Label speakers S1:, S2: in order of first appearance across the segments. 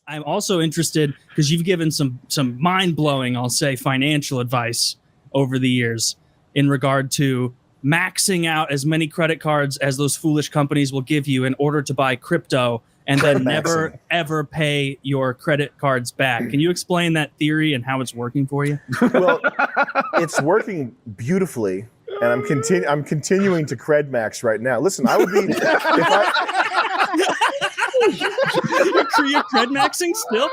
S1: I'm also interested because you've given some mind-blowing, I'll say, financial advice over the years in regard to maxing out as many credit cards as those foolish companies will give you in order to buy crypto and then never, ever pay your credit cards back. Can you explain that theory and how it's working for you?
S2: Well, it's working beautifully, and I'm continuing to Credmaxx right now. Listen, I would be
S1: You're Credmaxxing still?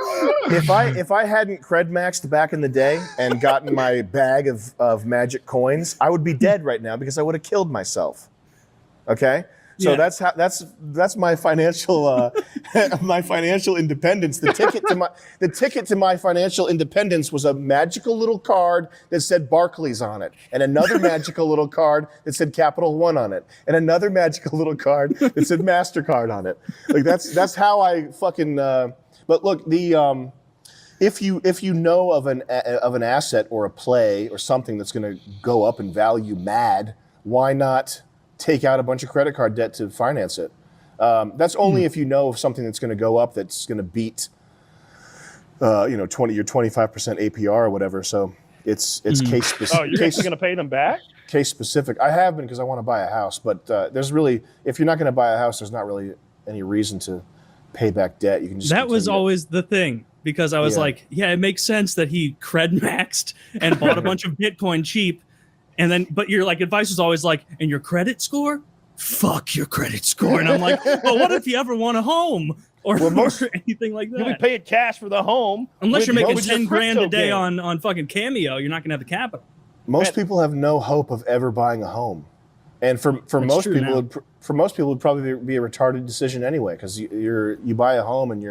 S2: If I hadn't Credmaxxed back in the day and gotten my bag of magic coins, I would be dead right now because I would have killed myself. Okay? So
S1: Yeah.
S2: that's my financial my financial independence. The ticket to my financial independence was a magical little card that said Barclays on it, and another magical little card that said Capital One on it, and another magical little card that said MasterCard on it. Like that's how I fucking. But look, the if you know of an asset or a play or something that's going to go up in value mad, why not take out a bunch of credit card debt to finance it? That's only if you know of something that's going to go up that's going to beat, your 25% APR or whatever. So it's case specific.
S3: Oh, you're actually going to pay them back?
S2: Case specific. I have been because I want to buy a house, but there's really, if you're not going to buy a house, there's not really any reason to pay back debt. You can just.
S1: That was always the thing, because I was like, yeah, it makes sense that he Credmaxxed and bought a bunch of Bitcoin cheap. And then, but your advice was always like, and your credit score? Fuck your credit score. And I'm like, well, what if you ever want a home or anything like that?
S3: You'll be paying cash for the home.
S1: Unless you're making
S3: with
S1: 10
S3: your
S1: grand a
S3: crypto
S1: day
S3: game.
S1: on fucking Cameo, you're not going to have the capital.
S2: Most people have no hope of ever buying a home, and for most people, it'd probably be a retarded decision anyway, because you buy a home and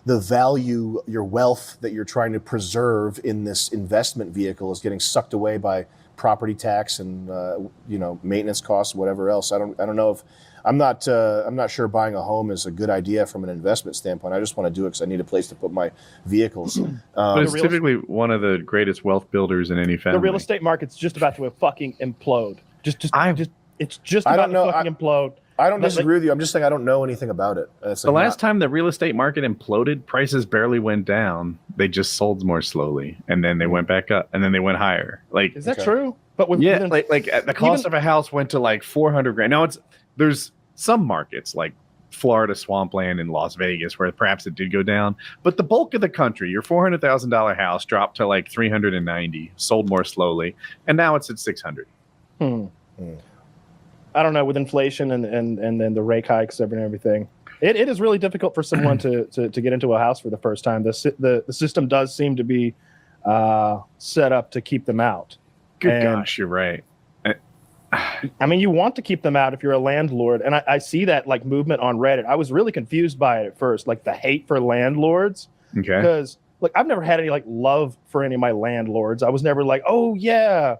S2: the value, your wealth that you're trying to preserve in this investment vehicle is getting sucked away by property tax and maintenance costs, whatever else. I don't know if I'm not sure buying a home is a good idea from an investment standpoint. I just want to do it because I need a place to put my vehicles.
S4: But it's typically one of the greatest wealth builders in any family.
S3: The real estate market's just about to fucking implode. It's just about to fucking implode.
S2: I don't disagree with you. I'm just saying I don't know anything about it.
S4: The last time the real estate market imploded, prices barely went down. They just sold more slowly, and then they went back up, and then they went higher.
S3: Is that true? But
S4: the cost of a house went to like $400,000. Now there's some markets like Florida swampland in Las Vegas where perhaps it did go down, but the bulk of the country, your $400,000 house dropped to like $390, sold more slowly, and now it's at $600.
S3: I don't know, with inflation and then the rate hikes and everything, it is really difficult for someone to get into a house for the first time. The system does seem to be set up to keep them out.
S4: Gosh, you're right.
S3: I mean, you want to keep them out if you're a landlord, and I see that movement on Reddit. I was really confused by it at first, the hate for landlords. Okay. Because I've never had any love for any of my landlords. I was never like, oh yeah,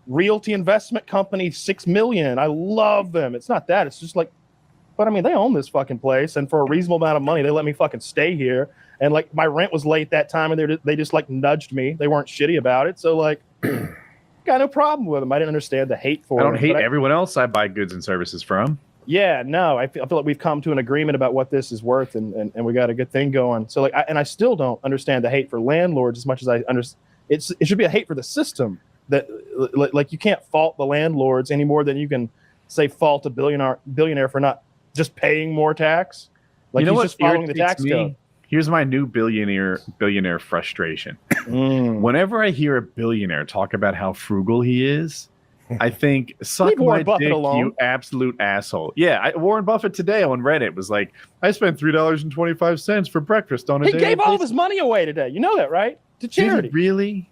S3: realty investment company, $6 million. I love them. It's not that. It's just but I mean, they own this fucking place, and for a reasonable amount of money, they let me fucking stay here. And my rent was late that time, and they just nudged me. They weren't shitty about it. So got no problem with them. I didn't understand the hate for them.
S4: I don't hate everyone else I buy goods and services from.
S3: Yeah, no, I feel like we've come to an agreement about what this is worth, and we got a good thing going. So I still don't understand the hate for landlords as much as I understand. It should be a hate for the system. That you can't fault the landlords any more than you can say fault a billionaire for not just paying more tax. He's just following the tax code.
S4: Here's my new billionaire frustration. Whenever I hear a billionaire talk about how frugal he is, I think, suck my dick, you absolute asshole. Yeah, Warren Buffett today on Reddit was like, I spent $3.25 for breakfast on a day.
S3: He gave all of his money away today. You know that, right? To charity.
S4: Did he really?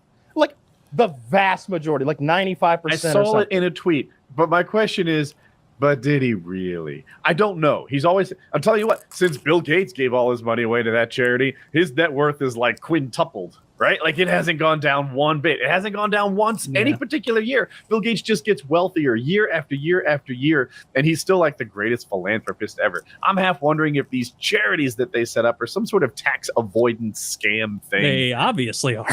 S3: The vast majority, 95%.
S4: I saw it in a tweet. But my question is, but did he really? I don't know. I'll tell you what, since Bill Gates gave all his money away to that charity, his net worth is quintupled, right? It hasn't gone down one bit. It hasn't gone down once any particular year. Bill Gates just gets wealthier year after year after year, and he's still the greatest philanthropist ever. I'm half wondering if these charities that they set up are some sort of tax avoidance scam thing.
S1: They obviously are.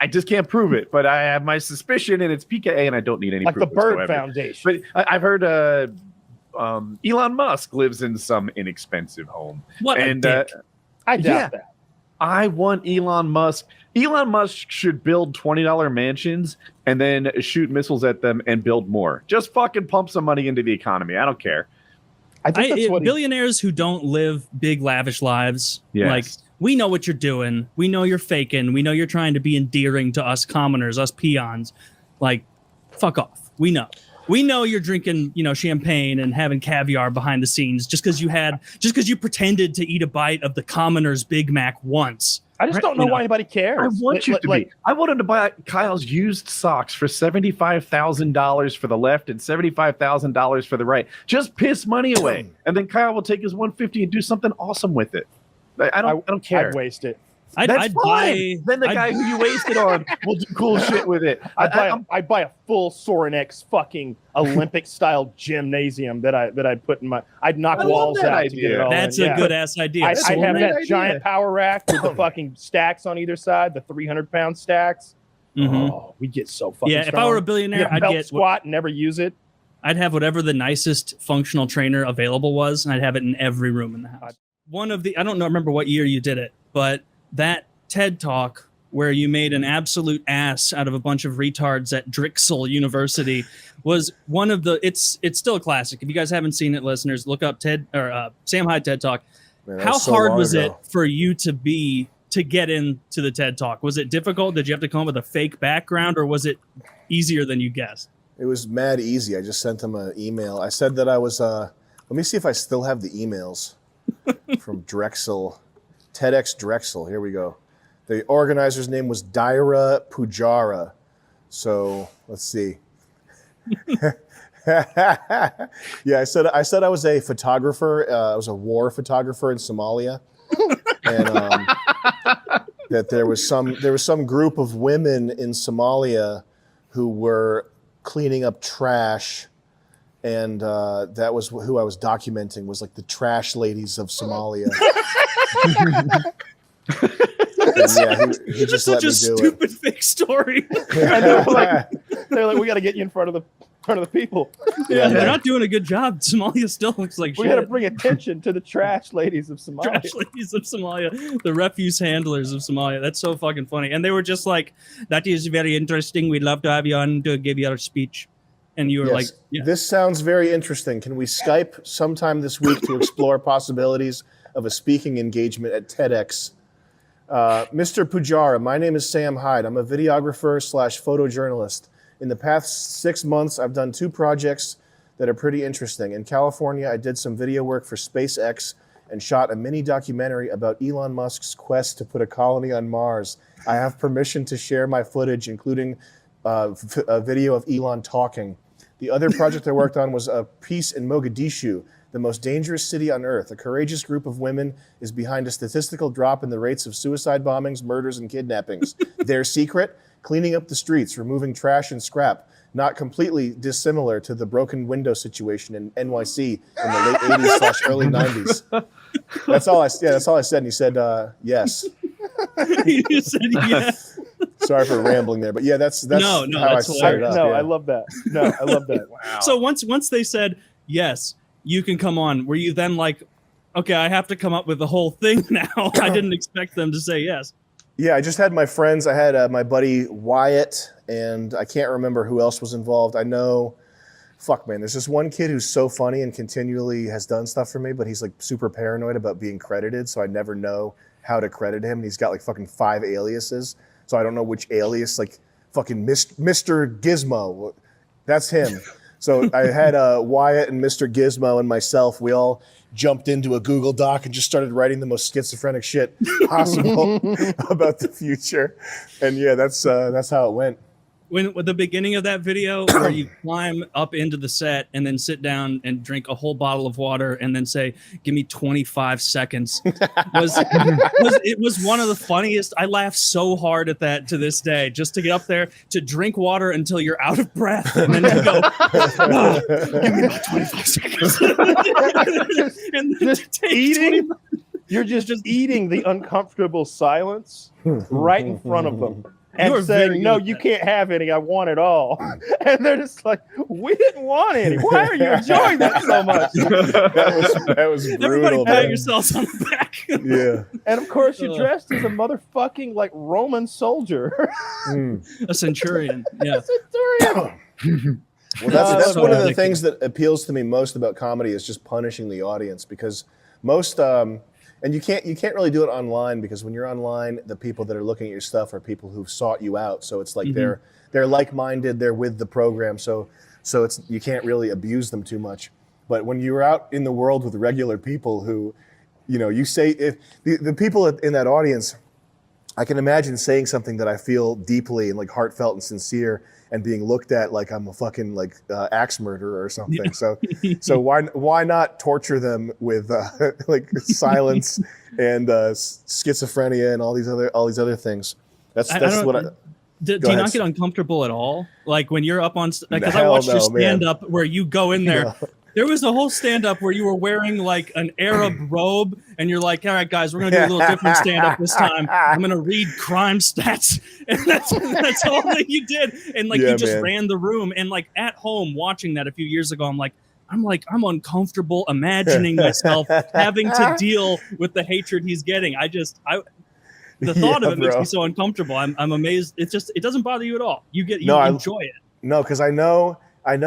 S4: I just can't prove it, but I have my suspicion, and it's PKA, and I don't need any proof
S3: the Bird
S4: whatsoever.
S3: Foundation.
S4: But I've heard Elon Musk lives in some inexpensive home.
S1: What a dick.
S3: I doubt that.
S4: I want Elon Musk. Elon Musk should build $20 mansions and then shoot missiles at them and build more. Just fucking pump some money into the economy. I don't care.
S3: I think that's what
S1: billionaires who don't live big, lavish lives, like, we know what you're doing. We know you're faking. We know you're trying to be endearing to us commoners, us peons. Like, fuck off. We know. We know you're drinking, champagne and having caviar behind the scenes just because you pretended to eat a bite of the commoner's Big Mac once.
S3: I just don't know why anybody cares.
S4: I want you to be. I want him to buy Kyle's used socks for $75,000 for the left and $75,000 for the right. Just piss money away, and then Kyle will take his $150 and do something awesome with it. I don't care.
S3: I'd waste it.
S1: I'd buy.
S4: Then the guy who you wasted on will do cool shit with it.
S3: I'd buy a full Soren X fucking Olympic style gymnasium that I'd put in my. I'd knock walls out to get it all.
S1: That's a good ass idea.
S3: I'd have that giant power rack with the fucking stacks on either side, the 300-pound stacks. Oh, we get so fucking.
S1: Yeah,
S3: strong.
S1: If I were a billionaire, I'd get
S3: squat and never use it.
S1: I'd have whatever the nicest functional trainer available was, and I'd have it in every room in the house. I don't remember what year you did it, but that TED Talk where you made an absolute ass out of a bunch of retards at Drexel University was one of the. It's still a classic. If you guys haven't seen it, listeners, look up Sam Hyἱe TED Talk. Man, how hard was it for you to get into the TED Talk? Was it difficult? Did you have to come up with a fake background, or was it easier than you guessed?
S2: It was mad easy. I just sent them an email. I said that I was. Let me see if I still have the emails from Drexel, TEDx Drexel. Here we go. The organizer's name was Daira Pujara. So let's see. Yeah, I said I was a photographer. I was a war photographer in Somalia, and that there was some group of women in Somalia who were cleaning up trash, and that was who I was documenting, was like the trash ladies of Somalia. He just
S1: such a stupid fake story.
S3: And they're like, we got to get you in front of the people.
S1: Yeah, they're not doing a good job. Somalia still looks like shit.
S3: We got to bring attention to the trash ladies of Somalia.
S1: Trash ladies of Somalia, the refuse handlers of Somalia. That's so fucking funny. And they were just like, "That is very interesting. We'd love to have you on to give your speech." And you were like, yeah.
S2: This sounds very interesting. Can we Skype sometime this week to explore possibilities of a speaking engagement at TEDx? Mr. Pujara, my name is Sam Hyde. I'm a videographer / photojournalist. In the past 6 months, I've done 2 projects that are pretty interesting. In California, I did some video work for SpaceX and shot a mini documentary about Elon Musk's quest to put a colony on Mars. I have permission to share my footage, including a video of Elon talking. The other project I worked on was a piece in Mogadishu, the most dangerous city on Earth. A courageous group of women is behind a statistical drop in the rates of suicide bombings, murders, and kidnappings. Their secret? Cleaning up the streets, removing trash and scrap. Not completely dissimilar to the broken window situation in NYC in the late 80s / early 90s. That's all I said. And he said, yes.
S1: You said yes.
S2: Sorry for rambling there, but yeah, that's
S1: no,
S2: how I set it up.
S3: No,
S2: yeah.
S3: I love that. No, I love that.
S4: Wow.
S1: So once they said yes, you can come on, were you then like, okay, I have to come up with the whole thing now? I didn't expect them to say yes.
S2: Yeah, I just had my friends. I had my buddy Wyatt, and I can't remember who else was involved. I know, fuck man, there's this one kid who's so funny and continually has done stuff for me, but he's like super paranoid about being credited, so I never know how to credit him. And he's got like fucking 5 aliases, so I don't know which alias, like fucking Mr. Gizmo. That's him. So I had Wyatt and Mr. Gizmo and myself. We all jumped into a Google Doc and just started writing the most schizophrenic shit possible about the future. And yeah, that's how it went.
S1: When at the beginning of that video where you climb up into the set and then sit down and drink a whole bottle of water and then say, give me 25 seconds it was one of the funniest. I laugh so hard at that to this day, just to get up there to drink water until you're out of breath and then you go, give me about 25 seconds. And then
S3: just eating. You're just eating the uncomfortable silence right in front of them. and saying, no, you can't have any. I want it all. And they're just like, we didn't want any. Why are you enjoying that so much?
S2: that was brutal.
S1: Everybody pat yourselves on the back.
S2: Yeah.
S3: And of course, you're dressed as a motherfucking like Roman soldier.
S1: A centurion. Yeah.
S3: A centurion.
S2: Well, that's one of the things that appeals to me most about comedy is just punishing the audience, because most and you can't really do it online, because when you're online, the people that are looking at your stuff are people who've sought you out. So it's like they're like-minded, they're with the program. So it's you can't really abuse them too much. But when you're out in the world with regular people who, you know, you say, if the people in that audience, I can imagine saying something that I feel deeply and like heartfelt and sincere, and being looked at like I'm a fucking like axe murderer or something. Yeah. So why not torture them with like silence and schizophrenia and all these other things? Do you
S1: not get uncomfortable at all? Like when you're up on, because I watched your stand up where you go in there. No. There was a whole stand-up where you were wearing like an Arab robe, and you're like, all right, guys, we're going to do a little different stand-up this time. I'm going to read crime stats. And that's all that you did. And like, you just ran the room. And like at home watching that a few years ago, I'm uncomfortable imagining myself having to deal with the hatred he's getting. The thought of it makes me so uncomfortable. I'm amazed. It doesn't bother you at all. You enjoy it.
S2: No, because I know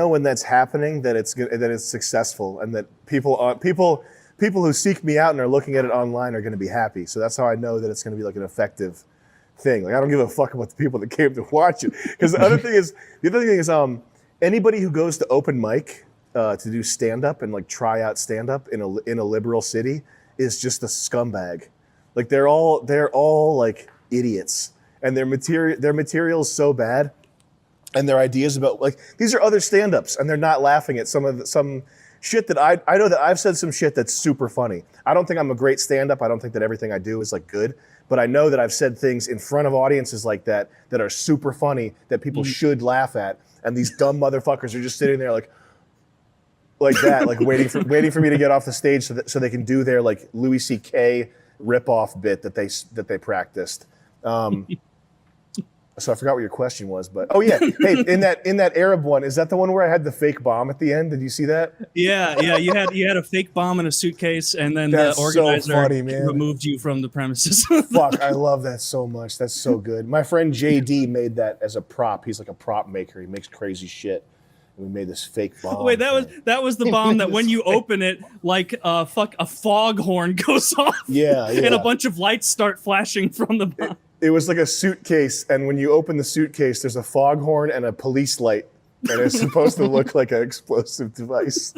S2: when that's happening that it's successful, and that people who seek me out and are looking at it online are going to be happy. So that's how I know that it's going to be like an effective thing. Like I don't give a fuck about the people that came to watch it. Because the other thing is anybody who goes to open mic to do stand up and like try out stand up in a liberal city is just a scumbag. Like they're all like idiots, and their material is so bad. And their ideas about, like, these are other stand-ups, and they're not laughing at some shit that I know that I've said some shit that's super funny. I don't think I'm a great stand-up. I don't think that everything I do is like good, but I know that I've said things in front of audiences like that are super funny that people should laugh at, and these dumb motherfuckers are just sitting there like that, like waiting for me to get off the stage so they can do their like Louis C.K. ripoff bit that they practiced. So I forgot what your question was, but hey, in that Arab one, is that the one where I had the fake bomb at the end? Did you see that?
S1: Yeah, you had a fake bomb in a suitcase, and then the organizer removed you from the premises.
S2: Fuck, I love that so much. That's so good. My friend JD made that as a prop. He's like a prop maker. He makes crazy shit. And we made this fake bomb.
S1: Wait, that was the bomb that when you open it, like a foghorn goes off.
S2: Yeah.
S1: And a bunch of lights start flashing from the bomb.
S2: It was like a suitcase, and when you open the suitcase, there's a foghorn and a police light, and it's supposed to look like an explosive device.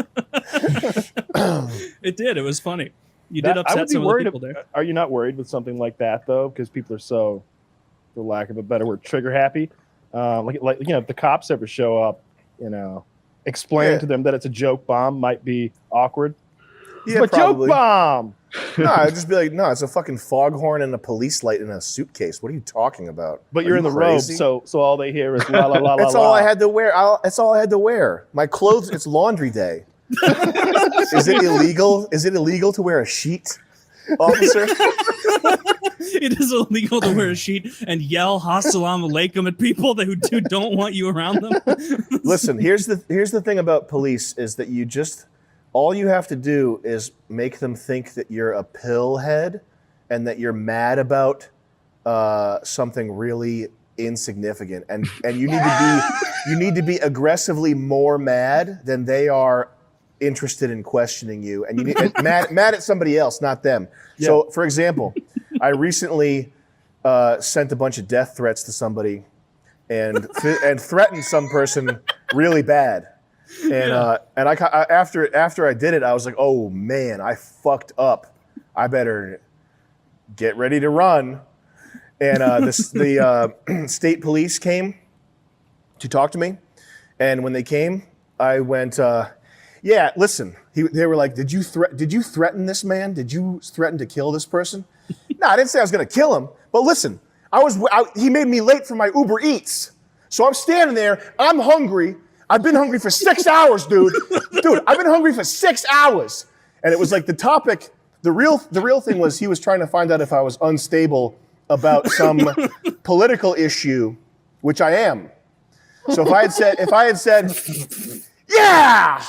S1: It did. It was funny. You did upset some of the people there.
S3: Are you not worried with something like that, though? Because people are so, for lack of a better word, trigger happy. Like if the cops ever show up, explain to them that it's a joke bomb might be awkward.
S2: Yeah,
S3: but
S2: probably.
S3: Joke bomb.
S2: No, I'd just be like, no, it's a fucking foghorn and a police light in a suitcase. What are you talking about?
S3: But you're in the robe, so all they hear is la la la la.
S2: That's all I had to wear. That's all I had to wear. My clothes. It's laundry day. Is it illegal? Is it illegal to wear a sheet, officer?
S1: It is illegal to wear a sheet and yell "Assalamu alaikum" at people who don't want you around them.
S2: Listen, here's the thing about police is that all you have to do is make them think that you're a pill head and that you're mad about something really insignificant, and you need to be aggressively more mad than they are interested in questioning you, and you need mad at somebody else, not them. Yeah. So, for example, I recently sent a bunch of death threats to somebody, and threatened some person really bad. And after I did it, I was like, oh man, I fucked up. I better get ready to run. And the state police came to talk to me. And when they came, I went, yeah, listen. They were like, did you threaten this man? Did you threaten to kill this person? No, I didn't say I was going to kill him. But listen, he made me late for my Uber Eats. So I'm standing there. I'm hungry. I've been hungry for 6 hours, dude. Dude, I've been hungry for 6 hours. And it was like the topic, the real thing was he was trying to find out if I was unstable about some political issue, which I am. So if I had said, yeah,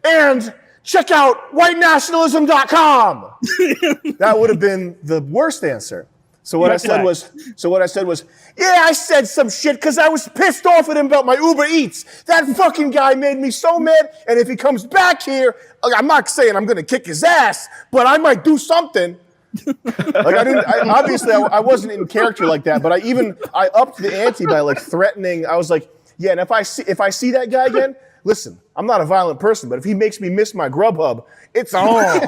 S2: and check out whitenationalism.com, that would have been the worst answer. So what I said was, yeah, I said some shit because I was pissed off at him about my Uber Eats. That fucking guy made me so mad. And if he comes back here, I'm not saying I'm going to kick his ass, but I might do something. I wasn't in character like that, but I upped the ante by like threatening. I was like, yeah, and if I see that guy again, listen, I'm not a violent person, but if he makes me miss my Grubhub, it's on.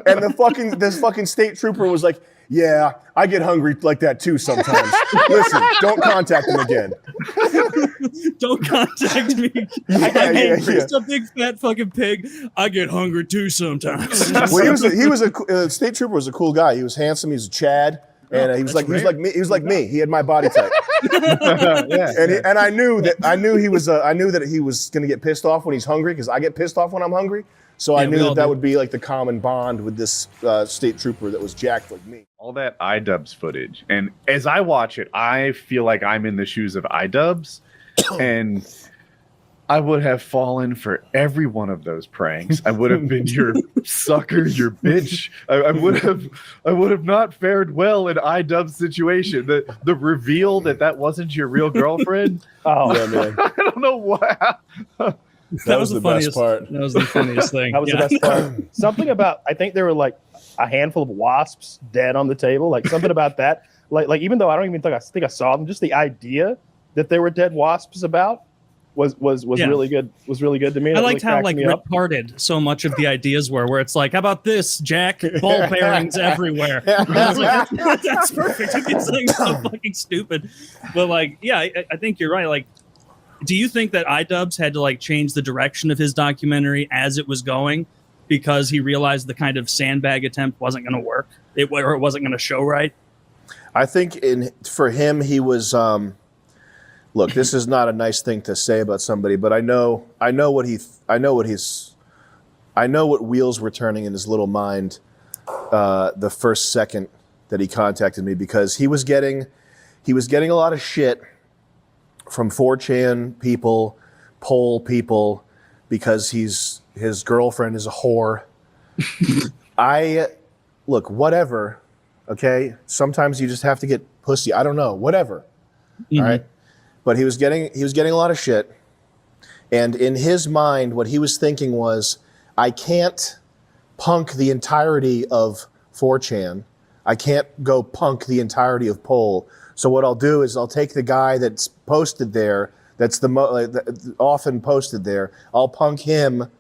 S2: And this fucking state trooper was like, yeah, I get hungry like that too sometimes. Listen, don't contact him again.
S1: Don't contact me.
S2: Yeah.
S1: Just a big fat fucking pig. I get hungry too sometimes.
S2: Well, state trooper was a cool guy. He was handsome. He was a Chad. And he was like me. He had my body type. And I knew that he was going to get pissed off when he's hungry because I get pissed off when I'm hungry. So I knew that would be like the common bond with this state trooper that was jacked like me.
S4: All that iDubbbz footage, and as I watch it, I feel like I'm in the shoes of iDubbbz, and I would have fallen for every one of those pranks. I would have been your sucker, your bitch. I would have not fared well in iDubbbz situation. The reveal that wasn't your real girlfriend.
S3: Oh yeah, man.
S4: I don't know what.
S2: That was the best part.
S1: That was the funniest thing.
S3: That was the best part. Something about, I think there were like a handful of wasps dead on the table. Like something about that. Like even though I don't even think I saw them, just the idea that there were dead wasps about was really good. Was really good to me.
S1: I liked
S3: really
S1: how like retarded so much of the ideas were. Where it's like, how about this, Jack? Ball bearings everywhere. Like, that's perfect. It's like so fucking stupid. But like, yeah, I think you're right. Like, do you think that iDubbbz had to like change the direction of his documentary as it was going because he realized the kind of sandbag attempt wasn't going to work, or it wasn't going to show right?
S2: I think for him, he was. Look, this is not a nice thing to say about somebody, but I know what wheels were turning in his little mind the first second that he contacted me, because he was getting a lot of shit from 4chan people, poll people, because his girlfriend is a whore. Look, whatever, okay? Sometimes you just have to get pussy. I don't know, whatever. Mm-hmm. All right? But he was getting a lot of shit. And in his mind, what he was thinking was, I can't punk the entirety of 4chan. I can't go punk the entirety of poll. So what I'll do is I'll take the guy that's posted there, that's often posted there, I'll punk him,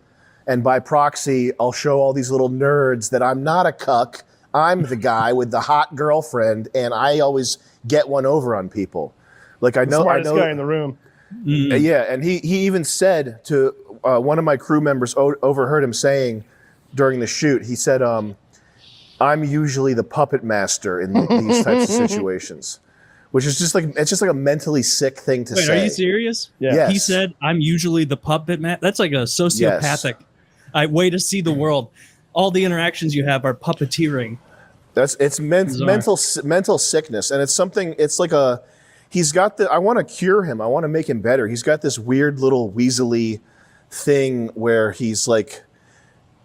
S2: and by proxy, I'll show all these little nerds that I'm not a cuck, I'm the guy with the hot girlfriend, and I always get one over on people. Like I know,
S3: smartest guy in the room.
S2: Yeah, and he even said to one of my crew members, overheard him saying during the shoot, he said, I'm usually the puppet master in these types of situations. Which is just like, it's just like a mentally sick thing to say.
S1: Are you serious?
S3: Yeah.
S2: Yes.
S1: He said, I'm usually the puppet man. That's like a sociopathic way to see the world. All the interactions you have are puppeteering.
S2: It's mental sickness. And it's something, it's like I want to cure him. I want to make him better. He's got this weird little weaselly thing where he's like,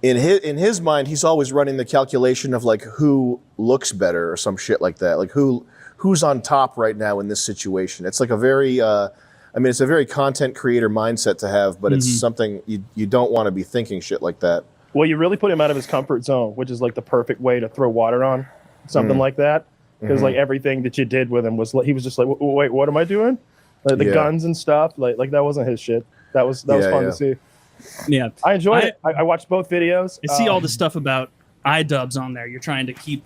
S2: in his mind, he's always running the calculation of like who looks better or some shit like that. Like who's on top right now in this situation. It's like a very, it's a very content creator mindset to have, but it's something you don't want to be thinking shit like that.
S3: Well, you really put him out of his comfort zone, which is like the perfect way to throw water on something like that. Because like everything that you did with him was like, he was just like, wait, what am I doing? Like the guns and stuff, like that wasn't his shit. That was fun to see.
S1: Yeah,
S3: I enjoyed it. I watched both videos.
S1: I see all the stuff about iDubbbz on there. You're trying to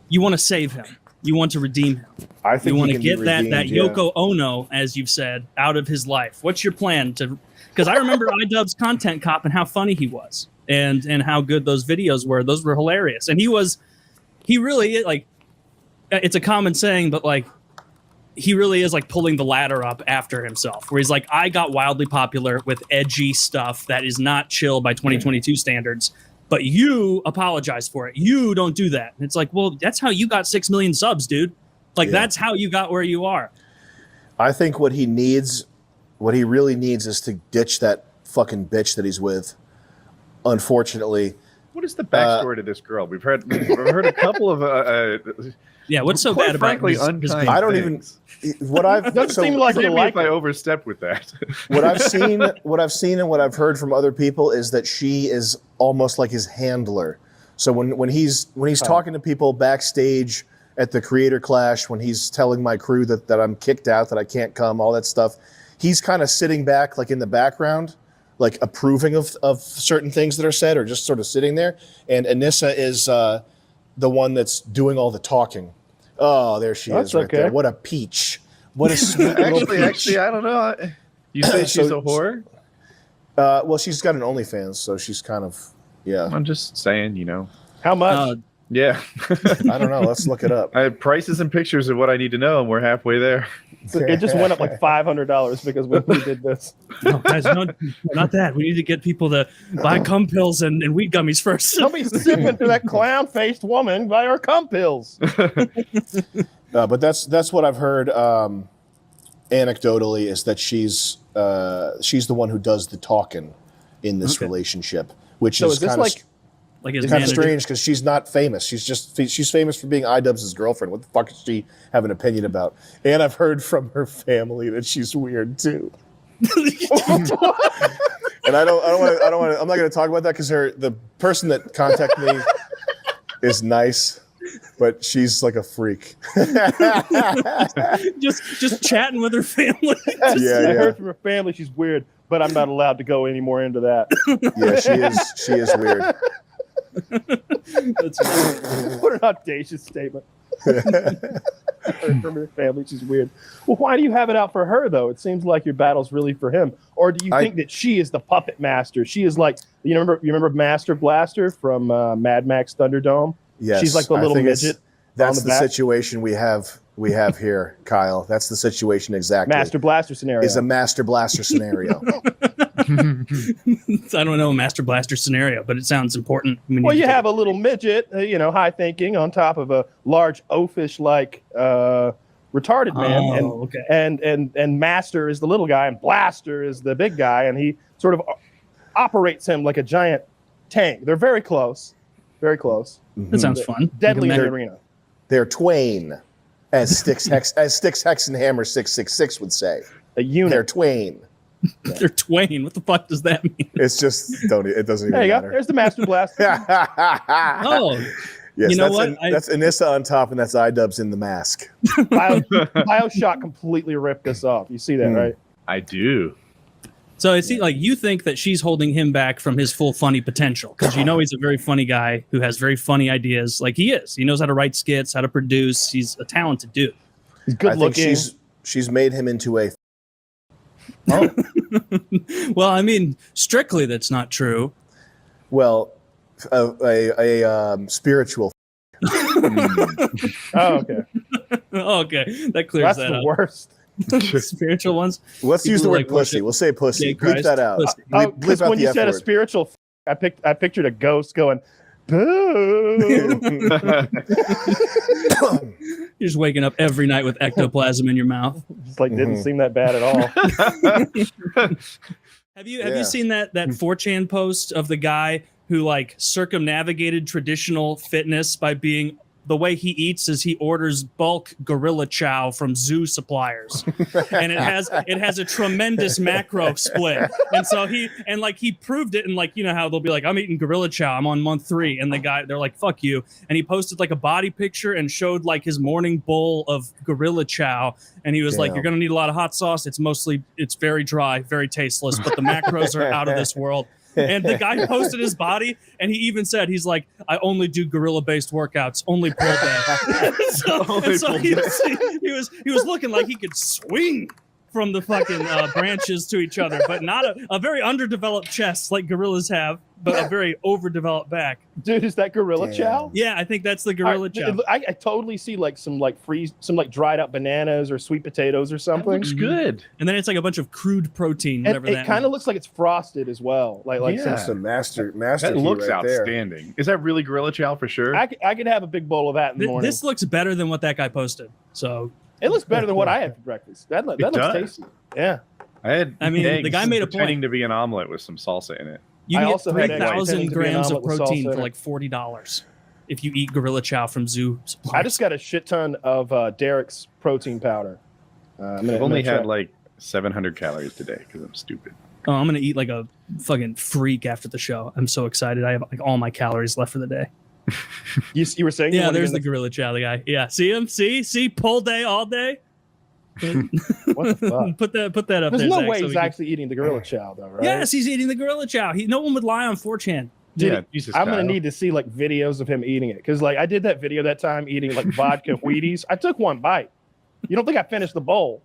S1: you want to save him. You want to redeem him.
S2: I think
S1: you want to get that Yoko Ono, as you've said, out of his life. What's your plan to? Because I remember iDubbbz Content Cop and how funny he was, and how good those videos were. Those were hilarious, and he really like. It's a common saying, but like, he really is like pulling the ladder up after himself, where he's like, I got wildly popular with edgy stuff that is not chill by 2022 standards, but you apologize for it. You don't do that. And it's like, well, that's how you got 6 million subs, dude. Like that's how you got where you are.
S2: I think what he really needs is to ditch that fucking bitch that he's with. Unfortunately.
S4: What is the backstory to this girl? We've heard a couple of
S1: what's so
S4: quite
S1: bad about
S4: frankly
S1: his
S4: unkind
S2: I don't
S4: things.
S2: even what I've
S3: Doesn't seem like
S4: Forgive
S3: you
S4: me
S3: like
S4: if I
S3: it.
S4: overstep with that.
S2: what I've seen and what I've heard from other people is that she is almost like his handler. So when he's talking to people backstage at the Creator Clash, when he's telling my crew that I'm kicked out, that I can't come, all that stuff, he's kind of sitting back like in the background, like approving of certain things that are said, or just sort of sitting there. And Anissa is the one that's doing all the talking. Oh, there she is right there. What a peach. What a sweet little peach.
S4: Actually, I don't know. You say she's a whore?
S2: Well, she's got an OnlyFans, so she's kind of, yeah.
S4: I'm just saying,
S3: How much?
S4: Yeah.
S2: I don't know. Let's look it up.
S4: I have prices and pictures of what I need to know, and we're halfway there.
S3: It just went up like $500 because we did this.
S1: No, guys, not that. We need to get people to buy cum pills and weed gummies first.
S3: Don't be sipping to that clown-faced woman by her cum pills.
S2: But that's what I've heard anecdotally, is that she's the one who does the talking in this relationship, which
S3: So
S2: is
S3: is this
S2: kind of
S1: his
S2: kind of
S1: manager.
S2: strange because she's not famous. She's famous for being iDubbbz's girlfriend. What the fuck does she have an opinion about? And I've heard from her family that she's weird too. And I'm not going to talk about that because the person that contacted me is nice, but she's like a freak.
S1: just chatting with her family.
S3: I
S2: Yeah.
S3: heard from her family she's weird, but I'm not allowed to go any more into that.
S2: Yeah, she is weird.
S1: That's
S3: What an audacious statement. I heard from her family she's weird. Well, why do you have it out for her, though? It seems like your battle's really for him. Or do you think that she is the puppet master? She is like, you remember Master Blaster from Mad Max Thunderdome?
S2: Yes,
S3: She's like the little midget.
S2: That's
S3: on
S2: the
S3: back.
S2: situation we have here, Kyle. That's the situation exactly.
S3: Master Blaster scenario.
S2: Is a Master Blaster scenario.
S1: I don't know a Master Blaster scenario, but it sounds important.
S3: Well, you have a little midget, high thinking, on top of a large oafish-like retarded man, and Master is the little guy, and Blaster is the big guy, and he sort of operates him like a giant tank. They're very close, very close.
S1: That sounds fun.
S3: Deadly in
S1: Like
S3: the
S1: a
S3: arena.
S2: They're twain, as Styx Hex and Hammer 666 would say.
S3: A unit.
S2: They're twain.
S1: They're twain. What the fuck does that mean?
S2: It's just it doesn't even
S3: There you
S2: matter.
S3: go. There's the Master Blaster.
S1: Oh,
S2: Yes,
S1: you know
S2: that's
S1: what?
S2: that's Anissa on top, and that's iDubbbz in the mask.
S3: BioShock completely ripped this off. You see that, right?
S4: I do.
S1: So it seems like you think that she's holding him back from his full funny potential because he's a very funny guy who has very funny ideas. Like he is. He knows how to write skits, how to produce. He's a talented dude.
S3: He's good looking.
S2: She's made him into a.
S1: Oh. Well, I mean, strictly that's not true.
S2: Well, a spiritual.
S3: Oh, okay.
S1: Oh, okay, that clears
S3: That's
S1: that
S3: the
S1: up.
S3: worst.
S1: Spiritual ones.
S2: Let's
S1: People
S2: use the word
S1: like
S2: pussy.
S1: worship
S2: We'll say pussy.
S1: gay
S2: Bleep
S1: Christ.
S2: that out.
S1: Pussy.
S3: Oh,
S2: Bleep
S3: because
S2: out
S3: when
S2: the
S3: you
S2: F
S3: said a
S2: word.
S3: spiritual, I pictured a ghost going, boo.
S1: You're just waking up every night with ectoplasm in your mouth.
S3: Just like didn't seem that bad at all.
S1: Have you seen that 4chan post of the guy who like circumnavigated traditional fitness by being the way he eats is he orders bulk gorilla chow from zoo suppliers, and it has a tremendous macro split, and so he proved it, and like you know how they'll be like I'm eating gorilla chow, I'm on month 3, and they're like fuck you, and he posted like a body picture and showed like his morning bowl of gorilla chow, and he was like you're gonna need a lot of hot sauce, it's very dry, very tasteless, but the macros are out of this world. And the guy posted his body, and he even said, he's like, I only do gorilla-based workouts, only pull day. so he was looking like he could swing from the fucking branches to each other, but not a very underdeveloped chest like gorillas have, but a very overdeveloped back.
S3: Dude, is that gorilla chow?
S1: Yeah, I think that's the gorilla chow.
S3: I totally see like some dried out bananas or sweet potatoes or something.
S4: That looks good.
S1: And then it's like a bunch of crude protein, whatever
S3: And
S1: that
S3: it kind
S1: means.
S3: of looks like it's frosted as well. Like
S4: Yeah.
S2: Some master.
S4: That looks
S2: right there.
S4: outstanding. Is that really gorilla chow for sure?
S3: I could have a big bowl of that in the morning.
S1: This looks better than what that guy posted. So
S3: it looks better than what I had for breakfast. That looks tasty. Yeah.
S1: I mean,
S4: eggs
S1: the guy made a
S4: pretending
S1: point.
S4: to be an omelet with some salsa in it.
S1: You
S3: I
S1: can get
S3: also had eggs
S1: 3,000
S3: pretending to be an
S1: grams of
S3: omelet with
S1: protein
S3: salsa
S1: for
S3: in it.
S1: like $40 if you eat gorilla chow from Zoo Supplies.
S3: I just got a shit ton of Derek's protein powder.
S4: I've only had like 700 calories today because I'm stupid.
S1: Oh, I'm gonna eat like a fucking freak after the show. I'm so excited. I have like all my calories left for the day.
S3: You were saying? You
S1: Yeah,
S3: wanna
S1: there's
S3: get
S1: the gorilla chow, the guy. Yeah, see him? See, pull day all day.
S3: What the fuck?
S1: Put that up.
S3: There's
S1: there,
S3: no
S1: Zach,
S3: way
S1: so
S3: he's
S1: we can-
S3: actually eating the gorilla chow, though, right?
S1: Yes, he's eating the gorilla chow. No one would lie on 4chan.
S3: Dude,
S4: Yeah, Jesus,
S3: I'm gonna
S4: Kyle.
S3: need to see like videos of him eating it because like I did that video that time eating like vodka Wheaties. I took one bite. You don't think I finished the bowl?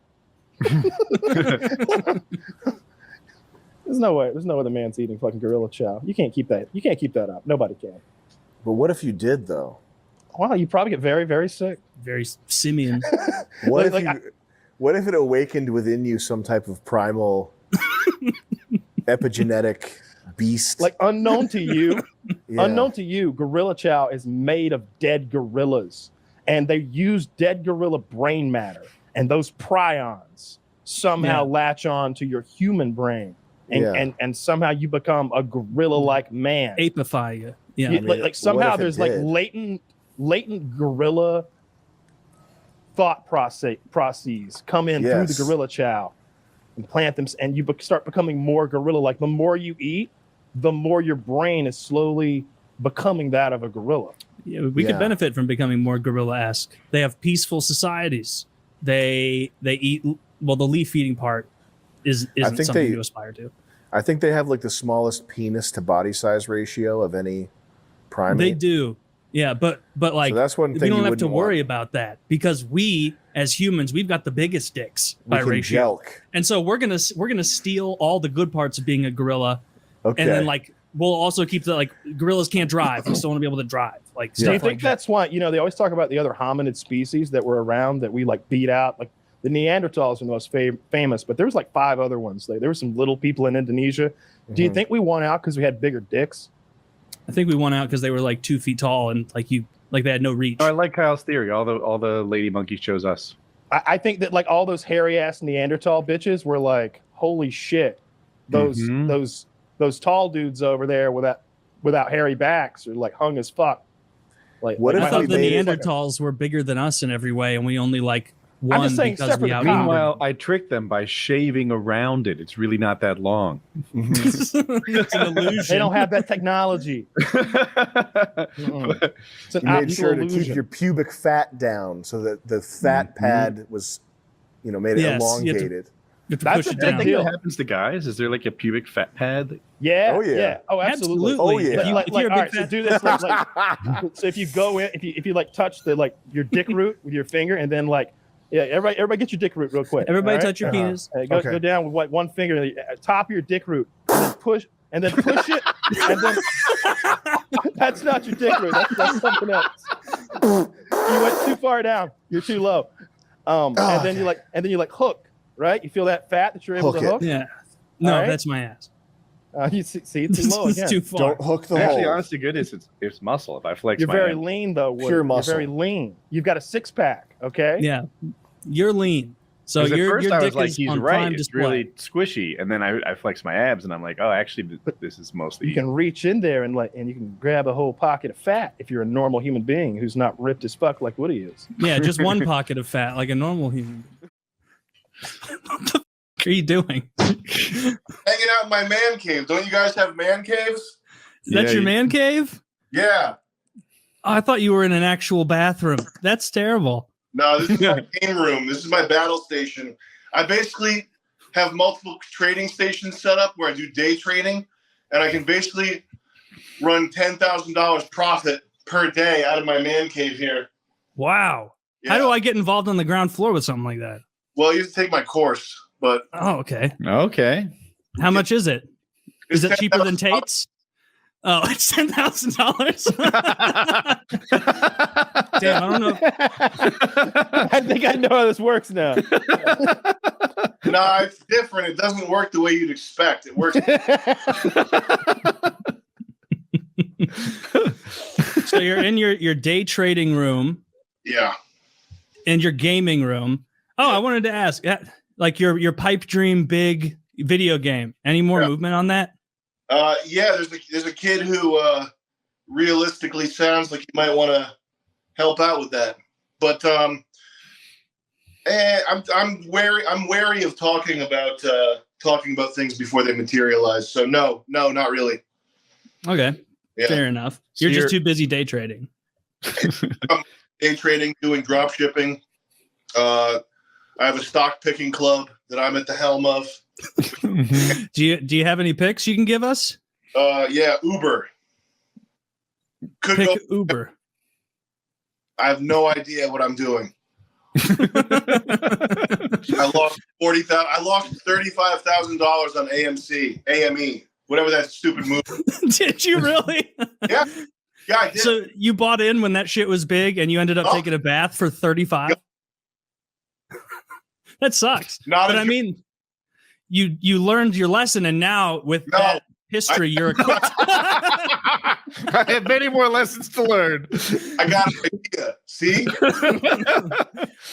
S3: There's no way the man's eating fucking gorilla chow. You can't keep that. You can't keep that up. Nobody can.
S2: But what if you did though?
S3: Wow, you probably get very, very sick.
S1: Very simian.
S2: What
S3: Like,
S2: if what if it awakened within you some type of primal epigenetic beast?
S3: Like unknown to you,
S2: Yeah.
S3: gorilla chow is made of dead gorillas, and they use dead gorilla brain matter, and those prions somehow latch on to your human brain, and somehow you become a gorilla-like man.
S1: Apify you. Yeah.
S3: You-
S2: I mean,
S3: like somehow
S2: what if it
S3: there's like
S2: did?
S3: latent gorilla thought processes come in through the
S2: Yes.
S3: gorilla chow and plant them, and you start becoming more gorilla-like. The more you eat, the more your brain is slowly becoming that of a gorilla.
S1: Yeah, we could benefit from becoming more gorilla-esque. They have peaceful societies. They eat well. The leaf eating part isn't
S2: think
S1: something to aspire to.
S2: I think they have like the smallest penis to body size ratio of any primate.
S1: They do, yeah. But like
S2: So that's one
S1: we
S2: thing
S1: don't
S2: you
S1: have to
S2: wouldn't
S1: worry
S2: want.
S1: about that because we as humans we've got the biggest dicks
S2: We
S1: by
S2: can
S1: ratio,
S2: jelk.
S1: and so we're gonna steal all the good parts of being a gorilla,
S2: Okay.
S1: and then like we'll also keep the like gorillas can't drive. We still want to be able to drive. Like
S3: Do you
S1: stuff
S3: think
S1: like
S3: that's why they always talk about the other hominid species that were around that we like beat out? Like the Neanderthals are the most famous, but there was like 5 other ones. Like there were some little people in Indonesia. Do you think we won out because we had bigger dicks?
S1: I think we won out because they were like 2 feet tall and like they had no reach.
S4: Oh, I like Kyle's theory. All the lady monkeys chose us.
S3: I think that like all those hairy ass Neanderthal bitches were like, holy shit, those tall dudes over there without hairy backs are like hung as fuck. Like
S2: What
S3: like,
S2: if
S1: I
S3: my
S1: thought the
S3: husband is like a-
S1: Neanderthals were bigger than us in every way, and we only like won
S3: I'm just saying
S1: because we
S3: separate
S1: outnumbered.
S4: Meanwhile, I tricked them by shaving around it. It's really not that long.
S1: It's an illusion.
S3: They don't have that technology. Mm-mm. It's an
S2: You made
S3: absolute
S2: sure to
S3: illusion.
S2: keep your pubic fat down so that the fat pad was, made it
S1: Yes, you have to-
S2: elongated.
S1: You have to
S3: That's
S1: push
S3: a
S1: it
S3: big
S1: down.
S4: I think
S3: deal.
S4: that happens to guys. Is there like a pubic fat pad?
S3: Yeah.
S2: Oh, yeah.
S3: Oh, absolutely.
S2: Oh, yeah.
S3: Like,
S2: If
S3: like,
S1: you're a
S3: all
S1: big
S3: right, so
S1: fat-
S3: do this. So if you go in, if you like touch your dick root with your finger, and then like, everybody get your dick root real quick.
S1: Everybody
S3: all right?
S1: touch your penis.
S3: Go down with like one finger, top of your dick root, and then push it, and then that's not your dick root. That's something else. You went too far down. You're too low. And then you like hook, right? You feel that fat that you're able
S2: Hook
S3: to
S2: it.
S3: hook.
S1: Yeah. No,
S3: All right.
S1: that's my ass.
S3: You see, it's too low
S1: It's
S3: again.
S1: too far.
S2: Don't hook the
S4: Actually,
S2: hole.
S4: honest to goodness, it's muscle. If I flex
S3: You're
S4: my
S3: very
S4: hand.
S3: lean though. Woody.
S2: Pure muscle.
S3: You're very lean. You've got a 6-pack. Okay.
S1: Yeah. You're lean. So
S4: 'Cause at
S1: your
S4: first I
S1: dick
S4: was like,
S1: is
S4: he's
S1: on
S4: right.
S1: prime
S4: It's
S1: display.
S4: really squishy, and then I flex my abs, and I'm like, oh, actually, this is mostly.
S3: You can reach in there and you can grab a whole pocket of fat if you're a normal human being who's not ripped as fuck like Woody is.
S1: Yeah, just one pocket of fat like a normal human. What the fuck are you doing?
S5: Hanging out in my man cave. Don't you guys have man caves?
S1: Is that
S4: Yeah,
S1: your
S4: you-
S1: man cave?
S5: Yeah.
S1: Oh, I thought you were in an actual bathroom. That's terrible.
S5: No, this is my game room. This is my battle station. I basically have multiple trading stations set up where I do day trading, and I can basically run $10,000 profit per day out of my man cave here.
S1: Wow.
S5: Yeah.
S1: How do I get involved on the ground floor with something like that?
S5: Well, you have to take my course, but
S1: Oh, okay.
S4: Okay.
S1: How much is it? Is it
S5: it's
S1: cheaper than
S5: $10,000.
S1: Tate's? Oh, it's $10,000. Damn, I don't know.
S3: I think I know how this works now.
S5: No, it's different. It doesn't work the way you'd expect. It works.
S1: So you're in your day trading room,
S5: Yeah.
S1: in your gaming room. Oh, I wanted to ask, like your pipe dream big video game. Any more movement on that?
S5: Yeah, there's a kid who realistically sounds like you might want to help out with that, but I'm wary of talking about things before they materialize. So no, not really.
S1: Okay, fair enough. You're just too busy day trading.
S5: Day trading, doing drop shipping. I have a stock picking club that I'm at the helm of.
S1: Do you have any picks you can give us?
S5: Yeah, Uber.
S1: Pick Uber.
S5: I have no idea what I'm doing. I lost $35,000 on AME, whatever that stupid move.
S1: Did you really?
S5: Yeah, I did.
S1: So you bought in when that shit was big, and you ended up taking a bath for 35. That sucks. But I mean, you learned your lesson, and now with that history, you're equipped.
S4: I have many more lessons to learn.
S5: I got an idea. See?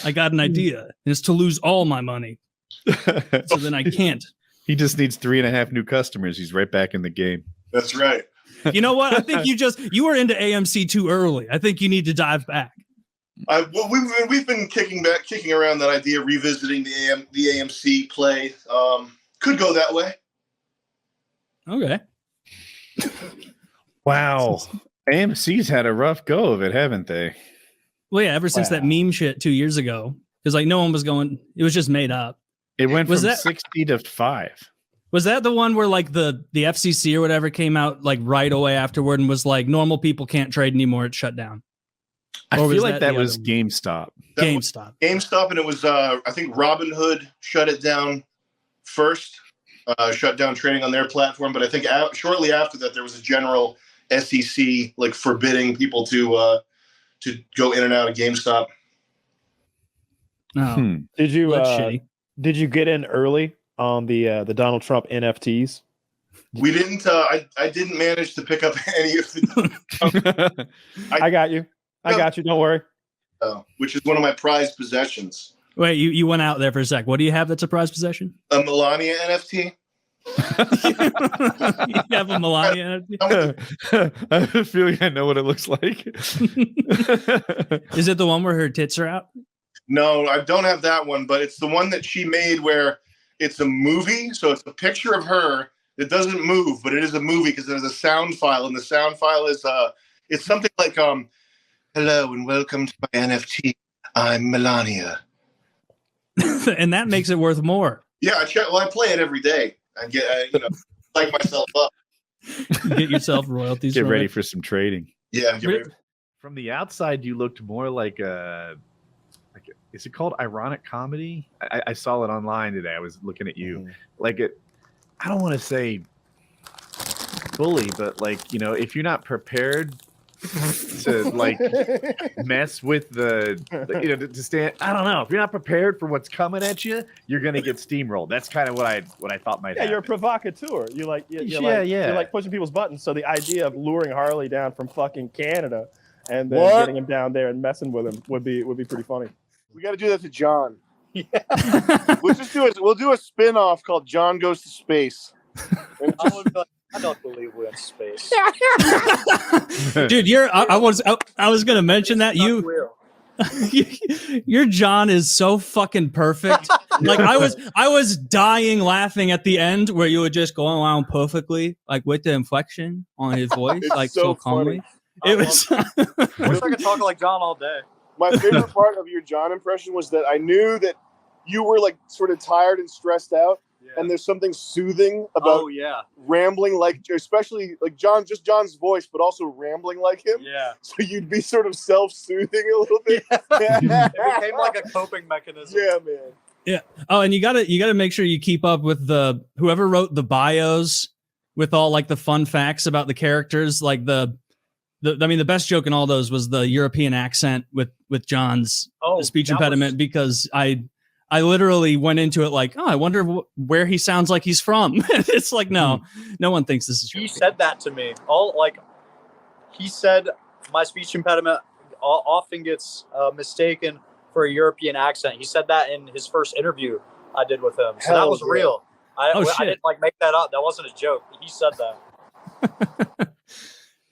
S1: I got an idea. And it's to lose all my money. So then I can't.
S4: He just needs 3.5 new customers. He's right back in the game.
S5: That's right.
S1: You know what? I think you were into AMC too early. I think you need to dive back.
S5: We've been kicking around that idea, revisiting the AMC play. Could go that way.
S1: Okay.
S4: Wow. AMC's had a rough go of it, haven't they?
S1: Well, yeah, ever since that meme shit 2 years ago. Because like no one was going, it was just made up.
S4: It went from 60 to 5.
S1: Was that the one where like the FCC or whatever came out like right away afterward and was like normal people can't trade anymore, it's shut down?
S4: I feel like that was GameStop.
S1: GameStop,
S5: and it was I think Robinhood shut it down first, shut down trading on their platform. But I think shortly after that, there was a general SEC like forbidding people to go in and out of GameStop.
S1: Oh,
S3: Did you get in early on the Donald Trump NFTs?
S5: We didn't. I didn't manage to pick up any of the.
S3: I got you. I got you. Don't worry.
S5: Which is one of my prized possessions.
S1: Wait, you went out there for a sec. What do you have that's a prized possession?
S5: A Melania NFT.
S1: You have a Melania NFT?
S4: I have a feeling I know what it looks like.
S1: Is it the one where her tits are out?
S5: No, I don't have that one, but it's the one that she made where it's a movie. So it's a picture of her. It doesn't move, but it is a movie because there's a sound file, and the sound file is it's something like hello and welcome to my NFT. I'm Melania.
S1: And that makes it worth more.
S5: Yeah, I play it every day. I get psych myself up.
S1: Get yourself royalties.
S4: Get ready for some trading.
S5: Yeah.
S4: From the outside, you looked more like is it called ironic comedy? I saw it online today. I was looking at you. Like it. I don't want to say bully, but like, if you're not prepared to like mess with to stand, I don't know. If you're not prepared for what's coming at you, you're gonna get steamrolled. That's kind of what I thought might happen.
S3: You're a provocateur. You're like pushing people's buttons. So the idea of luring Harley down from fucking Canada and then getting him down there and messing with him would be pretty funny.
S2: We got to do that to John. Yeah. We'll do a spin-off called John Goes to Space. And
S6: I don't believe we're in space.
S1: Dude, I was gonna mention that your John is so fucking perfect. Like I was dying laughing at the end where you were just going around perfectly, like with the inflection on his voice, like so calmly. It was.
S6: I wish I could talk like John all day.
S2: My favorite part of your John impression was that I knew that you were like sort of tired and stressed out, and there's something soothing about rambling, like especially like John's voice, but also rambling like him.
S6: Yeah.
S2: So you'd be sort of self-soothing a little bit.
S6: Yeah. It became like a coping mechanism.
S2: Yeah, man.
S1: Yeah. Oh, and you gotta make sure you keep up with whoever wrote the bios with all like the fun facts about the characters, like the best joke in all those was the European accent with John's speech impediment, because I literally went into it like, I wonder where he sounds like he's from. It's like, no one thinks this is true.
S6: He said that to me. He said my speech impediment often gets mistaken for a European accent. He said that in his first interview I did with him. So
S2: Hell
S6: that was
S2: yeah.
S6: real. I
S1: shit.
S6: didn't like make that up. That wasn't a joke. He said that.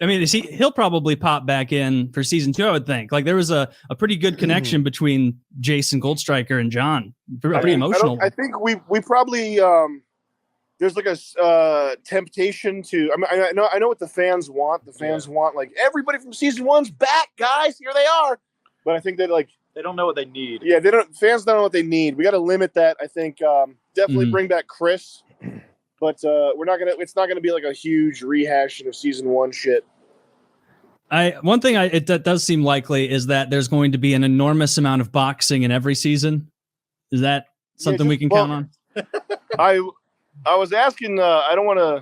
S1: I mean, he'll probably pop back in for season 2, I would think. Like there was a pretty good connection between Jason Goldstriker and John. Pretty emotional.
S2: I think we probably there's like a temptation to. I know what the fans want. The fans want like everybody from season 1's back, guys. Here they are. But I think that like
S6: They don't know what they need.
S2: yeah, fans don't know what they need. We got to limit that. I think definitely bring back Chris. But it's not gonna be like a huge rehashing of season 1 shit.
S1: One thing that does seem likely is that there's going to be an enormous amount of boxing in every season. Is that something we can count on?
S2: I was asking. I don't want to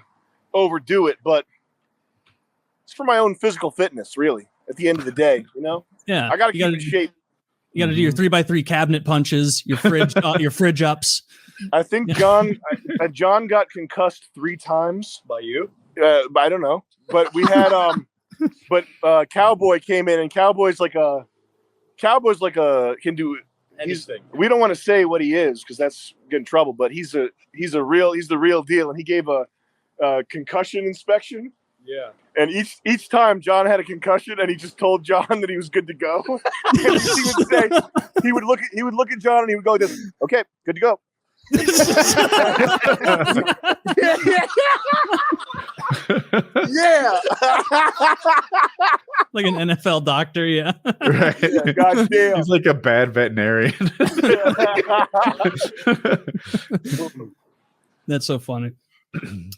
S2: overdo it, but it's for my own physical fitness. Really, at the end of the day, you know.
S1: Yeah,
S2: I got to keep in shape.
S1: You got to do your 3x3 cabinet punches, your fridge ups.
S2: I think John got concussed 3 times
S6: By you?
S2: I don't know, but we had Cowboy came in, and Cowboy's like a can do
S6: Anything.
S2: We don't want to say what he is because that's get in trouble, but he's the real deal, and he gave a concussion inspection.
S6: Yeah.
S2: And each time John had a concussion, and he just told John that he was good to go. he would look at John, and he would go, "This okay, good to go." Yeah.
S1: Like an NFL doctor, yeah.
S4: Right.
S2: Yeah, goddamn.
S4: He's like a bad veterinarian.
S1: That's so funny.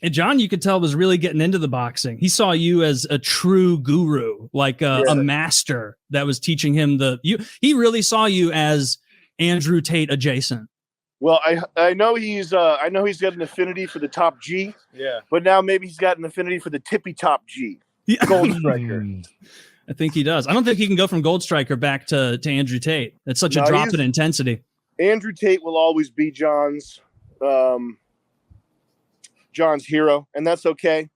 S1: And John, you could tell, was really getting into the boxing. He saw you as a true guru, like a master that was teaching him he really saw you as Andrew Tate adjacent.
S2: Well, I know he's got an affinity for the top G.
S6: Yeah.
S2: But now maybe he's got an affinity for the tippy top G. Gold Striker.
S1: I think he does. I don't think he can go from Gold Striker back to Andrew Tate. It's such a drop in intensity.
S2: Andrew Tate will always be John's hero, and that's okay.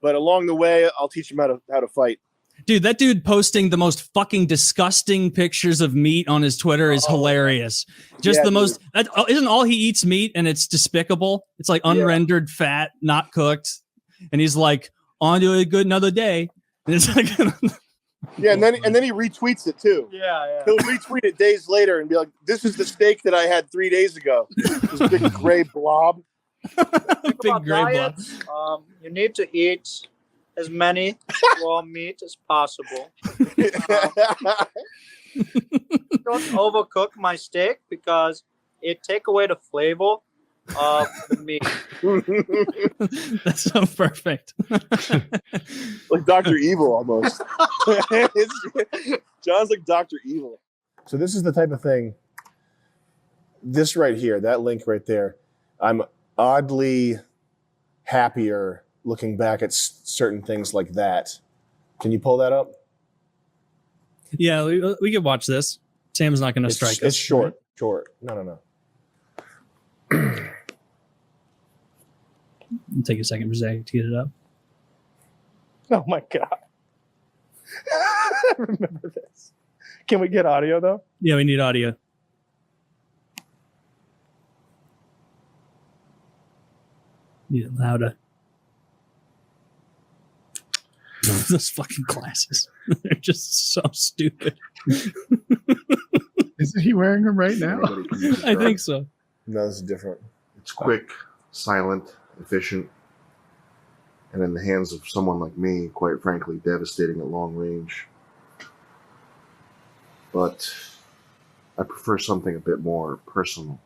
S2: But along the way, I'll teach him how to fight.
S1: Dude, that dude posting the most fucking disgusting pictures of meat on his Twitter is hilarious. Just the most. Isn't all he eats meat, and it's despicable? It's like unrendered fat, not cooked, and he's like, "On to a good another day." And it's like,
S2: yeah, and then he retweets it too.
S6: Yeah.
S2: He'll retweet it days later and be like, "This is the steak that I had 3 days ago." This big gray blob.
S1: big gray blob.
S6: You need to eat as many raw meat as possible. Don't overcook my steak because it take away the flavor of the meat.
S1: That's so perfect.
S2: Like Dr. Evil almost. John's like Dr. Evil. So this is the type of thing. This right here, that link right there, I'm oddly happier looking back at certain things like that. Can you pull that up?
S1: Yeah, we could watch this. Sam's not going to strike us.
S2: It's short. No.
S1: It'll take a second for Zach to get it up.
S3: Oh my god. I remember this. Can we get audio though?
S1: Yeah, we need audio. Need it louder. Those fucking glasses. They're just so stupid.
S4: Isn't he wearing them right now?
S1: I think so.
S2: No, this is different.
S7: It's quick, silent, efficient, and in the hands of someone like me, quite frankly, devastating at long range. But I prefer something a bit more personal.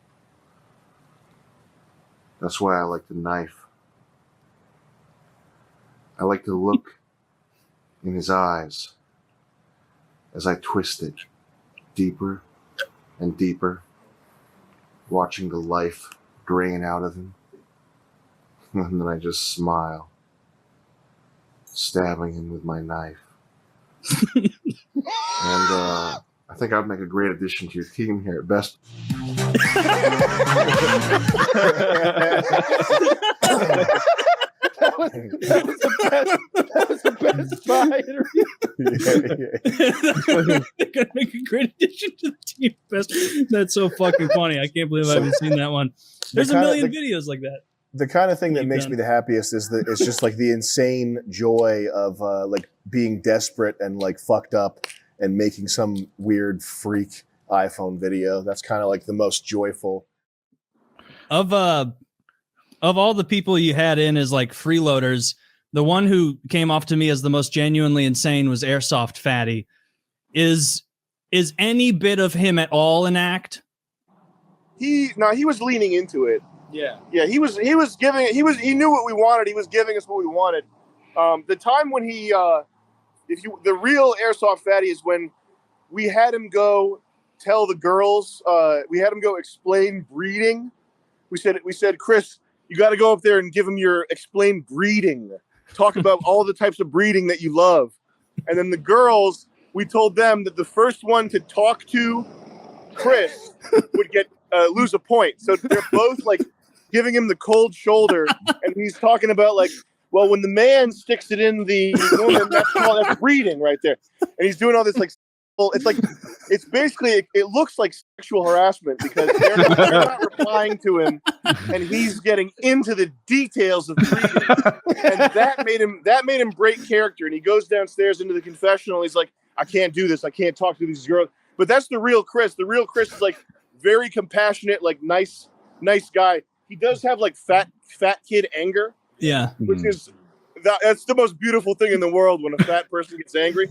S7: That's why I like the knife. I like to look in his eyes as I twist it deeper and deeper, watching the life drain out of him. And then I just smile, stabbing him with my knife. And I think I'd make a great addition to your team here at Best.
S3: That was the best spy interview.
S1: They're gonna make a great addition to the team. That's so fucking funny. I can't believe I haven't seen that one. There's a million videos like that.
S2: The kind of thing that makes me the happiest is it's just like the insane joy of like being desperate and like fucked up and making some weird freak iPhone video. That's kind of like the most joyful.
S1: Of all the people you had in as like freeloaders, the one who came off to me as the most genuinely insane was Airsoftfatty. Is any bit of him at all an act?
S8: He was leaning into it.
S6: Yeah.
S8: Yeah, he knew what we wanted. He was giving us what we wanted. The time when the real Airsoftfatty is when we had him go tell the girls, we had him go explain breeding. We said, Chris, you got to go up there and give him your explain breeding. Talk about all the types of breeding that you love. And then the girls, we told them that the first one to talk to Chris would get lose a point. So they're both like giving him the cold shoulder, and he's talking about like, well, when the man sticks it in the woman, that's breeding right there. And he's doing all this like, it's basically, it looks like sexual harassment because they're not replying to him, and he's getting into the details of breeding, and that made him break character. And he goes downstairs into the confessional. He's like, I can't do this. I can't talk to these girls. But that's the real Chris. The real Chris is like very compassionate, like nice guy. He does have like fat kid anger.
S1: Yeah.
S8: Which is that's the most beautiful thing in the world when a fat person gets angry.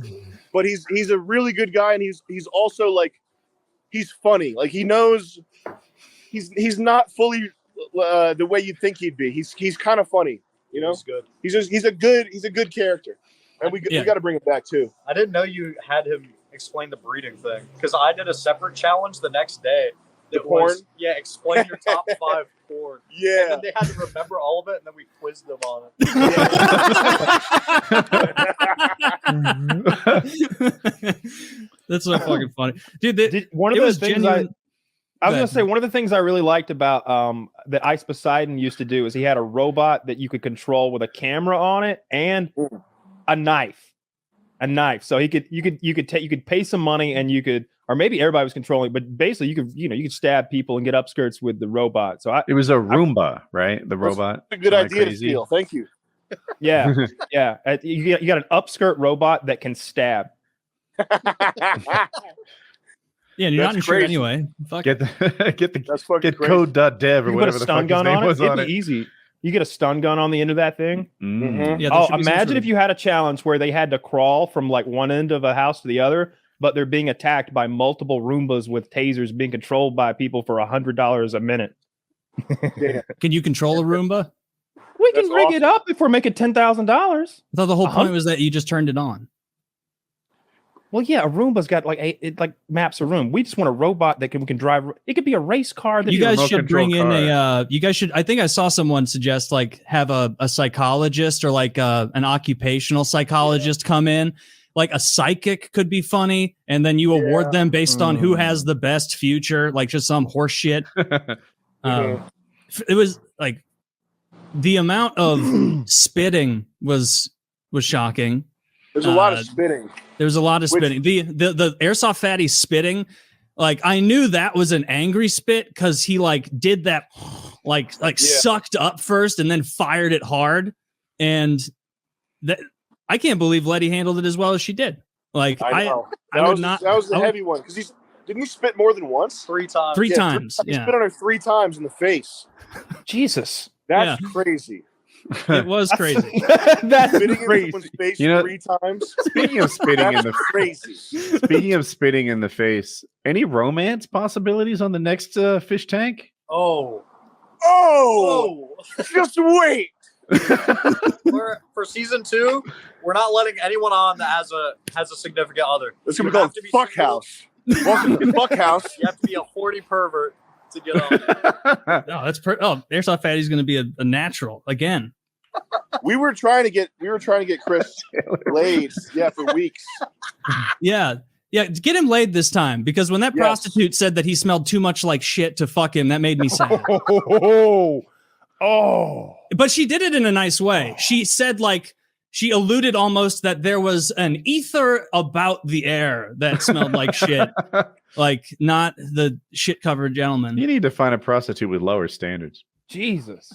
S8: But he's a really good guy, and he's also like he's funny. Like he knows he's not fully the way you think he'd be. He's kind of funny, you know. He's good. He's a good character, and we got to bring him back too.
S6: I didn't know you had him explain the breeding thing because I did a separate challenge the next day. That was, yeah, explain your top 5 porn.
S8: Yeah.
S6: And then they had to remember all of it, and then we quizzed them on
S1: it. That's so fucking funny. Dude,
S3: one of the things I was going to say, one of the things I really liked about that iDubbbz used to do is he had a robot that you could control with a camera on it and a knife. So you could pay some money and you could, or maybe everybody was controlling, but basically you could stab people and get upskirts with the robot. So it
S4: was a Roomba, right? The robot.
S8: A good idea to steal. Thank you.
S3: Yeah, yeah. You got an upskirt robot that can stab.
S1: Yeah, and you're not insured anyway. Fuck.
S4: Get code.dev or whatever the fuck his name was on it.
S3: It'd be easy. You get a stun gun on the end of that thing.
S1: Yeah,
S3: imagine if you had a challenge where they had to crawl from like one end of a house to the other, but they're being attacked by multiple Roombas with tasers being controlled by people for $100 a minute.
S1: Can you control a Roomba?
S3: We can rig it up if we're making $10,000.
S1: I thought the whole point was that you just turned it on.
S3: Well, yeah, a Roomba's got like it like maps a room. We just want a robot that we can drive. It could be a race car. That
S1: you guys should bring in a. You guys should. I think I saw someone suggest like have a psychologist or like an occupational psychologist come in. Like a psychic could be funny, and then you award them based on who has the best future, like just some horse shit. It was like the amount of spitting was shocking.
S8: There's a lot of spitting.
S1: There was a lot of spitting. The Airsoftfatty spitting, like I knew that was an angry spit because he like did that, like sucked up first and then fired it hard, and that I can't believe Letty handled it as well as she did. Like
S8: I know. That was the heavy one because didn't he spit more than once?
S6: 3 times.
S1: 3 times.
S8: He spit on her 3 times in the face.
S3: Jesus,
S8: that's crazy.
S1: It was crazy.
S3: That's
S8: spitting
S3: crazy.
S8: in someone's face 3 times.
S4: Speaking of spitting in the
S8: crazy.
S4: Speaking of spitting in the face, any romance possibilities on the next fish tank?
S6: Oh,
S8: just wait.
S6: For season 2, we're not letting anyone on that has a significant other.
S8: It's gonna be called Fuck House. Welcome to Fuck House.
S6: You have to be a horny pervert to get on.
S1: No, that's Airsoftfatty's going to be a natural again.
S8: We were trying to get Chris laid, for weeks.
S1: Yeah, get him laid this time because when that prostitute said that he smelled too much like shit to fuck him, that made me sad.
S3: Oh,
S1: but she did it in a nice way. She said like she alluded almost that there was an ether about the air that smelled like shit, like not the shit covered gentleman.
S4: You need to find a prostitute with lower standards.
S3: Jesus.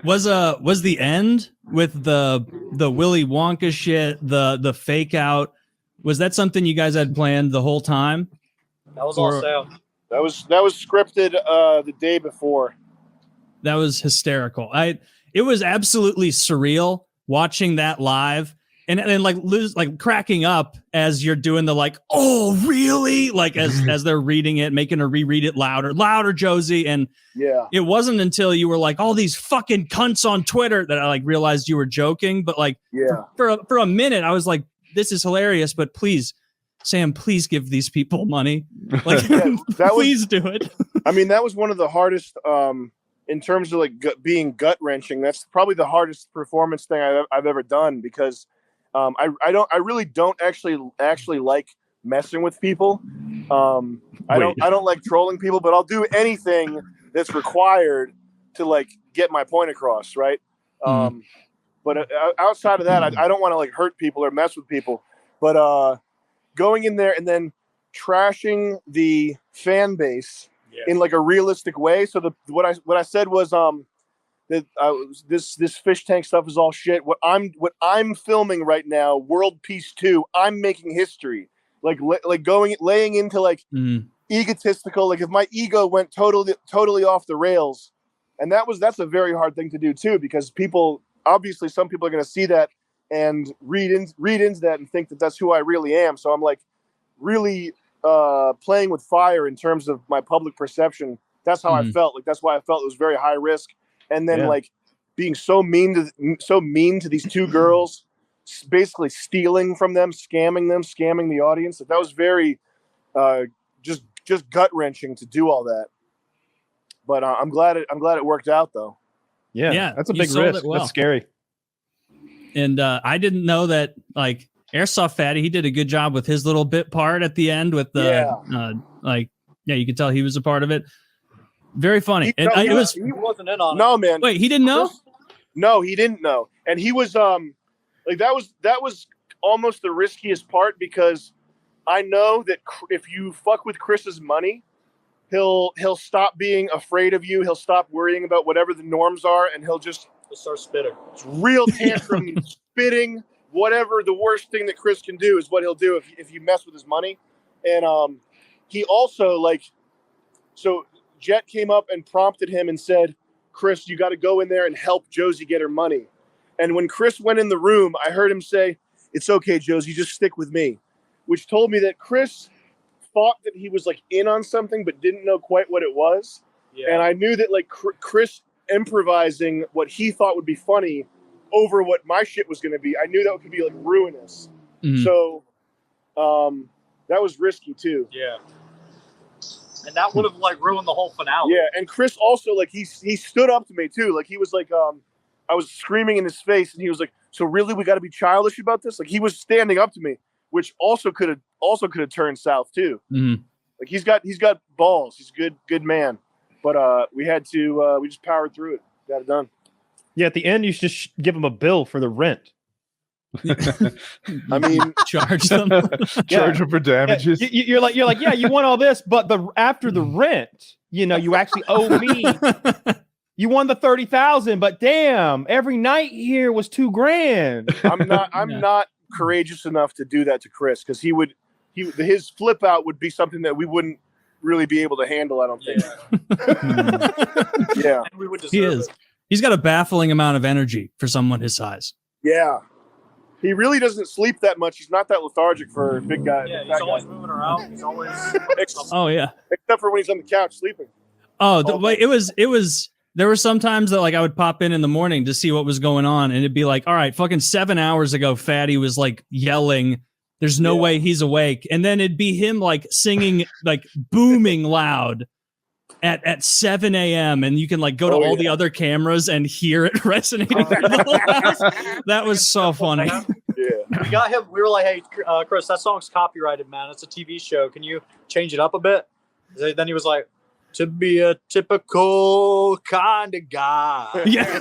S1: Was the end with the Willy Wonka shit, the fake out? Was that something you guys had planned the whole time?
S6: That was all Sam.
S8: That was scripted the day before.
S1: That was hysterical. It was absolutely surreal watching that live and like cracking up as you're doing the like, oh really? Like as they're reading it, making her reread it louder, Josie. And
S8: yeah,
S1: it wasn't until you were like, all these fucking cunts on Twitter that I like realized you were joking. But like for a minute, I was like, this is hilarious, but please, Sam, please give these people money. Like please do it.
S8: I mean, that was one of the hardest in terms of like being gut wrenching. That's probably the hardest performance thing I've ever done because I really don't actually like messing with people. I don't like trolling people, but I'll do anything that's required to like get my point across, right? But outside of that, I don't want to like hurt people or mess with people. But going in there and then trashing the fan base in like a realistic way. So what I said was that this fish tank stuff is all shit. What I'm filming right now, World Peace 2, I'm making history. Like laying into like egotistical. Like if my ego went totally off the rails, and that's a very hard thing to do too, because obviously some people are going to see that and read into that and think that that's who I really am. So I'm like really playing with fire in terms of my public perception. That's how I felt. Like that's why I felt it was very high risk. And then like being so mean to these two girls, basically stealing from them, scamming the audience. That was very just gut wrenching to do all that. But I'm glad it worked out though.
S3: Yeah, that's a big risk. Well. That's scary.
S1: And I didn't know that like Airsoftfatty, he did a good job with his little bit part at the end with the you could tell he was a part of it. Very funny.
S6: He wasn't in on it.
S8: No, man.
S1: Wait, he didn't know?
S8: No, he didn't know. And he was like that was almost the riskiest part, because I know that if you fuck with Chris's money, he'll stop being afraid of you. He'll stop worrying about whatever the norms are, and he'll
S6: start spitting. It's
S8: real tantrum, spitting, whatever the worst thing that Chris can do is what he'll do if you mess with his money. And he also so Jet came up and prompted him and said, Chris, you got to go in there and help Josie get her money. And when Chris went in the room, I heard him say, it's okay, Josie, just stick with me, which told me that Chris thought that he was like in on something, but didn't know quite what it was. Yeah. And I knew that like Chris improvising what he thought would be funny over what my shit was going to be, I knew that could be like ruinous. So that was risky too.
S6: Yeah. And that would have like ruined the whole finale.
S8: Yeah, and Chris also like he stood up to me too. Like he was like I was screaming in his face, and he was like, "So really, we got to be childish about this?" Like he was standing up to me, which also could have turned south too. Like he's got balls. He's a good man. But we just powered through it. Got it done.
S3: Yeah, at the end, you should just give him a bill for the rent.
S8: I mean,
S1: charge them.
S4: Charge them for damages.
S3: You're like, yeah, you want all this, but after the rent, you actually owe me. You won the 30,000, but damn, every night here was $2,000.
S8: I'm not courageous enough to do that to Chris, because his flip out would be something that we wouldn't really be able to handle. I don't think. Yeah,
S6: and we would deserve
S1: he is.
S6: it.
S1: He's got a baffling amount of energy for someone his size.
S8: Yeah. He really doesn't sleep that much. He's not that lethargic for a big guy.
S6: Yeah, he's always moving around. He's always.
S1: Oh yeah.
S8: Except for when he's on the couch sleeping.
S1: Oh, it was. There were some times that like I would pop in the morning to see what was going on, and it'd be like, all right, fucking 7 hours ago, Fatty was like yelling. There's no way he's awake, and then it'd be him like singing like booming loud at 7 a.m. and you can like go to all the other cameras and hear it resonating through the whole house. That was so funny.
S8: Yeah,
S6: we got him. We were like, "Hey, Chris, that song's copyrighted, man. It's a TV show. Can you change it up a bit?" Then he was like, to be a typical kind of guy.
S1: Yeah.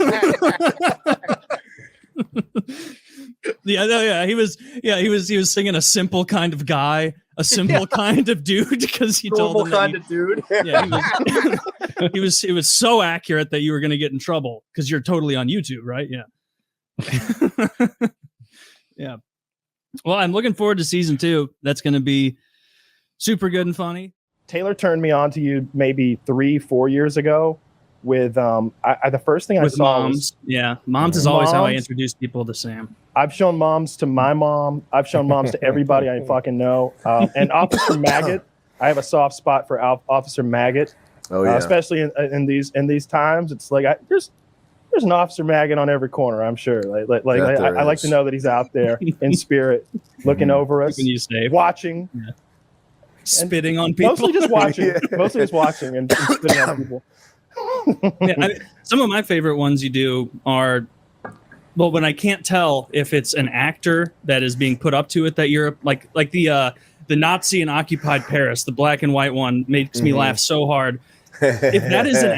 S1: Yeah. He was singing a simple kind of guy, a simple kind of dude, because he told him
S6: kind of dude.
S1: Yeah, it was so accurate that you were going to get in trouble because you're totally on YouTube, right? Yeah. Yeah. Well, I'm looking forward to season 2. That's going to be super good and funny.
S3: Taylor turned me on to you maybe 3-4 years ago with the first thing I saw
S1: Moms. Moms is always how I introduce people to Sam.
S3: I've shown Moms to my mom. I've shown Moms to everybody I fucking know. And Officer Maggot, I have a soft spot for Officer Maggot.
S2: Oh yeah.
S3: Especially in these times, it's like there's an Officer Maggot on every corner. I'm sure. I like to know that he's out there in spirit, looking over us, watching,
S1: spitting on people.
S3: Mostly just watching. Mostly just watching and spitting on people.
S1: Some of my favorite ones you do are, well, when I can't tell if it's an actor that is being put up to it, that you're like the Nazi in Occupied Paris, the black and white one, makes me laugh so hard. If that is an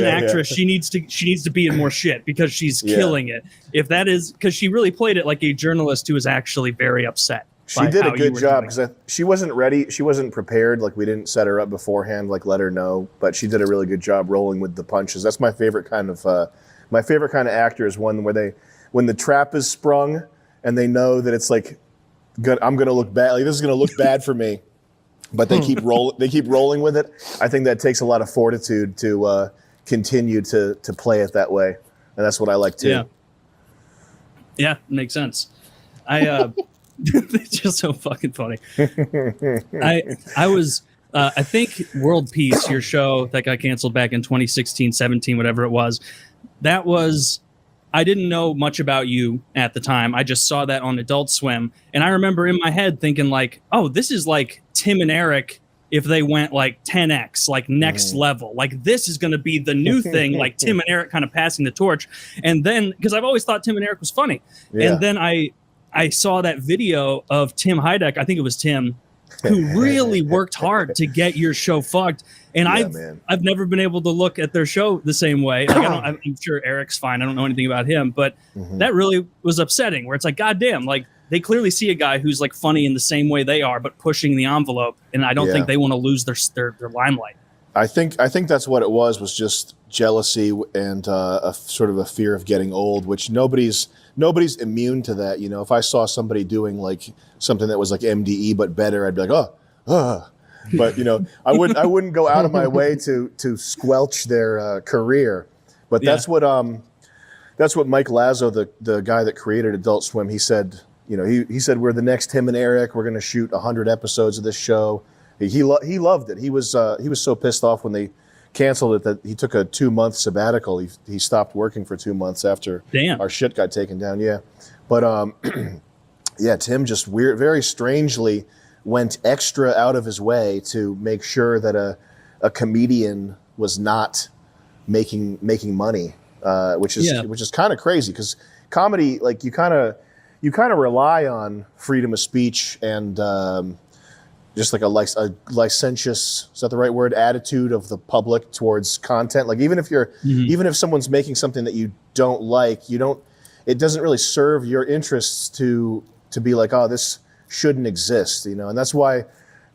S1: actress, she needs to be in more shit because she's killing it. If that is, because she really played it like a journalist who was actually very upset.
S2: She did a good job because she wasn't ready. She wasn't prepared. Like, we didn't set her up beforehand, like let her know. But she did a really good job rolling with the punches. That's my favorite kind of actor is one where when the trap is sprung and they know that it's like, I'm going to look bad. Like, this is going to look bad for me. But they keep rolling with it. I think that takes a lot of fortitude to continue to play it that way, and that's what I like too.
S1: Yeah, makes sense. It's just so fucking funny. I was I think World Peace, your show that got canceled back in 2016, 17, whatever it was. That was, I didn't know much about you at the time. I just saw that on Adult Swim, and I remember in my head thinking like, oh, this is like Tim and Eric if they went like 10x, like next level. Like, this is going to be the new thing, like Tim and Eric kind of passing the torch. And then, because I've always thought Tim and Eric was funny. Yeah. And then I saw that video of Tim Hyde, I think it was Tim, who really worked hard to get your show fucked. And I've never been able to look at their show the same way. Like, I'm sure Eric's fine. I don't know anything about him, but that really was upsetting, where it's like, goddamn, like, they clearly see a guy who's like funny in the same way they are, but pushing the envelope. And I don't think they want to lose their limelight.
S2: I think that's what it was just jealousy and a sort of a fear of getting old, which nobody's immune to that. You know, if I saw somebody doing like something that was like MDE but better, I'd be like, oh. But you know, I wouldn't go out of my way to squelch their career. But that's what Mike Lazo, the guy that created Adult Swim, he said. You know, he said, we're the next Tim and Eric. We're going to shoot 100 episodes of this show. He loved it. He was so pissed off when they canceled it that he took a 2-month sabbatical. He stopped working for 2 months after our shit got taken down. Yeah, but Tim just very strangely went extra out of his way to make sure that a comedian was not making money, which is kind of crazy because comedy, like, you kind of rely on freedom of speech and just like a licentious, is that the right word, attitude of the public towards content. Like, even if someone's making something that you don't like, it doesn't really serve your interests to be like, oh, this shouldn't exist, you know. And that's why,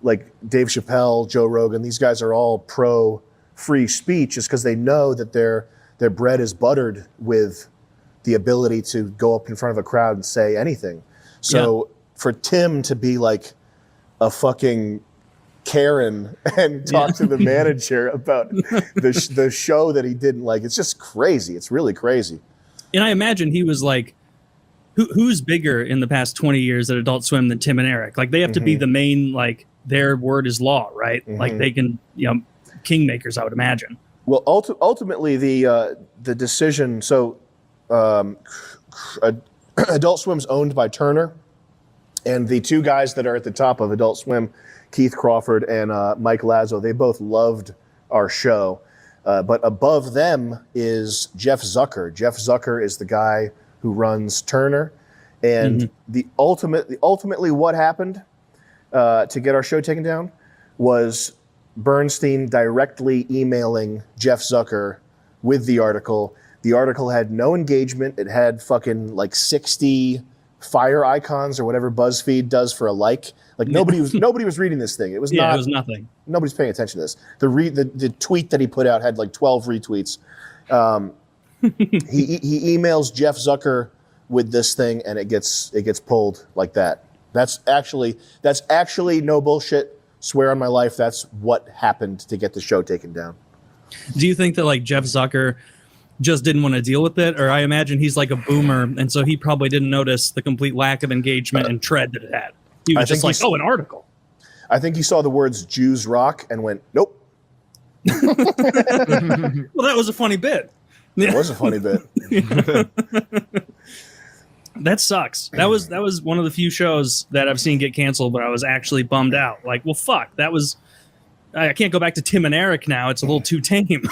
S2: like, Dave Chappelle, Joe Rogan, these guys are all pro free speech, is because they know that their bread is buttered with the ability to go up in front of a crowd and say anything. So for Tim to be like a fucking Karen and talk to the manager about the show that he didn't like, it's just crazy. It's really crazy.
S1: And I imagine he was like, who's bigger in the past 20 years at Adult Swim than Tim and Eric? Like, they have to be the main, like, their word is law, right? Like, they can, you know, kingmakers, I would imagine.
S2: Well, ultimately the decision, so Adult Swim's owned by Turner, and the two guys that are at the top of Adult Swim, Keith Crawford and Mike Lazo, they both loved our show. But above them is Jeff Zucker. Jeff Zucker is the guy who runs Turner. And ultimately what happened to get our show taken down was Bernstein directly emailing Jeff Zucker with the article. The article had no engagement. It had fucking like 60 fire icons or whatever BuzzFeed does for a like. Like nobody was reading this thing. It was
S1: it was nothing.
S2: Nobody's paying attention to this. The tweet that he put out had like 12 retweets. He emails Jeff Zucker with this thing, and it gets pulled like that. That's actually no bullshit. Swear on my life, that's what happened to get the show taken down.
S1: Do you think that like Jeff Zucker just didn't want to deal with it, or I imagine he's like a boomer, and so he probably didn't notice the complete lack of engagement and tread that it had? He was just like, "Oh, an article."
S2: I think he saw the words "Jews rock" and went, "Nope."
S1: Well, that was a funny bit.
S2: It was a funny bit.
S1: That sucks. That was one of the few shows that I've seen get canceled, but I was actually bummed out. Like, well, fuck, that was. I can't go back to Tim and Eric now. It's a little too tame.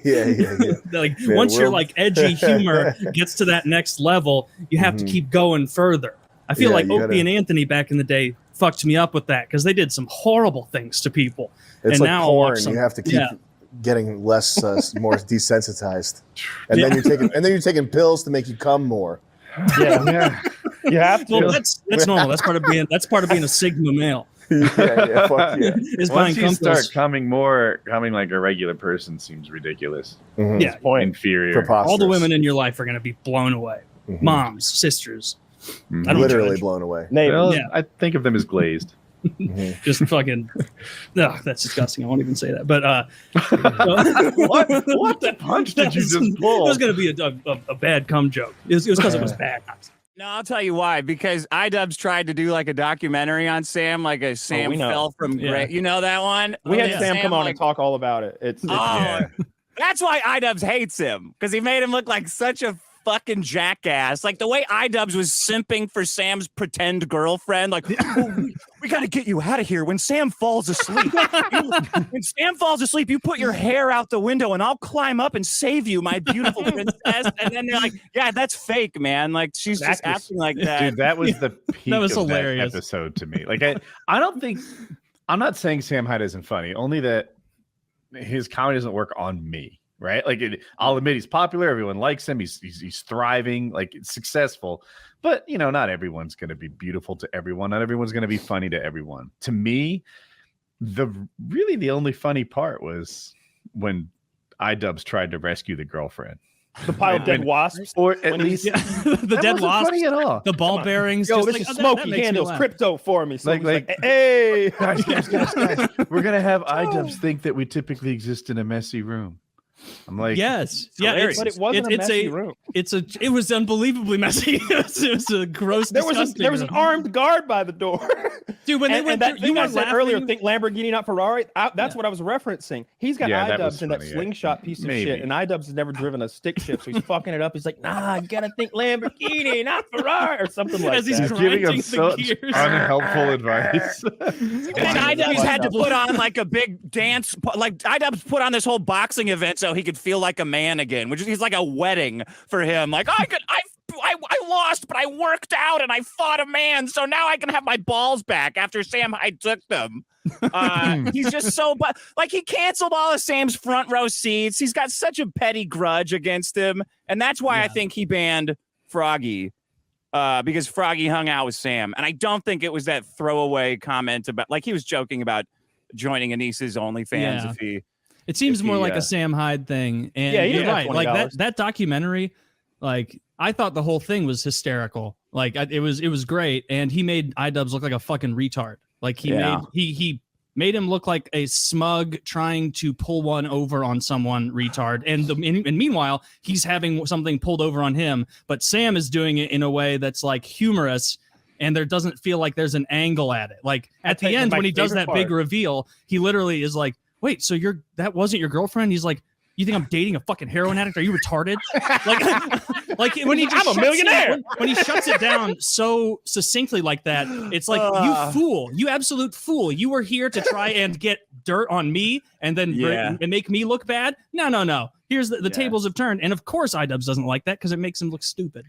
S2: Yeah.
S1: Like once your like edgy humor gets to that next level, you have to keep going further. I feel like Opie and Anthony back in the day fucked me up with that because they did some horrible things to people.
S2: It's
S1: and
S2: like
S1: now
S2: porn. You have to keep getting less, more desensitized, and then you're taking pills to make you come more.
S3: Yeah. You have to.
S1: Well, that's normal. That's part of being a Sigma male.
S2: Fuck yeah.
S4: Once you start coming like a regular person seems ridiculous.
S2: Mm-hmm.
S1: Yeah,
S4: inferior.
S1: All the women in your life are going to be blown away.
S2: Mm-hmm.
S1: Moms, sisters.
S2: I don't literally judge. Blown away.
S4: Well, I think of them as glazed.
S1: Just fucking. No, that's disgusting. I won't even say that. But
S4: what the punch did you just pull?
S1: It was going to be a bad cum joke. It was because it was bad.
S9: No, I'll tell you why. Because iDubbbz tried to do like a documentary on Sam, like a Sam fell from grace. You know that one?
S3: We had Sam come on and talk all about it.
S9: That's why iDubbbz hates him, because he made him look like such a fucking jackass. Like the way iDubbbz was simping for Sam's pretend girlfriend, like, we got to get you out of here. When Sam falls asleep, you put your hair out the window and I'll climb up and save you, my beautiful princess. And then they're like, yeah, that's fake, man. Like she's just acting like that.
S4: Dude, that was the peak
S1: that was
S4: of
S1: hilarious.
S4: that episode to me. Like I don't think, I'm not saying Sam Hyde isn't funny, only that his comedy doesn't work on me. Right, like I'll admit he's popular. Everyone likes him. He's thriving. Like it's successful, but not everyone's going to be beautiful to everyone. Not everyone's going to be funny to everyone. To me, the only funny part was when iDubbbz tried to rescue the girlfriend.
S3: The pile of dead wasps,
S4: or at least
S1: the dead wasps,
S4: funny at all.
S1: The ball bearings.
S3: Yo, this is smoky candles, crypto for me. So hey,
S4: guys, we're gonna have iDubbbz think that we typically exist in a messy room. I'm like,
S1: yes,
S3: but it wasn't a messy room.
S1: It was unbelievably messy. it was a gross.
S3: There was an armed guard by the door,
S1: dude. When they went,
S3: that thing I said earlier, think Lamborghini, not Ferrari. That's what I was referencing. He's got iDubbbz in that slingshot piece of shit, and iDubbbz has never driven a stick shift, so he's fucking it up. He's like, nah, I gotta think Lamborghini, not Ferrari, or something like that.
S4: He's giving him such unhelpful advice.
S9: And iDubbbz had to put on like a big dance, like iDubbbz put on this whole boxing event so he could feel like a man again, which is like a wedding for him. Like I lost, but I worked out and I fought a man, so now I can have my balls back after Sam Hyde took them. He's just so, but like he canceled all of Sam's front row seats. He's got such a petty grudge against him, and that's why I think he banned Froggy. Because Froggy hung out with Sam, and I don't think it was that throwaway comment about, like, he was joking about joining Anis's OnlyFans if he.
S1: It seems more like a Sam Hyde thing. And you're right. Like that documentary, like I thought the whole thing was hysterical. Like it was great. And he made iDubbbz look like a fucking retard. Like he made him look like a smug trying to pull one over on someone retard. And meanwhile, he's having something pulled over on him. But Sam is doing it in a way that's like humorous. And there doesn't feel like there's an angle at it. Like at the end, when he does that big reveal, he literally is like, wait, so that wasn't your girlfriend? He's like, you think I'm dating a fucking heroin addict? Are you retarded? like when he just
S3: I'm a millionaire.
S1: When he shuts it down so succinctly like that, it's like, you fool, you absolute fool. You were here to try and get dirt on me and then and make me look bad. No. Here's the tables have turned. And of course iDubbbz doesn't like that because it makes him look stupid.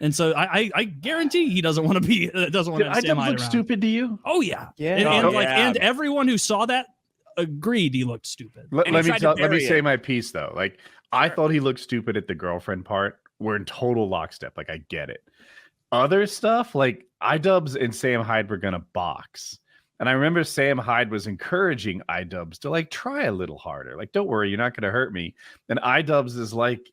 S1: And so I guarantee he doesn't want to be, doesn't want to have Sam Hyde around.
S4: Look stupid to you?
S1: Oh yeah. And everyone who saw that agreed he looked stupid.
S4: Let me say my piece though. Like I thought he looked stupid at the girlfriend part. We're in total lockstep. Like I get it. Other stuff like iDubbbz and Sam Hyde were gonna box. And I remember Sam Hyde was encouraging iDubbbz to like try a little harder. Like, don't worry, you're not gonna hurt me. And iDubbbz is like,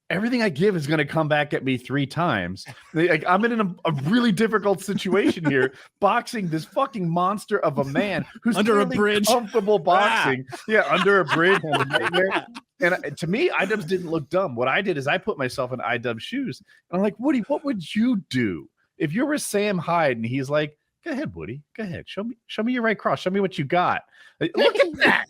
S4: everything I give is going to come back at me 3 times. Like, I'm in a really difficult situation here, boxing this fucking monster of a man who's
S1: under a bridge,
S4: comfortable boxing. Yeah, under a bridge. And to me, iDubbbz didn't look dumb. What I did is I put myself in iDubbbz's shoes, and I'm like, Woody, what would you do if you were Sam Hyde and he's like, go ahead, Woody, go ahead, show me your right cross, show me what you got. Look at that.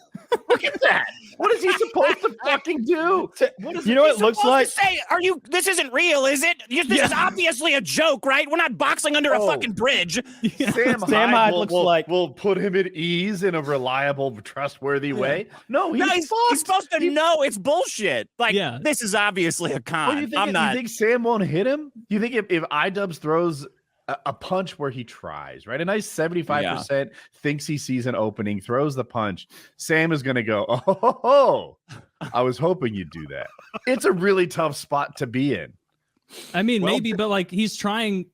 S4: Look at that. What is he supposed to fucking do?
S3: What is it looks like?
S9: Say, this isn't real, is it? This is obviously a joke, right? We're not boxing under a fucking bridge.
S4: Sam Hyde will put him at ease in a reliable, trustworthy way. No, he's
S9: supposed to know it's bullshit. Like, this is obviously a con.
S4: You think Sam won't hit him? You think if iDubbbz throws a punch where he tries, right? A nice 75% thinks he sees an opening, throws the punch. Sam is going to go, oh, I was hoping you'd do that. It's a really tough spot to be in.
S1: I mean, maybe, but like he's trying.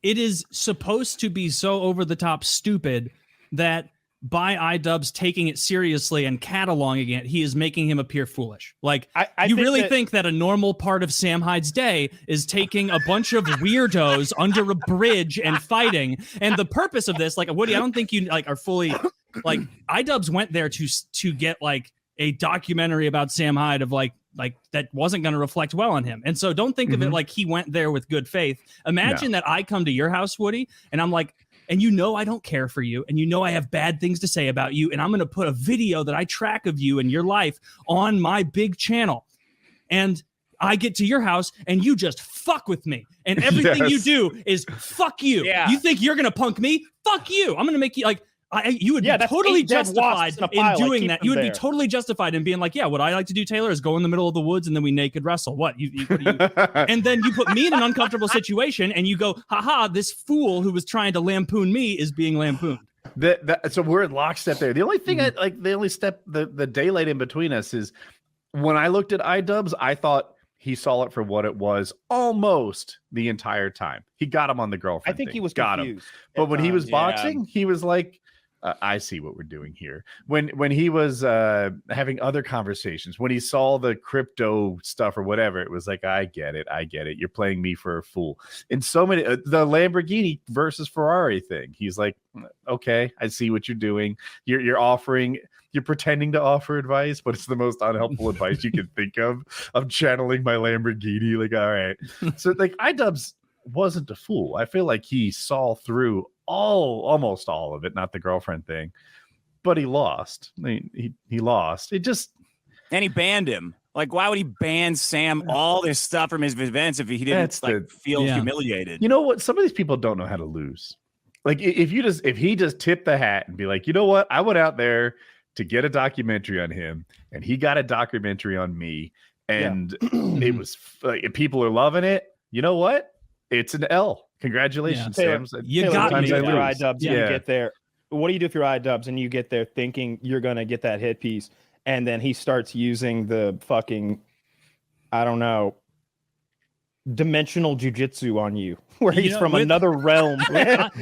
S1: It is supposed to be so over the top stupid that by iDubbbz taking it seriously and cataloging it, he is making him appear foolish. Like, you really think that a normal part of Sam Hyde's day is taking a bunch of weirdos under a bridge and fighting? And the purpose of this, like, Woody, I don't think you like are fully like iDubbbz went there to get like a documentary about Sam Hyde of like that wasn't going to reflect well on him. And so don't think of it like he went there with good faith. Imagine that I come to your house, Woody, and I'm like, and you know I don't care for you, and you know I have bad things to say about you, and I'm going to put a video that I track of you and your life on my big channel. And I get to your house, and you just fuck with me. And everything you do is fuck you. Yeah. You think you're going to punk me? Fuck you. I'm going to make you like... you would be totally justified in doing that. You would be totally justified in being like, yeah, what I like to do, Taylor, is go in the middle of the woods and then we naked wrestle. What do you and then you put me in an uncomfortable situation and you go, haha, this fool who was trying to lampoon me is being lampooned.
S4: So we're in lockstep there. The only thing the only step, the daylight in between us is when I looked at iDubbbz, I thought he saw it for what it was almost the entire time. He got him on the girlfriend.
S3: I think he was
S4: got
S3: confused.
S4: But when he was boxing, he was like, I see what we're doing here. When he was having other conversations, when he saw the crypto stuff or whatever, it was like, I get it. You're playing me for a fool. In so many, the Lamborghini versus Ferrari thing, he's like, okay, I see what you're doing. You're pretending to offer advice, but it's the most unhelpful advice you can think of. I'm channeling my Lamborghini. Like, all right. So like iDubbbz wasn't a fool. I feel like he saw through almost all of it, not the girlfriend thing, but he lost. He lost. It just,
S9: and he banned him. Like, why would he ban Sam all this stuff from his events if he didn't feel humiliated?
S4: You know what? Some of these people don't know how to lose. Like, if he just tipped the hat and be like, you know what? I went out there to get a documentary on him, and he got a documentary on me, and it was like, people are loving it. You know what? It's an L. Congratulations, Sam.
S1: You got me.
S3: Your iDubbbz, you get there. What do you do if you're iDubbbz and you get there thinking you're gonna get that hit piece, and then he starts using the fucking, I don't know, dimensional jujitsu on you, where he's from another realm.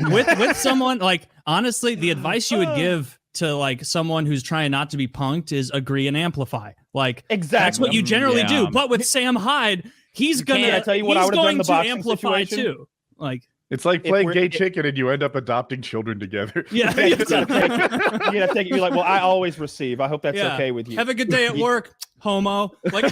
S1: with someone like, honestly, the advice you would give to like someone who's trying not to be punked is agree and amplify. Like, exactly, that's what you generally do. But with Sam Hyde, he's gonna
S3: tell you what I would have done in the boxing
S1: amplify
S3: situation
S1: too. Like,
S4: it's like playing gay chicken and you end up adopting children together.
S3: Yeah, you gotta take it. You're like, well, I always receive. I hope that's okay with you.
S1: Have a good day at work, homo. Like,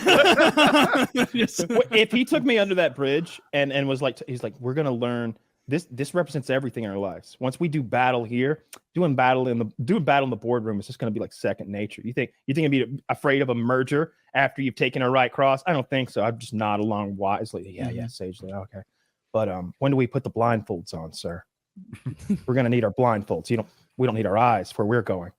S3: if he took me under that bridge and was like, he's like, we're gonna learn this. This represents everything in our lives. Once we do battle here, doing battle in the boardroom is just gonna be like second nature. You think I'd be afraid of a merger after you've taken a right cross? I don't think so. I'd just nod along wisely. Yeah, sagely. Okay. But when do we put the blindfolds on, sir? We're gonna need our blindfolds. We don't need our eyes where we're going.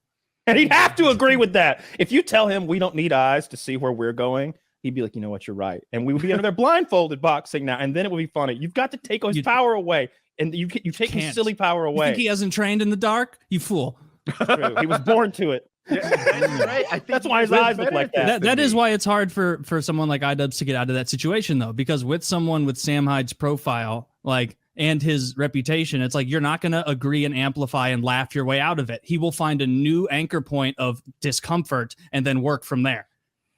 S3: And he'd have to agree with that. If you tell him we don't need eyes to see where we're going, he'd be like, you know what, you're right. And we would be under there blindfolded boxing now, and then it would be funny. You've got to take his power away, and you take his silly power away.
S1: You think he hasn't trained in the dark? You fool.
S3: True. He was born to it.
S4: Yeah, that's right. I think
S3: That's why his eyes look like that.
S1: That is why it's hard for someone like iDubbbz to get out of that situation, though, because with someone with Sam Hyde's profile, like, and his reputation, it's like you're not going to agree and amplify and laugh your way out of it. He will find a new anchor point of discomfort and then work from there,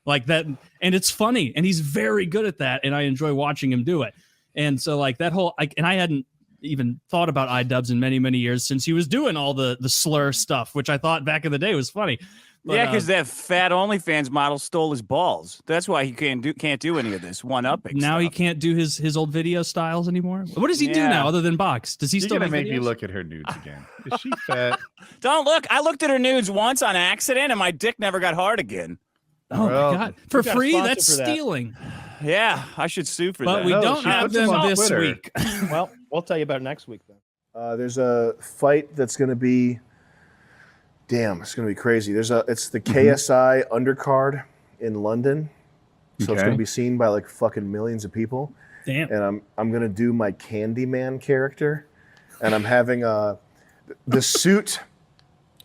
S1: like that. And it's funny, and he's very good at that, and I enjoy watching him do it. And so, like, that whole, and I hadn't even thought about iDubbbz in many, many years since he was doing all the slur stuff, which I thought back in the day was funny. But,
S9: yeah, because that fat OnlyFans model stole his balls. That's why he can't do any of this one-upping.
S1: Now
S9: stuff.
S1: he can't do his old video styles anymore. What does he do now other than box? Does he
S4: You're
S1: still
S4: gonna make
S1: videos?
S4: me look at her nudes again? Is she fat?
S9: Don't look. I looked at her nudes once on accident, and my dick never got hard again.
S1: Oh
S4: Well,
S1: my god! For
S3: we got a
S1: free?
S3: sponsor
S1: That's
S3: for that.
S1: stealing.
S9: Yeah, I should sue for
S1: But
S9: that.
S1: we
S4: No,
S1: don't
S4: she
S1: have
S4: puts them
S1: them
S4: on
S1: this
S4: Twitter.
S1: week.
S3: Well, we'll tell you about it next week then.
S2: There's a fight that's going to be, damn, it's going to be crazy. It's the KSI undercard in London, so it's
S4: Okay.
S2: going to be seen by like fucking millions of people.
S1: Damn.
S2: And I'm going to do my Candyman character, and I'm having the suit.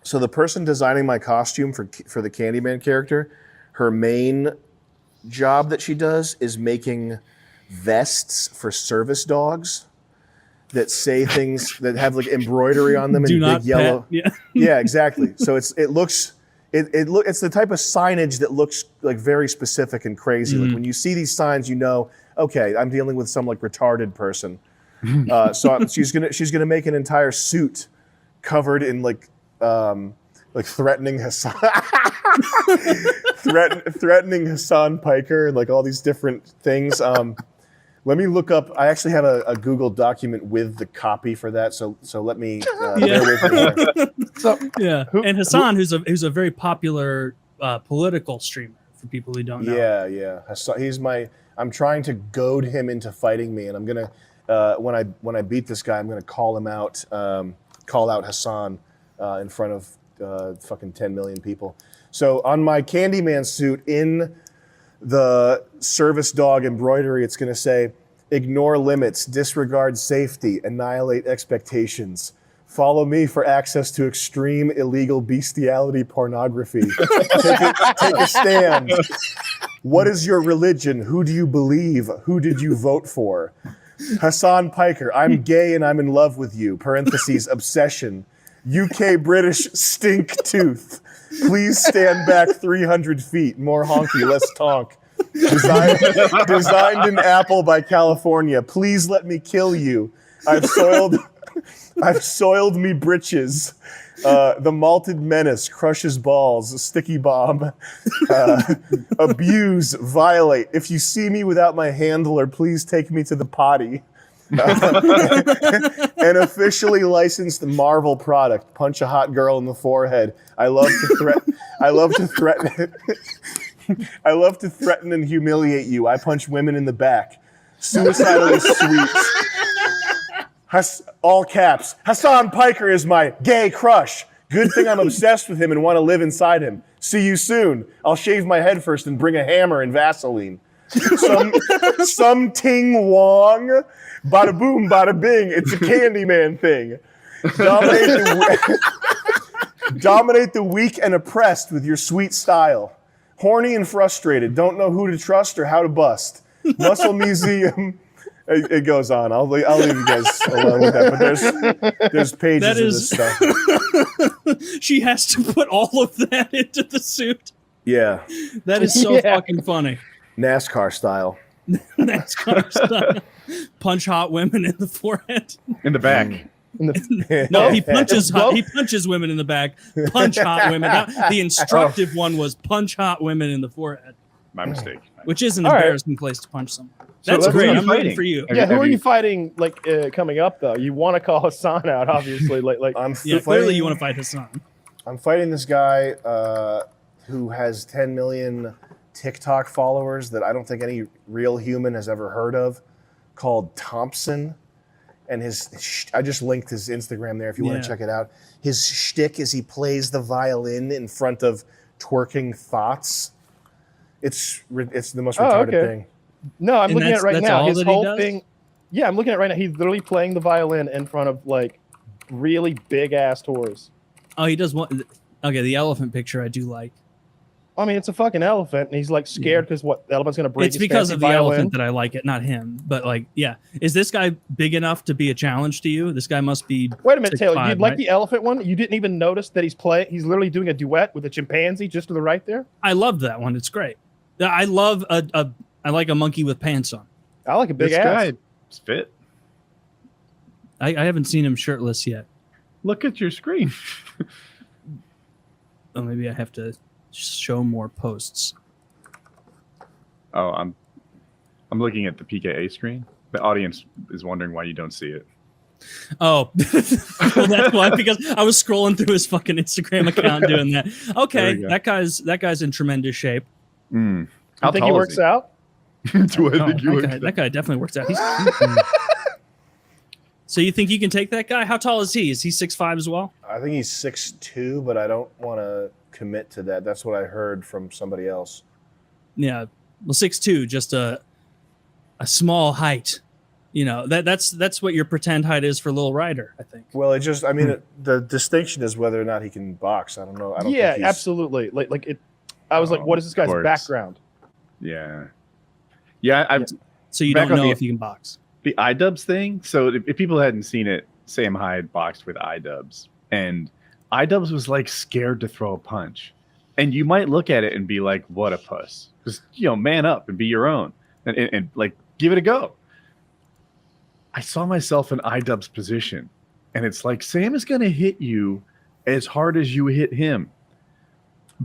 S2: So the person designing my costume for the Candyman character, her main job that she does is making vests for service dogs that say things that have like embroidery on them
S1: Do
S2: in
S1: not
S2: big yellow.
S1: pet. Yeah.
S2: Yeah, exactly. So it's the type of signage that looks like very specific and crazy. Like when you see these signs, you know, okay, I'm dealing with some like retarded person. So she's gonna make an entire suit covered in like threatening Hasan, threatening Hasan Piker, and like all these different things. Let me look up. I actually have a Google document with the copy for that. So let me bear with me.
S3: So
S1: Yeah. And Hasan, who's a very popular political streamer for people who don't know.
S2: Yeah. Hasan, I'm trying to goad him into fighting me, and I'm gonna when I beat this guy, I'm gonna call him out, call out Hasan in front of fucking 10 million people. So on my Candyman suit in the service dog embroidery, it's going to say, ignore limits, disregard safety, annihilate expectations. Follow me for access to extreme illegal bestiality pornography. Take a stand. What is your religion? Who do you believe? Who did you vote for? Hasan Piker, I'm gay and I'm in love with you. Parentheses, obsession. UK British stink tooth. Please stand back 300 feet. More honky, less tonk. Designed in Apple by California. Please let me kill you. I've soiled me britches. The malted menace crushes balls. Sticky bomb. Abuse. Violate. If you see me without my handler, please take me to the potty. An officially licensed Marvel product. Punch a hot girl in the forehead. I love to threaten and humiliate you. I punch women in the back. Suicidally sweet. All caps. Hasan Piker is my gay crush. Good thing I'm obsessed with him and want to live inside him. See you soon. I'll shave my head first and bring a hammer and Vaseline. Some ting wong. Bada boom, bada bing. It's a Candyman thing. Dominate the weak and oppressed with your sweet style. Horny and frustrated. Don't know who to trust or how to bust. Muscle Museum. It goes on. I'll leave you guys alone with that. But there's pages of this stuff.
S1: She has to put all of that into the suit.
S2: Yeah.
S1: That is so fucking funny.
S2: NASCAR style.
S1: NASCAR style. Punch hot women in the forehead.
S4: In the back.
S1: No, he punches women in the back. Punch hot women. The instructive one was punch hot women in the forehead.
S4: My mistake.
S1: Which is an
S3: All right.
S1: embarrassing place to punch someone.
S3: So
S1: That's
S3: who are
S1: great.
S3: you
S1: I'm rooting
S3: fighting?
S1: for you.
S3: Yeah, who are you fighting? Like coming up though, you want to call Hasan out, obviously. Like
S1: Clearly you want to fight Hasan.
S2: I'm fighting this guy who has 10 million TikTok followers that I don't think any real human has ever heard of, called Thompson. And I just linked his Instagram there if you want to check it out. His shtick is he plays the violin in front of twerking thoughts. It's the most retarded thing.
S3: No, I'm looking at it right now. His whole
S1: thing.
S3: Yeah, I'm looking at it right now. He's literally playing the violin in front of like really big ass whores.
S1: Oh, he does one. Okay, the elephant picture I do like.
S3: I mean, it's a fucking elephant, and he's like scared because what the elephant's gonna break.
S1: It's because of the elephant that I like it, not him. But like, yeah, is this guy big enough to be a challenge to you? This guy must be.
S3: Wait a minute, Taylor.
S1: 6'5",
S3: You'd like
S1: right?
S3: the elephant one? You didn't even notice that he's literally doing a duet with a chimpanzee just to the right there.
S1: I loved that one. It's great. I love I like a monkey with pants on.
S3: I like a big
S4: This
S3: ass.
S4: guy is fit.
S1: I haven't seen him shirtless yet.
S4: Look at your screen.
S1: Oh, maybe I have to show more posts.
S4: Oh, I'm looking at the PKA screen. The audience is wondering why you don't see it.
S1: Oh, well, that's why, because I was scrolling through his fucking Instagram account doing that. Okay, that guy's in tremendous shape.
S3: You think he works out?
S4: Do I think he works out?
S1: That guy definitely works out. He's So you think you can take that guy? How tall is he? Is he 6'5" as well?
S2: I think he's 6'2", but I don't want to commit to that. That's what I heard from somebody else.
S1: Yeah, well, 6'2", just a small height. You know, that's what your pretend height is for Lil Ryder, I think.
S2: Well, the distinction is whether or not he can box. I don't know.
S3: Yeah, absolutely. Like it. I was like, what is this guy's background?
S4: Yeah.
S1: So you don't know if you can box.
S4: The iDubbbz thing. So if people hadn't seen it, Sam Hyde boxed with iDubbbz, and iDubbbz was like scared to throw a punch. And you might look at it and be like, "What a puss!" Just man up and be your own, and like give it a go. I saw myself in iDubbbz position, and it's like Sam is going to hit you as hard as you hit him.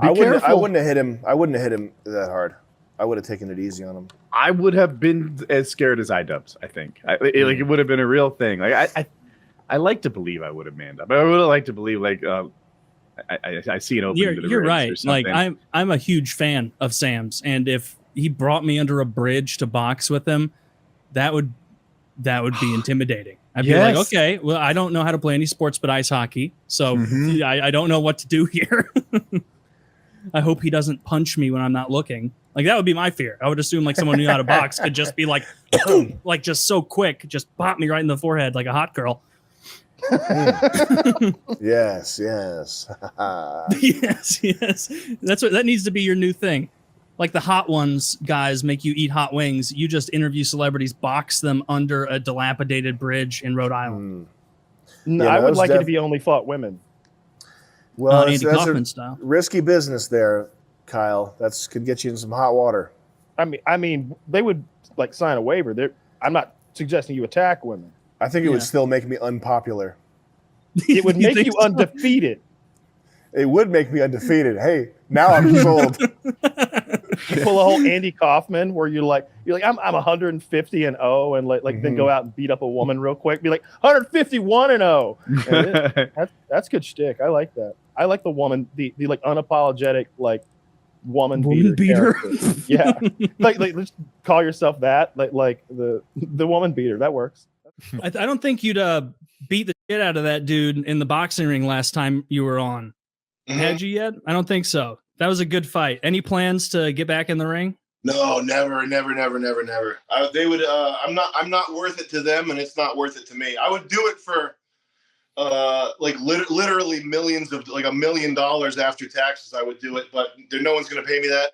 S2: I wouldn't have hit him. I wouldn't have hit him that hard. I would have taken it easy on him.
S4: I would have been as scared as iDubbbz. I think it would have been a real thing. Like I like to believe I would have manned up. I would have liked to believe like I see an opening.
S1: You're right. Like I'm a huge fan of Sam's, and if he brought me under a bridge to box with him, that would be intimidating. I'd be like, okay, well, I don't know how to play any sports but ice hockey, so I don't know what to do here. I hope he doesn't punch me when I'm not looking. Like that would be my fear. I would assume like someone who knew how to box could just be like, like just so quick, just pop me right in the forehead like a hot girl.
S2: Yes.
S1: yes. That needs to be your new thing. Like the hot ones guys make you eat hot wings. You just interview celebrities, box them under a dilapidated bridge in Rhode Island.
S3: No, I would like it to be only fought women.
S2: Well,
S1: Andy Kaufman style.
S2: Risky business there, Kyle. Could get you in some hot water.
S3: I mean, they would like sign a waiver. I'm not suggesting you attack women.
S2: I think it would still make me unpopular.
S3: It would make you undefeated.
S2: It would make me undefeated. Hey, now I'm sold.
S3: You pull a whole Andy Kaufman where you're like I'm 150-0 and like then go out and beat up a woman real quick. Be like 151-0. That's good shtick. I like that. I like the woman, the like unapologetic like woman beater. Yeah, like let's call yourself that. Like the woman beater. That works.
S1: I don't think you'd beat the shit out of that dude in the boxing ring last time you were on. Had you yet? I don't think so. That was a good fight. Any plans to get back in the ring?
S5: No, never. They would. I'm not worth it to them, and it's not worth it to me. I would do it for, literally millions of $1 million after taxes. I would do it, but no one's going to pay me that.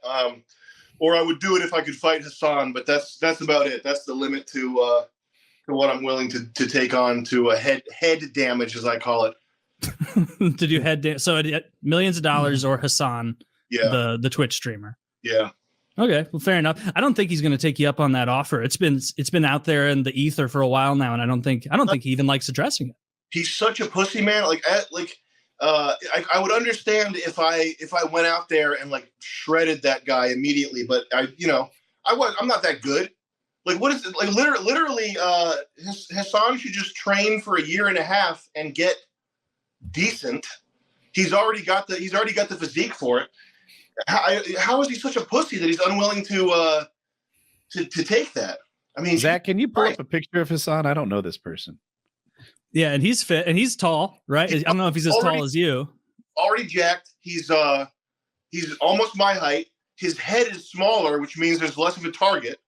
S5: Or I would do it if I could fight Hasan, but that's about it. That's the limit to what I'm willing to take on to a head damage, as I call it.
S1: To do head damage. So millions of dollars or Hasan. Yeah. The Twitch streamer.
S5: Yeah.
S1: Okay. Well, fair enough. I don't think he's going to take you up on that offer. It's been out there in the ether for a while now, and I don't think he even likes addressing it.
S5: He's such a pussy, man. I would understand if I went out there and like shredded that guy immediately, but I'm not that good. Like, what is it? Like, literally, Hasan should just train for 1.5 years and get decent. He's already got the physique for it. How is he such a pussy that he's unwilling to take that? I mean,
S4: Zach, can you pull up a picture of Hasan? I don't know this person.
S1: Yeah, and he's fit and he's tall, right? I don't know if he's as tall as you.
S5: Already jacked. He's almost my height. His head is smaller, which means there's less of a target.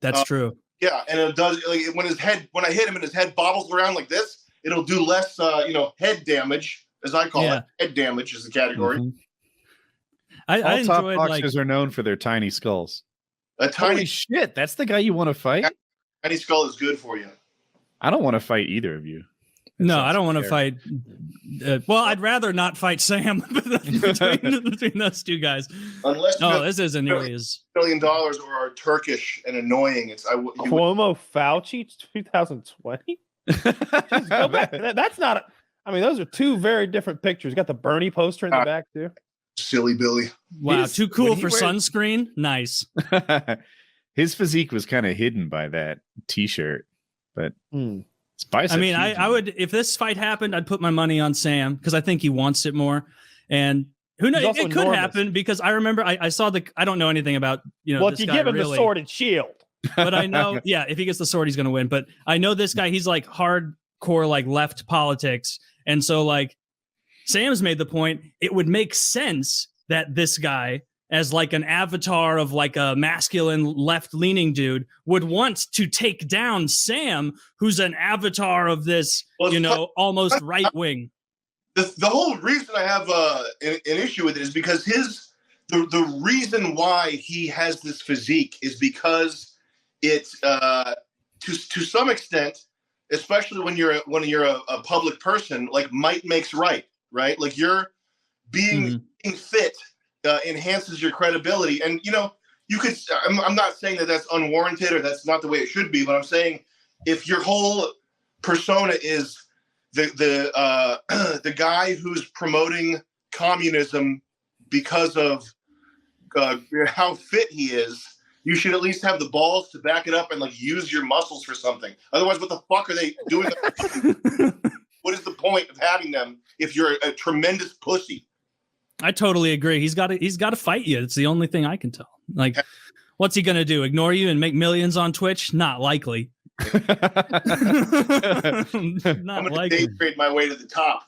S1: That's true.
S5: Yeah, and it does when I hit him and his head bobbles around like this, it'll do less head damage as I call it. Head damage is the category.
S1: I
S4: All top
S1: enjoyed,
S4: boxers are known for their tiny skulls.
S5: A tiny
S4: Holy shit, that's the guy you want to fight?
S5: tiny skull is good for you.
S4: I don't want to fight either of you.
S1: No, I don't want to fight. Well, I'd rather not fight Sam between those two guys.
S5: Unless
S1: this isn't nearly as
S5: $1 million or are Turkish and annoying.
S3: Cuomo Fauci 2020. Go back. That's not. I mean, those are two very different pictures. Got the Bernie poster in the back too.
S5: Silly Billy.
S1: Wow, too cool for sunscreen. Nice.
S4: His physique was kind of hidden by that T-shirt, but.
S1: I mean, I would, if this fight happened, I'd put my money on Sam because I think he wants it more. And who knows? It could happen because I remember I saw I don't know anything about,
S3: Well, if you give him the sword and shield.
S1: But I know, if he gets the sword, he's going to win. But I know this guy, he's like hardcore, like left politics. And so, like, Sam's made the point, it would make sense that this guy, as like an avatar of like a masculine left-leaning dude, would want to take down Sam, who's an avatar of this, almost right-wing.
S5: The whole reason I have an issue with it is because the reason why he has this physique is because it's to some extent, especially when you're a public person, like might makes right? Like you're being fit. Enhances your credibility, and you could. I'm not saying that that's unwarranted or that's not the way it should be, but I'm saying if your whole persona is the guy who's promoting communism because of how fit he is, you should at least have the balls to back it up and like use your muscles for something. Otherwise, what the fuck are they doing? What is the point of having them if you're a tremendous pussy?
S1: I totally agree. He's got to fight you. It's the only thing I can tell. Like, what's he gonna do? Ignore you and make millions on Twitch? Not likely.
S5: Not I'm gonna day trade my way to the top.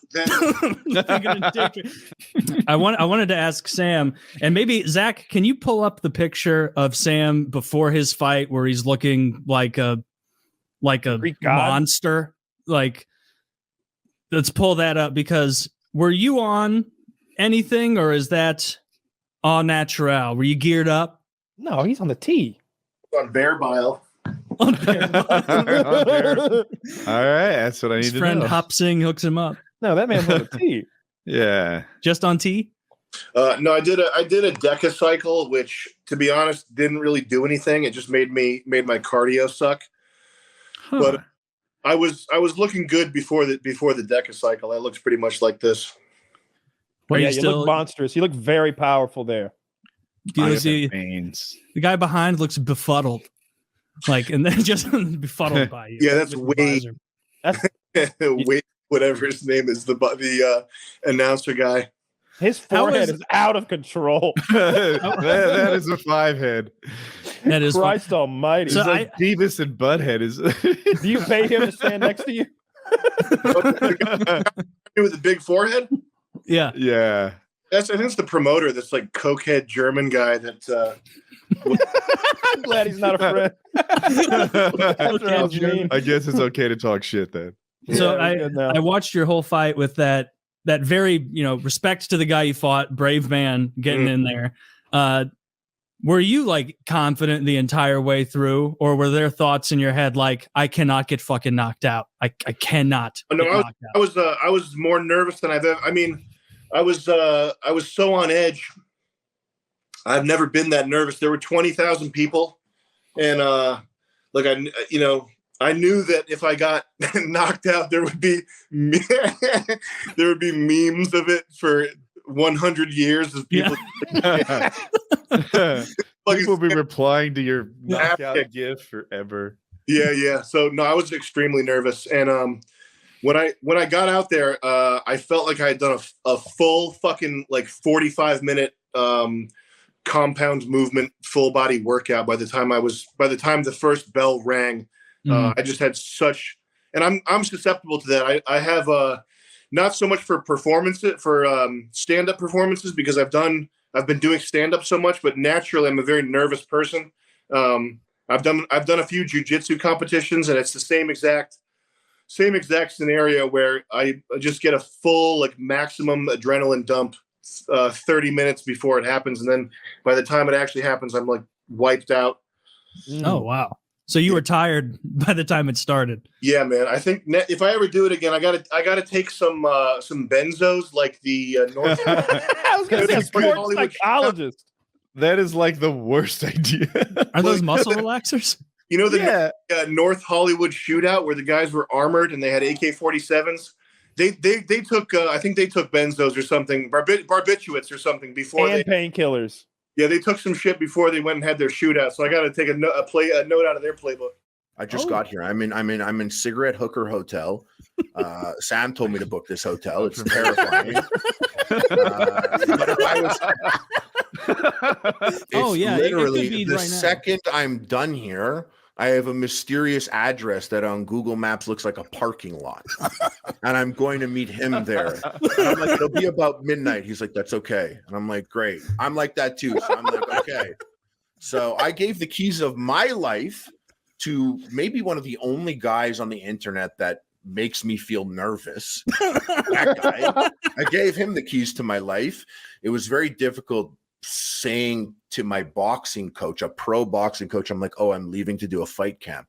S1: I wanted to ask Sam, and maybe Zach, can you pull up the picture of Sam before his fight where he's looking like a monster? Like, let's pull that up because were you on anything, or is that all natural? Were you geared up?
S3: No, he's on the tee.
S5: On bear bile.
S4: All right, that's what I need
S1: His
S4: to
S1: friend
S4: know.
S1: Hopsing hooks him up.
S3: No, that man's on the tee.
S4: Yeah,
S1: just on tee.
S5: No, I did a deca cycle, which, to be honest, didn't really do anything. It just made my cardio suck.
S1: Huh.
S5: But I was looking good before the deca cycle. I looked pretty much like this.
S3: Well, you look monstrous. You look very powerful there.
S1: The guy behind looks befuddled, like, and then just befuddled by you.
S5: Yeah, that's Wade. Wade, whatever his name is, the announcer guy.
S3: His forehead is out of control.
S4: that is a 5-head.
S1: That is
S3: Christ Almighty.
S4: So like Beavis and Butthead is.
S3: Do you pay him to stand next to you?
S5: With the big forehead?
S1: Yeah.
S4: Yeah.
S5: I think it's the promoter. That's like cokehead German guy that.
S3: I'm glad he's not a friend.
S4: I guess it's okay to talk shit then.
S1: So I watched your whole fight with that very, respect to the guy you fought, brave man getting in there. Were you like confident the entire way through, or were there thoughts in your head like, I cannot get fucking knocked out? I cannot.
S5: No, I was more nervous than I've ever. I mean, I was so on edge. I've never been that nervous. There were 20,000 people, and I knew that if I got knocked out, there would be memes of it for 100 years as people.
S4: Yeah. People will be replying to your knockout gif forever.
S5: Yeah. So no, I was extremely nervous, and when I got out there, I felt like I had done a full fucking like 45-minute compound movement, full body workout. By the time the first bell rang, I just had such, and I'm susceptible to that. I have not so much for stand-up performances because I've been doing stand-up so much, but naturally I'm a very nervous person. I've done a few jiu-jitsu competitions, and it's the same exact
S8: same exact scenario where I just get a full like maximum adrenaline dump 30 minutes before it happens, and then by the time it actually happens, I'm like wiped out.
S1: Oh wow! So you were tired by the time it started.
S8: Yeah, man. I think if I ever do it again, I gotta take some benzos like the North.
S3: I was gonna say sports psychologist.
S4: That is like the worst idea.
S1: Are those muscle relaxers?
S8: You know the North Hollywood shootout where the guys were armored and they had AK-47s. They took I think they took benzos or something, barbiturates or something before
S3: and painkillers.
S8: Yeah, they took some shit before they went and had their shootout. So I got to take a note out of their playbook.
S10: I just got here. I'm in Cigarette Hooker Hotel. Sam told me to book this hotel. It's terrifying. But if I was, literally the second I'm done here, I have a mysterious address that on Google Maps looks like a parking lot, and I'm going to meet him there. And I'm like, it'll be about midnight. He's like, that's okay, and I'm like, great. I'm like that too. So I'm like, okay. So I gave the keys of my life to maybe one of the only guys on the internet that makes me feel nervous. That guy. I gave him the keys to my life. It was very difficult saying to my boxing coach, a pro boxing coach, I'm like, oh, I'm leaving to do a fight camp.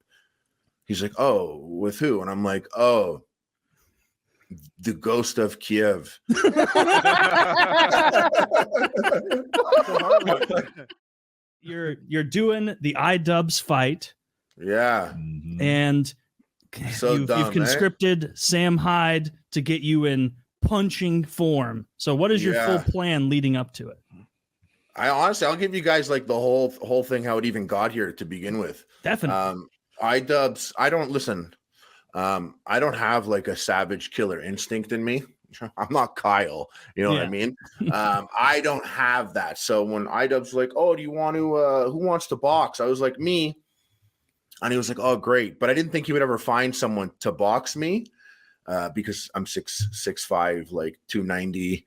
S10: He's like, oh, with who? And I'm like, oh, the ghost of Kiev.
S1: You're doing the iDubbbz fight.
S10: Yeah.
S1: And you've conscripted Sam Hyde to get you in punching form. So what is your full plan leading up to it?
S10: I'll give you guys like the whole thing, how it even got here to begin with.
S1: Definitely.
S10: iDubbbz, I don't have like a savage killer instinct in me. I'm not Kyle, you know what I mean? I don't have that. So when iDubbbz like, oh, do you want to who wants to box? I was like, me. And he was like, oh, great. But I didn't think he would ever find someone to box me. Because I'm 6'5", like 290.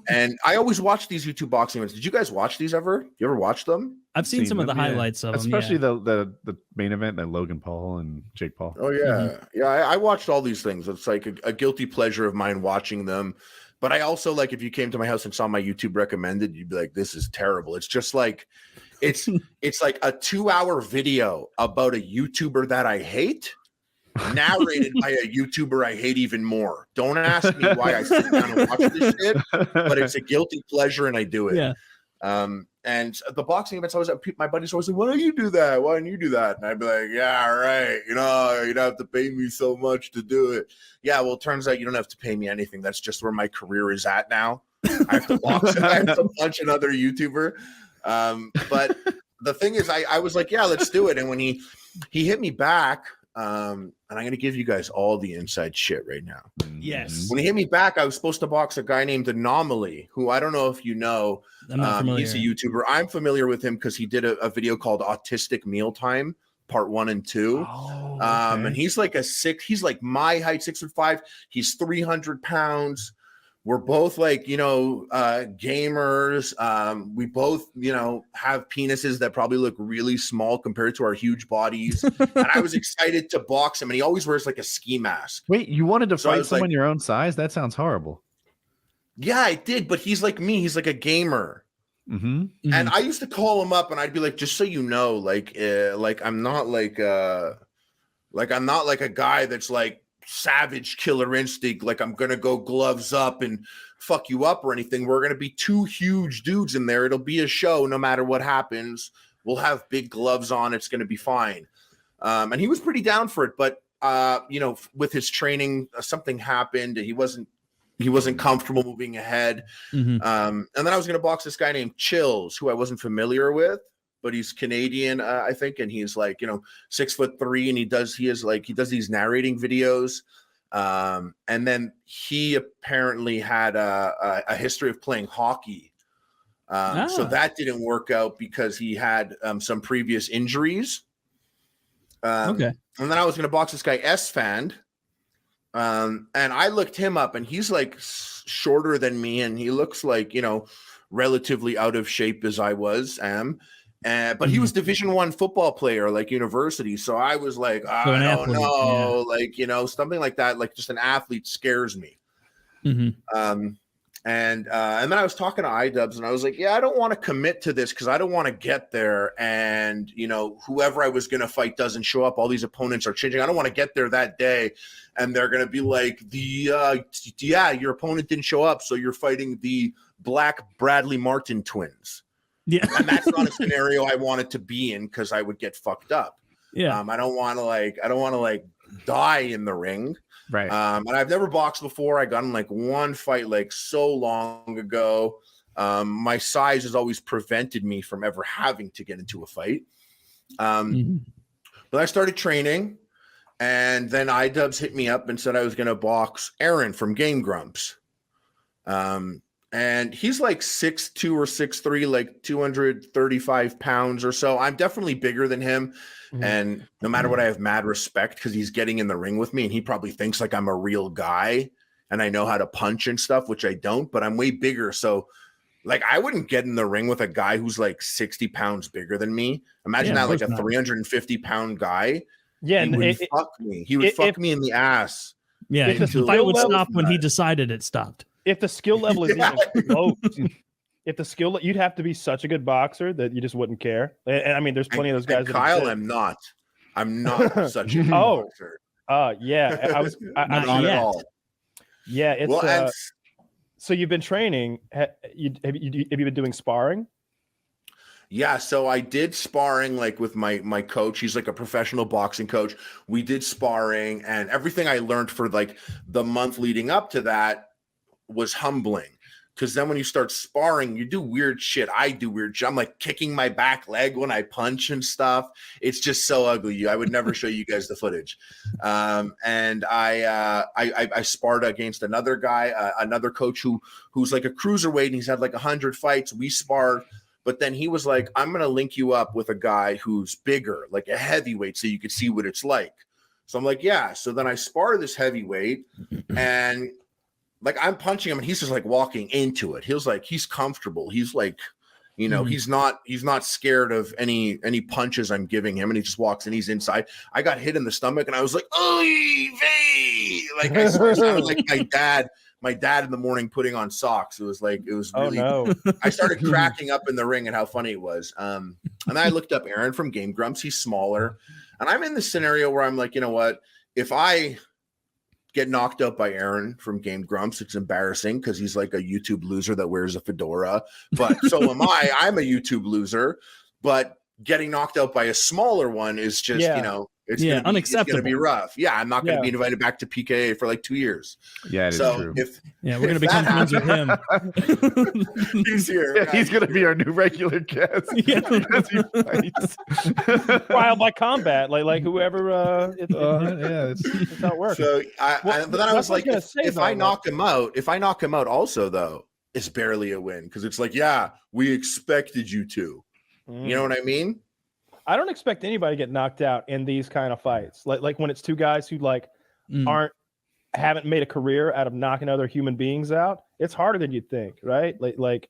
S10: And I always watch these YouTube boxing events. Did you guys watch these ever? You ever watch them?
S1: I've seen some of the highlights of them.
S4: Especially the main event, that Logan Paul and Jake Paul.
S10: Oh, yeah. Yeah, I watched all these things. It's like a guilty pleasure of mine watching them. But I also, like, if you came to my house and saw my YouTube recommended, you'd be like, this is terrible. It's just like, it's like a 2-hour video about a YouTuber that I hate, narrated by a YouTuber I hate even more. Don't ask me why I sit down and watch this shit, but it's a guilty pleasure and I do it.
S1: Yeah.
S10: And the boxing events, my buddies always like, why don't you do that? Why don't you do that? And I'd be like, yeah, right. You know, you'd have to pay me so much to do it. Yeah, well, it turns out you don't have to pay me anything. That's just where my career is at now. I have to box and I have to punch another YouTuber. But the thing is, I was like, yeah, let's do it. And when he hit me back, and I'm going to give you guys all the inside shit right now.
S1: Yes.
S10: When he hit me back, I was supposed to box a guy named Anomaly, who I don't know if you know.
S1: I'm not familiar.
S10: He's a YouTuber. I'm familiar with him because he did a video called Autistic Mealtime, Part 1 and 2.
S4: Oh, okay.
S10: And he's like he's like my height, 6'5". He's 300 pounds. We're both like, gamers. We both, have penises that probably look really small compared to our huge bodies. And I was excited to box him, and he always wears like a ski mask.
S4: Wait, you wanted to fight someone your own size? That sounds horrible.
S10: Yeah, I did, but he's like me. He's like a gamer. And I used to call him up, and I'd be like, just so you know, like I'm not like a guy that's like savage killer instinct, like I'm gonna go gloves up and fuck you up or anything. We're gonna be two huge dudes in there. It'll be a show no matter what happens. We'll have big gloves on. It's gonna be fine. And he was pretty down for it, but with his training, something happened. He wasn't comfortable moving ahead. And then I was gonna box this guy named Chills, who I wasn't familiar with, but he's Canadian, I think, and he's like, 6'3", and he does these narrating videos. And then he apparently had a history of playing hockey. So that didn't work out because he had some previous injuries.
S1: Okay.
S10: And then I was going to box this guy S-Fan. And I looked him up, and he's like shorter than me, and he looks like, relatively out of shape as I am. But he was Division I football player, like university. So I was like, I don't know, like, you know, something like that. Like just an athlete scares me. And then I was talking to iDubbbz and I was like, yeah, I don't want to commit to this because I don't want to get there. And, you know, whoever I was going to fight doesn't show up. All these opponents are changing. I don't want to get there that day. And they're going to be like, your opponent didn't show up. So you're fighting the Black Bradley Martin twins. Yeah. And that's not a scenario I wanted to be in because I would get fucked up.
S1: Yeah.
S10: I don't want to die in the ring.
S11: Right.
S10: And I've never boxed before. I got in like one fight like so long ago. My size has always prevented me from ever having to get into a fight. But I started training, and then iDubbbz hit me up and said I was going to box Aaron from Game Grumps. And he's like 6'2" or 6'3", like 235 pounds or so. I'm definitely bigger than him. And no matter what, I have mad respect because he's getting in the ring with me and he probably thinks like I'm a real guy and I know how to punch and stuff, which I don't, but I'm way bigger. So like I wouldn't get in the ring with a guy who's like 60 pounds bigger than me. Imagine that, like a 350-pound guy.
S3: Yeah,
S10: he would fuck me. He would fuck me in the ass.
S1: Yeah, the fight would stop when he decided it stopped.
S3: If the skill level is even close, if the skill, you'd have to be such a good boxer that you just wouldn't care. And I mean, there's plenty of those guys.
S10: Kyle, I'm not such a good boxer.
S3: Yeah, I was
S10: not at all.
S3: Yeah, it's
S10: well,
S3: so you've been training. Have you been doing sparring?
S10: Yeah, so I did sparring like with my coach. He's like a professional boxing coach. We did sparring, and everything I learned for like the month leading up to that was humbling. Because then when you start sparring, you do weird shit. I do weird shit. I'm like kicking my back leg when I punch and stuff. It's just so ugly. I would never show you guys the footage. And I sparred against another guy, another coach who's like a cruiserweight, and he's had like 100 fights. We sparred. But then he was like, I'm going to link you up with a guy who's bigger, like a heavyweight, so you could see what it's like. So I'm like, yeah. So then I spar this heavyweight, and like I'm punching him, and he's just like walking into it. He's comfortable. He's like, you know, he's not scared of any punches I'm giving him, and he just walks in. He's inside. I got hit in the stomach, and I was like, oy vey! Like I sounded like my dad in the morning putting on socks. It was really. Oh, no. I started cracking up in the ring at how funny it was. And I looked up Aaron from Game Grumps. He's smaller, and I'm in this scenario where I'm like, you know what? If I get knocked out by Aaron from Game Grumps, it's embarrassing because he's like a YouTube loser that wears a fedora. But so am I. I'm a YouTube loser. But getting knocked out by a smaller one is just, you know, it's
S1: unacceptable.
S10: It's going to be rough. Yeah, I'm not going to be invited back to PKA for like 2 years.
S11: Yeah, it is true.
S1: We're going to become friends with him.
S10: He's here.
S4: Yeah, he's going to be our new regular guest. As he fights.
S3: Trial by combat, like whoever. That's how it works.
S10: So but then I was like, if I knock him out, also though, it's barely a win because it's like, yeah, we expected you to. You know what I mean?
S3: I don't expect anybody to get knocked out in these kind of fights. Like when it's two guys who haven't made a career out of knocking other human beings out. It's harder than you'd think, right? Like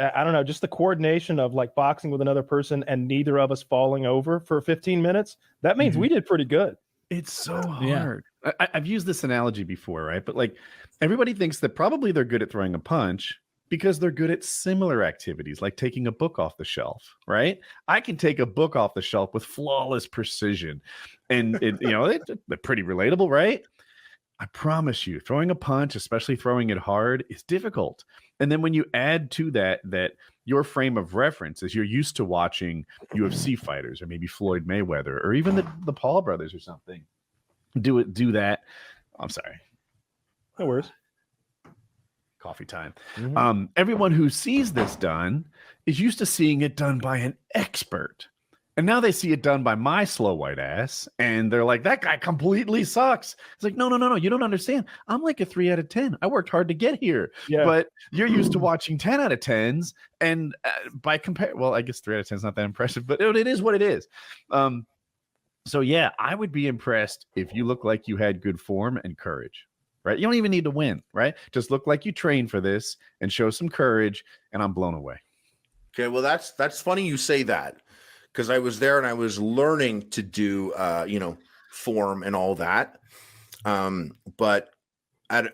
S3: I don't know, just the coordination of like boxing with another person and neither of us falling over for 15 minutes. That means we did pretty good.
S11: It's so hard. I've used this analogy before, right? But like everybody thinks that probably they're good at throwing a punch because they're good at similar activities, like taking a book off the shelf, right? I can take a book off the shelf with flawless precision, and they're pretty relatable, right? I promise you, throwing a punch, especially throwing it hard, is difficult. And then when you add to that your frame of reference is you're used to watching UFC fighters, or maybe Floyd Mayweather, or even the Paul brothers or something, do that. I'm sorry.
S3: No worries.
S11: Coffee time. Everyone who sees this done is used to seeing it done by an expert. And now they see it done by my slow white ass, and they're like, that guy completely sucks. It's like, no, you don't understand. I'm like a 3 out of 10. I worked hard to get here. Yeah. But you're used to watching 10 out of 10s, and by well, I guess 3 out of 10 is not that impressive, but it is what it is. So yeah, I would be impressed if you look like you had good form and courage. Right? You don't even need to win, right? Just look like you trained for this and show some courage, and I'm blown away.
S10: Okay, well that's funny you say that, because I was there and I was learning to do form and all that. But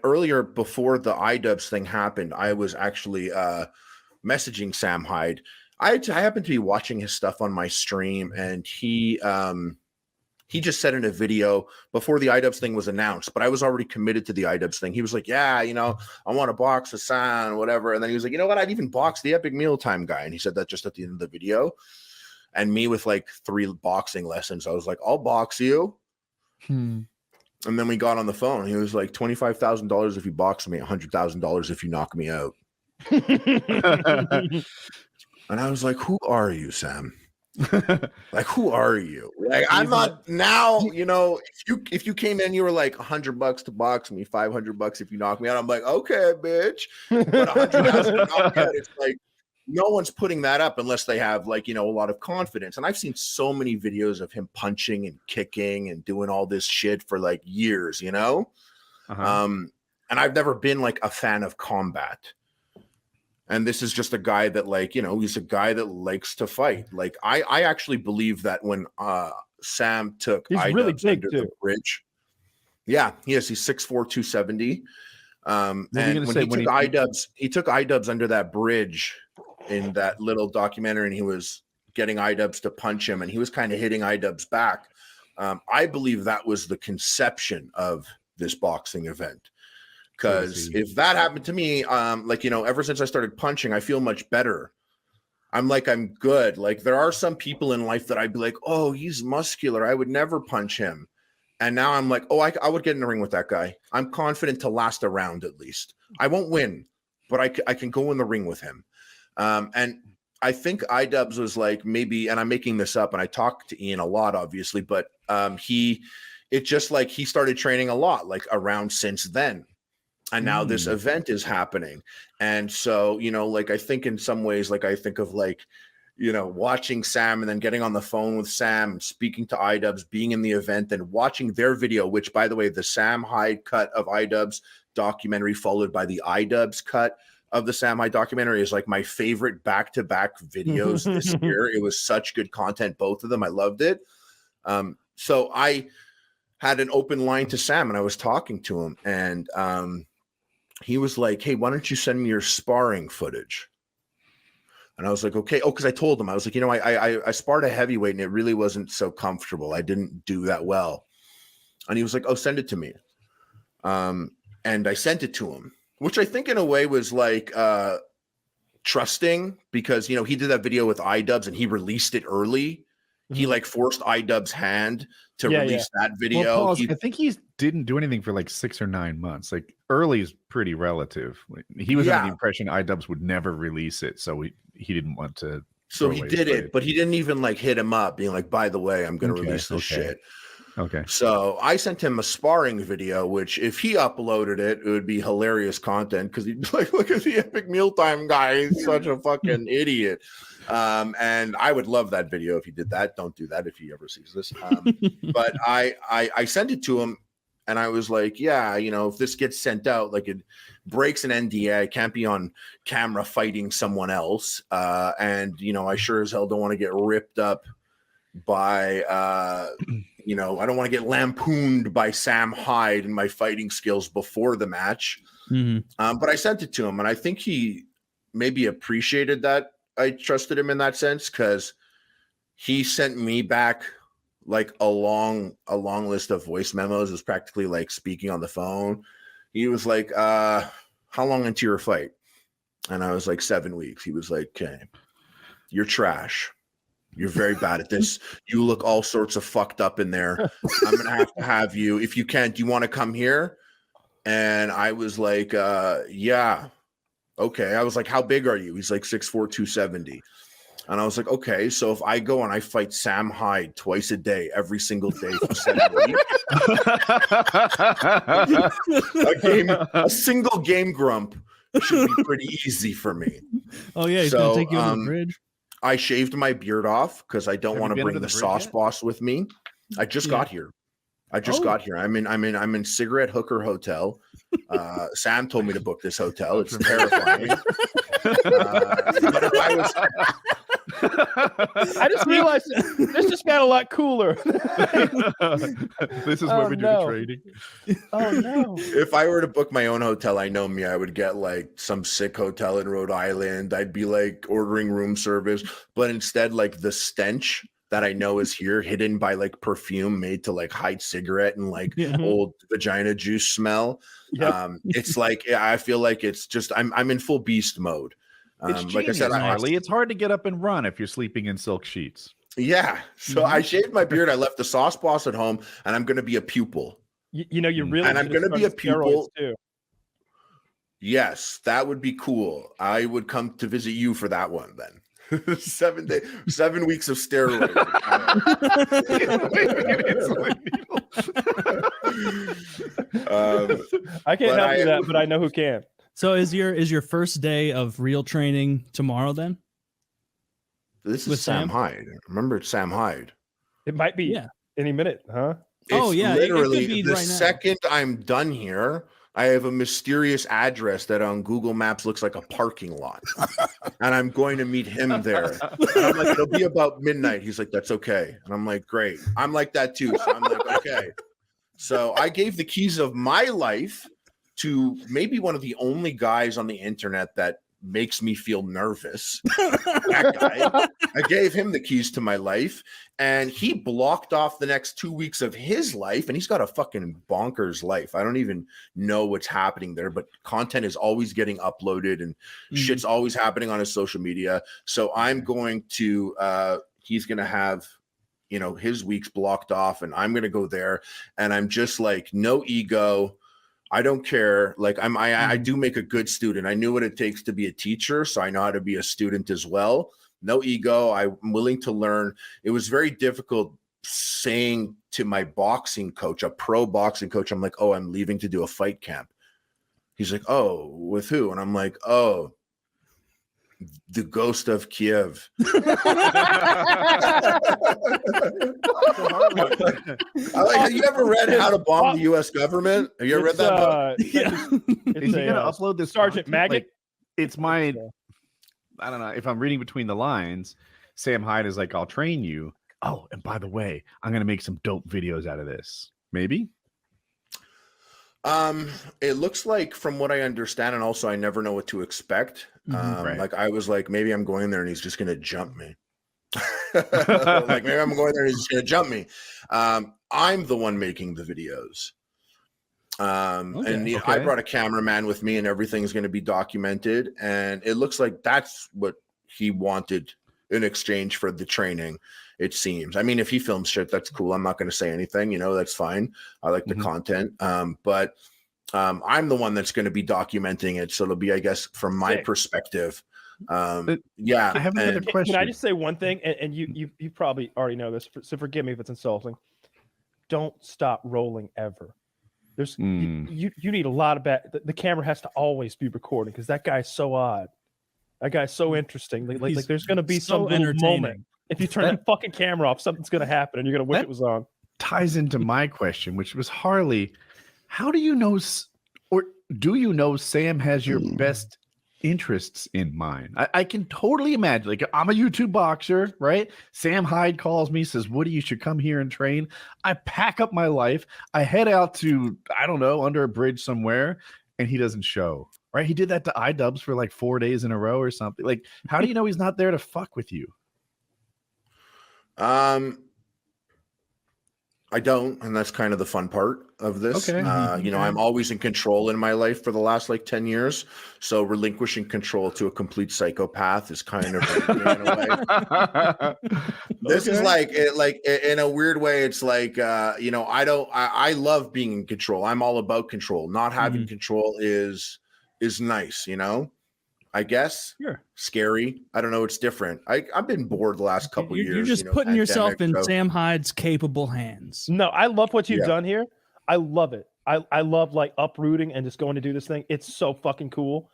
S10: earlier before the iDubbbz thing happened, I was actually messaging Sam Hyde. I happened to be watching his stuff on my stream, and he just said in a video before the iDubbbz thing was announced, but I was already committed to the iDubbbz thing. He was like, yeah, I want to box Hasan, whatever. And then he was like, you know what? I'd even box the Epic Mealtime guy. And he said that just at the end of the video. And me with like 3 boxing lessons, I was like, I'll box you. And then we got on the phone. He was like, $25,000 if you box me, $100,000 if you knock me out. And I was like, who are you, Sam? Like, who are you? Like, I'm not now, if you came in, you were like $100 to box me, $500 if you knock me out. I'm like, okay, bitch. But $100,000 to knock me out, it's like, no one's putting that up unless they have like, a lot of confidence. And I've seen so many videos of him punching and kicking and doing all this shit for like years, and I've never been like a fan of combat. And this is just a guy that like, he's a guy that likes to fight. Like I actually believe that when Sam took
S3: he's really big
S10: under the bridge. Yeah, he is. He's 6'4", 270. And when he took iDubbbz under that bridge in that little documentary, and he was getting iDubbbz to punch him, and he was kind of hitting iDubbbz back. I believe that was the conception of this boxing event. Because if that happened to me, ever since I started punching, I feel much better. I'm good. Like, there are some people in life that I'd be like, oh, he's muscular, I would never punch him. And now I'm like, oh, I would get in the ring with that guy. I'm confident to last a round at least. I won't win, but I can go in the ring with him. And I think iDubbbz was like maybe, and I'm making this up, and I talked to Ian a lot, obviously, but he started training a lot, like around since then. And now this event is happening. And so, I think in some ways, I think of watching Sam and then getting on the phone with Sam, speaking to iDubbbz, being in the event and watching their video, which, by the way, the Sam Hyde cut of iDubbbz documentary followed by the iDubbbz cut of the Sam Hyde documentary is like my favorite back-to-back videos this year. It was such good content, both of them. I loved it. So I had an open line to Sam, and I was talking to him, and he was like, hey, why don't you send me your sparring footage? And I was like, okay. Oh, because I told him, I was like, I sparred a heavyweight and it really wasn't so comfortable. I didn't do that well. And he was like, oh, send it to me. And I sent it to him, which I think in a way was like trusting, because, he did that video with iDubbbz and he released it early. He forced iDubbbz's hand to release that video.
S11: Well, I think he didn't do anything for 6 or 9 months. Early is pretty relative. He was under the impression iDubbbz would never release it, so he didn't want to.
S10: So he did it, but he didn't even hit him up, being like, "By the way, I'm going to release this shit."
S11: Okay.
S10: So I sent him a sparring video, which if he uploaded it, it would be hilarious content, because he'd be like, look at the Epic Mealtime guy. He's such a fucking idiot. And I would love that video if he did that. Don't do that if he ever sees this. But I sent it to him, and I was like, yeah, if this gets sent out, it breaks an NDA, I can't be on camera fighting someone else. And, I sure as hell don't want to get ripped up by, I don't want to get lampooned by Sam Hyde and my fighting skills before the match. But I sent it to him, and I think he maybe appreciated that I trusted him in that sense, because he sent me back a long list of voice memos. It was practically speaking on the phone. He was like, how long into your fight? And I was like, 7 weeks. He was like, okay, you're trash. You're very bad at this. You look all sorts of fucked up in there. I'm going to have you, if you can, do you want to come here? And I was like, yeah. Okay. I was like, how big are you? He's like 6'4", 270. And I was like, okay, so if I go and I fight Sam Hyde twice a day, every single day for 7 weeks, a single game grump should be pretty easy for me.
S1: Oh yeah, he's gonna take you on the bridge.
S10: I shaved my beard off because I don't want to bring the sauce boss with me. I just got here. I just got here. I'm in Cigarette Hooker Hotel. Sam told me to book this hotel. It's terrifying. But if I was,
S3: I just realized this just got a lot cooler.
S11: This is where we do the trading.
S3: Oh no!
S10: If I were to book my own hotel, I know me, I would get like some sick hotel in Rhode Island. I'd be like ordering room service, but instead, like the stench that I know is here, hidden by like perfume made to like hide cigarette and like old vagina juice smell. Yep. It's like I feel like it's just I'm in full beast mode.
S11: It's
S10: like I said,
S11: Harley, it's hard to get up and run if you're sleeping in silk sheets.
S10: Yeah. So I shaved my beard. I left the sauce boss at home, and I'm going to be a pupil.
S3: You know, you're really,
S10: and I'm going to be a pupil
S3: too.
S10: Yes, that would be cool. I would come to visit you for that one then. 7 weeks of steroids.
S3: I can't help you that, but I know who can.
S1: So is your first day of real training tomorrow then?
S10: This is Sam Hyde. Remember, it's Sam Hyde.
S3: It might be any minute, huh?
S10: It's literally the second I'm done here, I have a mysterious address that on Google Maps looks like a parking lot. And I'm going to meet him there. And I'm like, it'll be about midnight. He's like, that's okay. And I'm like, great. I'm like that too. So I'm like, okay. So I gave the keys of my life to maybe one of the only guys on the internet that makes me feel nervous. That guy. I gave him the keys to my life, and he blocked off the next 2 weeks of his life, and he's got a fucking bonkers life. I don't even know what's happening there, but content is always getting uploaded and shit's always happening on his social media. So I'm going to he's gonna have his weeks blocked off, and I'm gonna go there, and I'm just like, no ego. I don't care. Like I do make a good student. I knew what it takes to be a teacher, so I know how to be a student as well. No ego. I'm willing to learn. It was very difficult saying to my boxing coach, a pro boxing coach, I'm like, oh, I'm leaving to do a fight camp. He's like, oh, with who? And I'm like, oh, the ghost of Kiev. Have you ever read How to Bomb the U.S. Government? Have you ever read that book?
S11: Is he going to upload this?
S3: Sergeant Maggot?
S11: Like, it's my, I don't know, if I'm reading between the lines, Sam Hyde is like, I'll train you. Oh, and by the way, I'm going to make some dope videos out of this. Maybe?
S10: It looks like, from what I understand, and also I never know what to expect. Like I was like, maybe I'm going there and he's just gonna jump me. Like maybe I'm going there and he's just gonna jump me. I'm the one making the videos. I brought a cameraman with me, and everything's gonna be documented. And it looks like that's what he wanted in exchange for the training. It seems. I mean, if he films shit, that's cool. I'm not going to say anything. That's fine. I like the content. But I'm the one that's going to be documenting it. So it'll be, I guess, from my perspective. Yeah.
S11: I have another question.
S3: Can I just say one thing? And you probably already know this, so forgive me if it's insulting. Don't stop rolling ever. There's you need a lot of the camera has to always be recording, because that guy's so odd. That guy's so interesting. Like there's going to be some little moment. If you turn the fucking camera off, something's going to happen, and you're going to wish it was on.
S11: Ties into my question, which was, Harley, how do you know, or do you know Sam has your best interests in mind? I can totally imagine, like, I'm a YouTube boxer, right? Sam Hyde calls me, says, Woody, you should come here and train. I pack up my life. I head out to, I don't know, under a bridge somewhere, and he doesn't show, right? He did that to iDubbbz for like 4 days in a row or something. Like, how do you know he's not there to fuck with you?
S10: I don't, and that's kind of the fun part of this.
S11: Okay.
S10: I'm always in control in my life for the last like 10 years. So relinquishing control to a complete psychopath is kind of in a way. This is like in a weird way. It's like, I love being in control. I'm all about control. Not having control is nice, I guess.
S1: Sure.
S10: Scary. I don't know. It's different. I've been bored the last couple years.
S1: You're just putting yourself in Sam Hyde's capable hands.
S3: No, I love what you've done here. I love it. I love like uprooting and just going to do this thing. It's so fucking cool.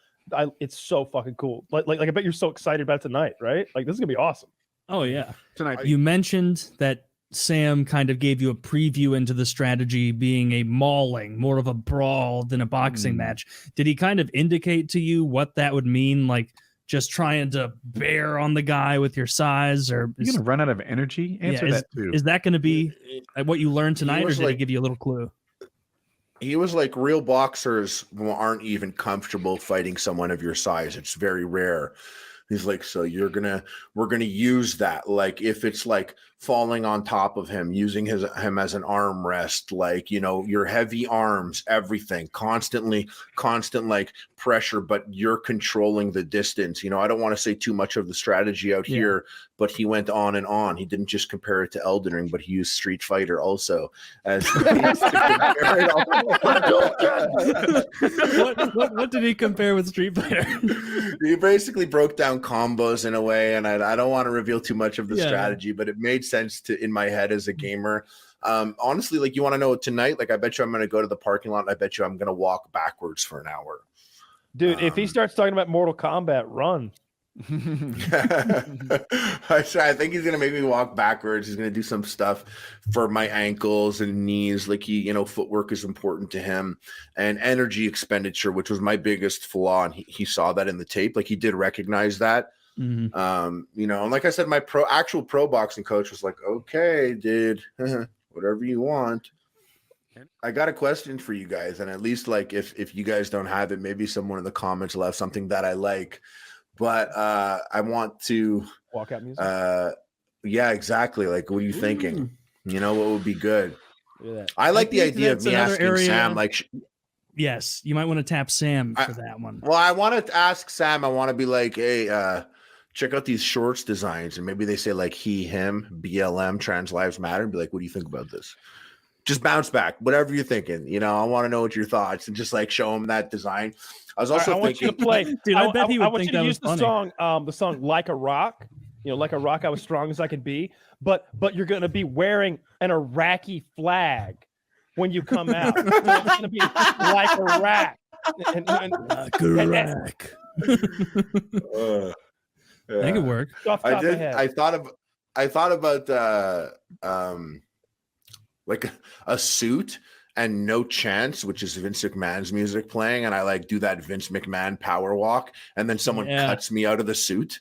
S3: It's so fucking cool. Like I bet you're so excited about it tonight, right? Like, this is gonna be awesome.
S1: Oh yeah.
S11: Tonight.
S1: You mentioned that Sam kind of gave you a preview into the strategy being a mauling, more of a brawl than a boxing match. Did he kind of indicate to you what that would mean? Like just trying to bear on the guy with your size, or
S11: you're gonna run out of energy? Answer that too.
S1: Is that going to be what you learned tonight, or did he give you a little clue?
S10: He was like, real boxers aren't even comfortable fighting someone of your size. It's very rare. He's like, so we're gonna use that. Like if it's like falling on top of him, using him as an arm rest, like, you know, your heavy arms, everything, constant like pressure, but you're controlling the distance. You know, I don't want to say too much of the strategy out here, but he went on and on. He didn't just compare it to Elden Ring, but he used Street Fighter also as
S1: what did he compare with Street Fighter?
S10: He basically broke down combos in a way, and I don't want to reveal too much of the strategy, but it made sense in my head as a gamer. Honestly, like, you want to know tonight, like, I bet you I'm going to go to the parking lot and I bet you I'm going to walk backwards for an hour.
S3: Dude, if he starts talking about Mortal Kombat, run.
S10: I think he's gonna make me walk backwards. He's gonna do some stuff for my ankles and knees. Like, footwork is important to him, and energy expenditure, which was my biggest flaw. And he saw that in the tape. Like, he did recognize that. And like I said, my actual pro boxing coach was like, okay, dude, whatever you want. I got a question for you guys, and at least, like, if you guys don't have it, maybe someone in the comments will have something that I like. But I want to
S3: walk out music.
S10: Yeah, exactly. Like, what are you thinking? You know, what would be good? I like the idea of me asking Sam. Like,
S1: yes, you might want to tap Sam for that one.
S10: Well, I want to ask Sam. I want to be like, hey, check out these shorts designs, and maybe they say like he, him, BLM, trans lives matter, and be like, what do you think about this? Just bounce back, whatever you're thinking. You know, I want to know what your thoughts, and just like show him that design. I was also thinking,
S3: you to play.
S1: Dude, I bet he would think that was
S3: the song, "Like a Rock." You know, like a rock, I was strong as I could be. But you're going to be wearing an Iraqi flag when you come out. So it's going to be like Iraq.
S1: Like Iraq. That could work.
S10: I thought about like a suit and No Chance, which is Vince McMahon's music playing, and I like do that Vince McMahon power walk, and then someone cuts me out of the suit.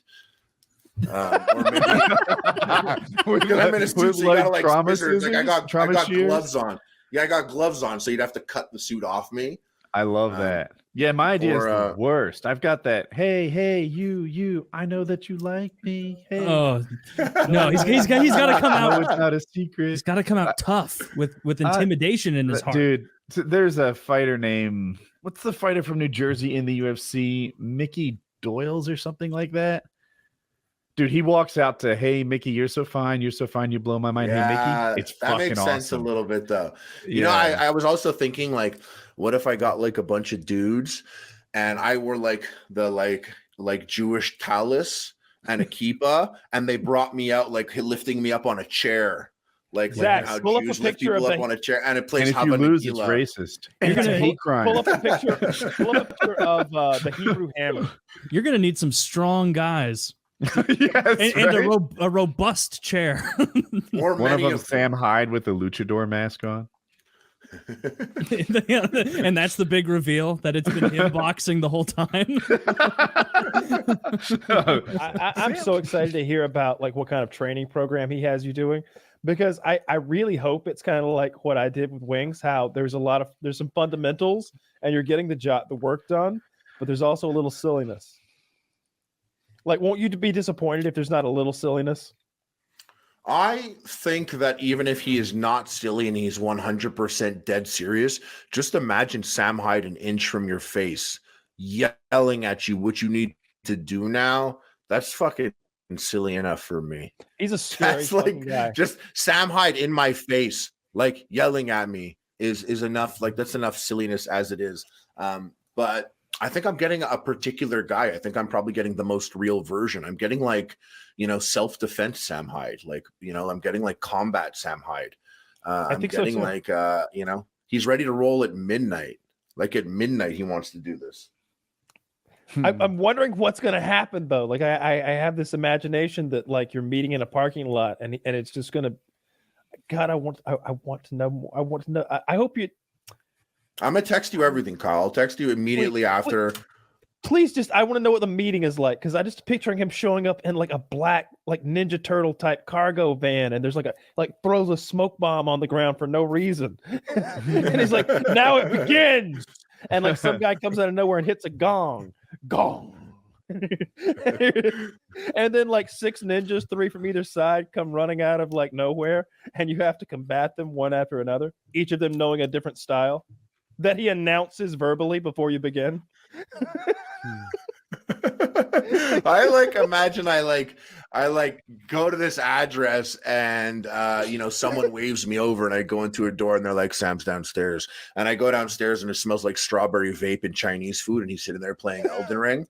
S10: Or maybe because I'm in a suit, so you gotta like scissors. Like I got gloves on. Yeah, I got gloves on, so you'd have to cut the suit off me.
S11: I love that. Yeah, my idea is the worst. I've got that. Hey, you. I know that you like me. Hey.
S1: Oh no, he's got to come out.
S11: It's not a secret.
S1: He's got to come out tough with intimidation in his heart.
S11: Dude, there's a fighter named, what's the fighter from New Jersey in the UFC? Mickey Doyles or something like that. Dude, he walks out to, hey, Mickey, you're so fine, you blow my mind.
S10: Yeah,
S11: hey, Mickey, it's
S10: that
S11: fucking
S10: makes sense
S11: awesome.
S10: a little bit though. You know, I was also thinking, like, what if I got like a bunch of dudes and I wore like the like Jewish talus and a kippah, and they brought me out like lifting me up on a chair. Like
S3: Zach,
S10: how
S3: pull
S10: Jews
S3: up a
S10: lift
S3: picture
S10: people
S3: of
S10: up on a chair, and it plays
S11: and if you lose, it's
S10: Nagila.
S11: racist.
S1: You're
S11: It's
S1: gonna
S11: a hate crime.
S3: Pull up a picture of the Hebrew hammer.
S1: You're gonna need some strong guys.
S11: Yes,
S1: and a robust chair.
S10: Or
S11: one of
S10: many
S11: them, Sam Hyde with the luchador mask on.
S1: And that's the big reveal, that it's been him boxing the whole time.
S3: I'm so excited to hear about like what kind of training program he has you doing, because I really hope it's kind of like what I did with Wings, how there's some fundamentals and you're getting the work done, but there's also a little silliness. Like, won't you be disappointed if there's not a little silliness?
S10: I think that even if he is not silly and he's 100% dead serious, just imagine Sam Hyde an inch from your face yelling at you what you need to do now. That's fucking silly enough for me.
S3: He's a scary guy.
S10: Just Sam Hyde in my face, like yelling at me is enough. Like, that's enough silliness as it is. But I think I'm getting a particular guy. I think I'm probably getting the most real version. I'm getting like, self-defense Sam Hyde. Like, I'm getting like combat Sam Hyde. I'm getting so like, he's ready to roll at midnight. Like at midnight, he wants to do this.
S3: I'm wondering what's going to happen though. Like I have this imagination that like you're meeting in a parking lot and it's just going to, God, I want to know more. I want to know. I hope you.
S10: I'm gonna text you everything, Kyle. I'll text you immediately after.
S3: Please, I want to know what the meeting is like, because I just picturing him showing up in like a black, like Ninja Turtle type cargo van, and there's throws a smoke bomb on the ground for no reason, and he's like, "Now it begins," and like some guy comes out of nowhere and hits a gong, and then like 6 ninjas, 3 from either side, come running out of like nowhere, and you have to combat them one after another, each of them knowing a different style that he announces verbally before you begin.
S10: I imagine I go to this address and someone waves me over and I go into a door and they're like, Sam's downstairs, and I go downstairs and it smells like strawberry vape and Chinese food, and he's sitting there playing Elden Ring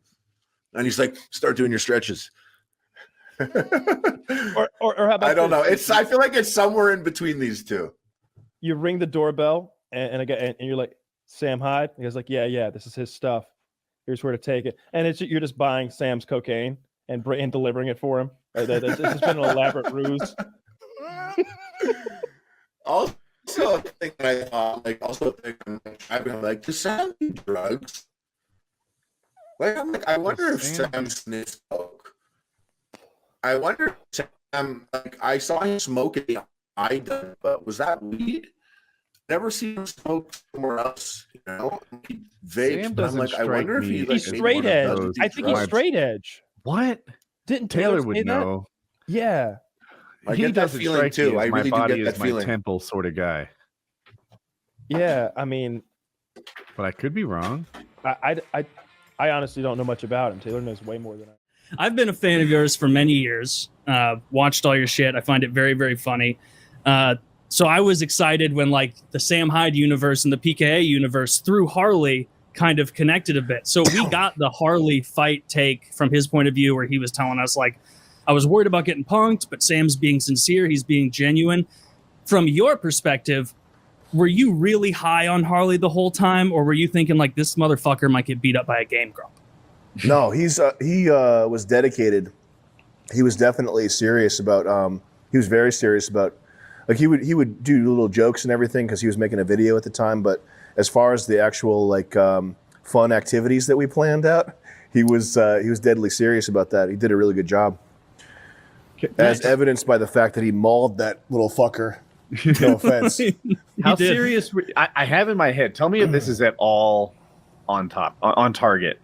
S10: and he's like, start doing your stretches.
S3: or how about
S10: I don't know.
S3: this?
S10: I feel like it's somewhere in between these two.
S3: You ring the doorbell and you're like, Sam Hyde? He goes like, yeah, this is his stuff. Here's where to take it. And you're just buying Sam's cocaine and delivering it for him. This has been an elaborate ruse.
S10: Also, a thing that I thought, I'm like, does Sam do drugs? I wonder if Sam sniffs coke. I wonder if Sam, I saw him smoke at the iDubbbz, but was that weed? Never seen him smoke somewhere else, He vapes, but I'm like, I wonder if he's
S3: straight edge. I think he's straight edge.
S11: What?
S3: Didn't
S11: Taylor
S3: say
S11: would
S3: that?
S11: know?
S3: Yeah.
S10: I get that feeling too. I really do get that feeling.
S11: My temple sort of guy.
S3: Yeah, I mean,
S11: but I could be wrong.
S3: I honestly don't know much about him. Taylor knows way more than I.
S1: I've been a fan of yours for many years. Watched all your shit. I find it very, very funny. So I was excited when like the Sam Hyde universe and the PKA universe through Harley kind of connected a bit. So we got the Harley fight take from his point of view, where he was telling us like, I was worried about getting punked, but Sam's being sincere. He's being genuine. From your perspective, were you really high on Harley the whole time, or were you thinking like this motherfucker might get beat up by a Game Grump?
S2: No, he was dedicated. He was definitely serious about. He was very serious about. Like he would do little jokes and everything because he was making a video at the time. But as far as the actual fun activities that we planned out, he was deadly serious about that. He did a really good job, as evidenced by the fact that he mauled that little fucker. No offense.
S4: How serious? I have in my head. Tell me if this is at all on target.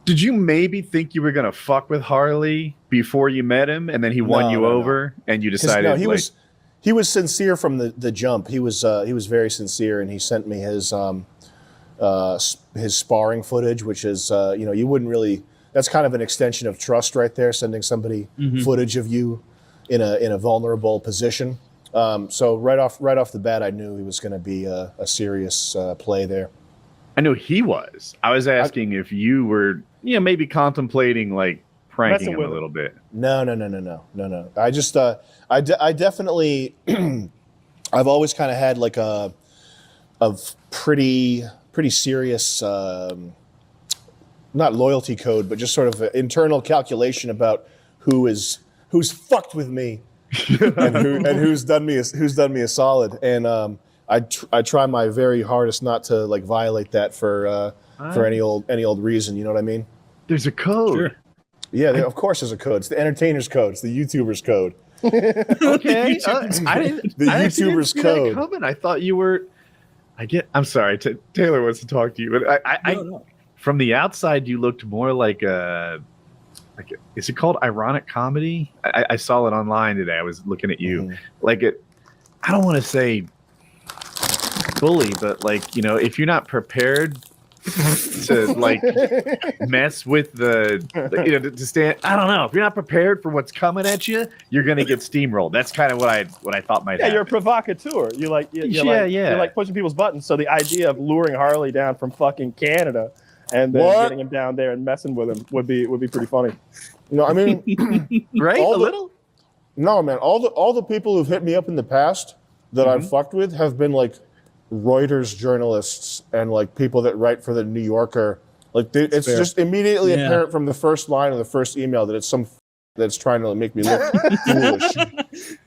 S4: Did you maybe think you were gonna fuck with Harley before you met him, and then he won you over, and you decided?
S2: He was sincere from the jump. He was very sincere, and he sent me his sparring footage, which is you wouldn't really. That's kind of an extension of trust right there, sending somebody footage of you in a vulnerable position. So right off the bat, I knew he was going to be a serious play there.
S4: I knew he was. I was asking if you were, maybe contemplating like pranking him a little bit.
S2: No. I just, I definitely, I've always kind of had like a pretty serious, not loyalty code, but just sort of an internal calculation about who's fucked with me and who's done me a solid. And I try my very hardest not to like violate that for any old reason. You know what I mean?
S4: There's a code. Sure.
S2: Yeah, of course there's a code. It's the entertainer's code. It's the YouTuber's code.
S4: Okay. I didn't
S2: YouTuber's code.
S4: I thought you were. I'm sorry. Taylor wants to talk to you, but no. From the outside, you looked more like is it called ironic comedy? I saw it online today. I was looking at you I don't want to say bully, but if you're not prepared to mess with to stand, I don't know, if you're not prepared for what's coming at you, you're gonna get steamrolled. That's kind of what I thought might happen.
S3: You're a provocateur. You're like pushing people's buttons. So the idea of luring Harley down from fucking Canada and then getting him down there and messing with him would be pretty funny.
S2: I mean,
S4: right? A little.
S2: No, man. All the people who've hit me up in the past that I've fucked with have been like Reuters journalists and like people that write for the New Yorker. Like it's just immediately apparent from the first line of the first email that it's some that's trying to make me look foolish.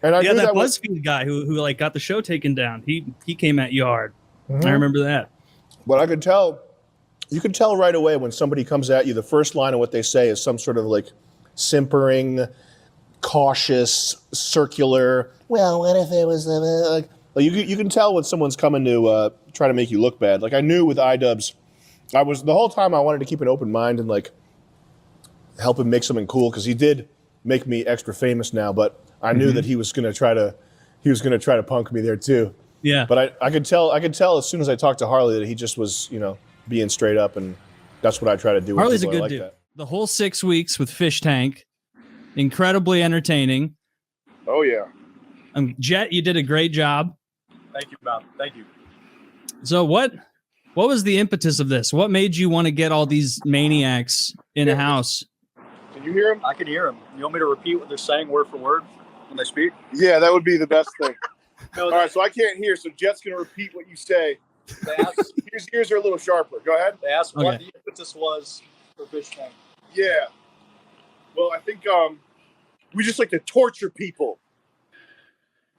S2: And I
S1: yeah,
S2: knew
S1: that
S2: was
S1: BuzzFeed guy who like got the show taken down. He came at you hard. I remember that.
S2: But I could tell, you can tell right away when somebody comes at you. The first line of what they say is some sort of like simpering, cautious, circular. Well, what if it was like you can tell when someone's coming to try to make you look bad. Like I knew with iDubbbz, I was the whole time I wanted to keep an open mind and like help him make something cool because he did make me extra famous now. But I knew that he was gonna try to punk me there too.
S1: Yeah.
S2: But I could tell as soon as I talked to Harley that he just was being straight up, and that's what I try to do.
S1: Harley's a
S2: with people
S1: good
S2: like
S1: dude.
S2: that.
S1: The whole 6 weeks with Fish Tank, incredibly entertaining.
S8: Oh yeah.
S1: Jet, you did a great job.
S6: Thank you, Bob. Thank you.
S1: So what was the impetus of this? What made you want to get all these maniacs in a house?
S8: Can you hear him?
S6: I can hear them. You want me to repeat what they're saying word for word when they speak?
S8: Yeah, that would be the best thing.
S6: No,
S8: All right, so I can't hear, so Jet's going to repeat what you say.
S6: They asked,
S8: His ears are a little sharper. Go ahead.
S6: they asked what
S1: Okay.
S6: the impetus was for Fish Tank.
S8: Yeah. Well, I think we just like to torture people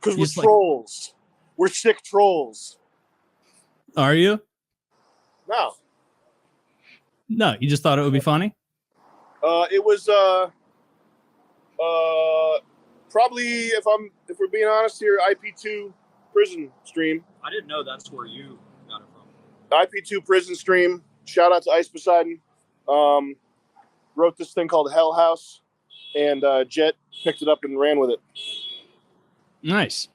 S8: because we're
S1: Just like-
S8: trolls. We're sick trolls.
S1: Are you?
S8: No.
S1: No, you just thought it would be funny?
S8: It was probably if we're being honest here, IP2 prison stream.
S6: I didn't know that's where you got it from.
S8: IP2 prison stream. Shout out to iDubbbz. Wrote this thing called Hell House, and Jet picked it up and ran with it.
S1: Nice.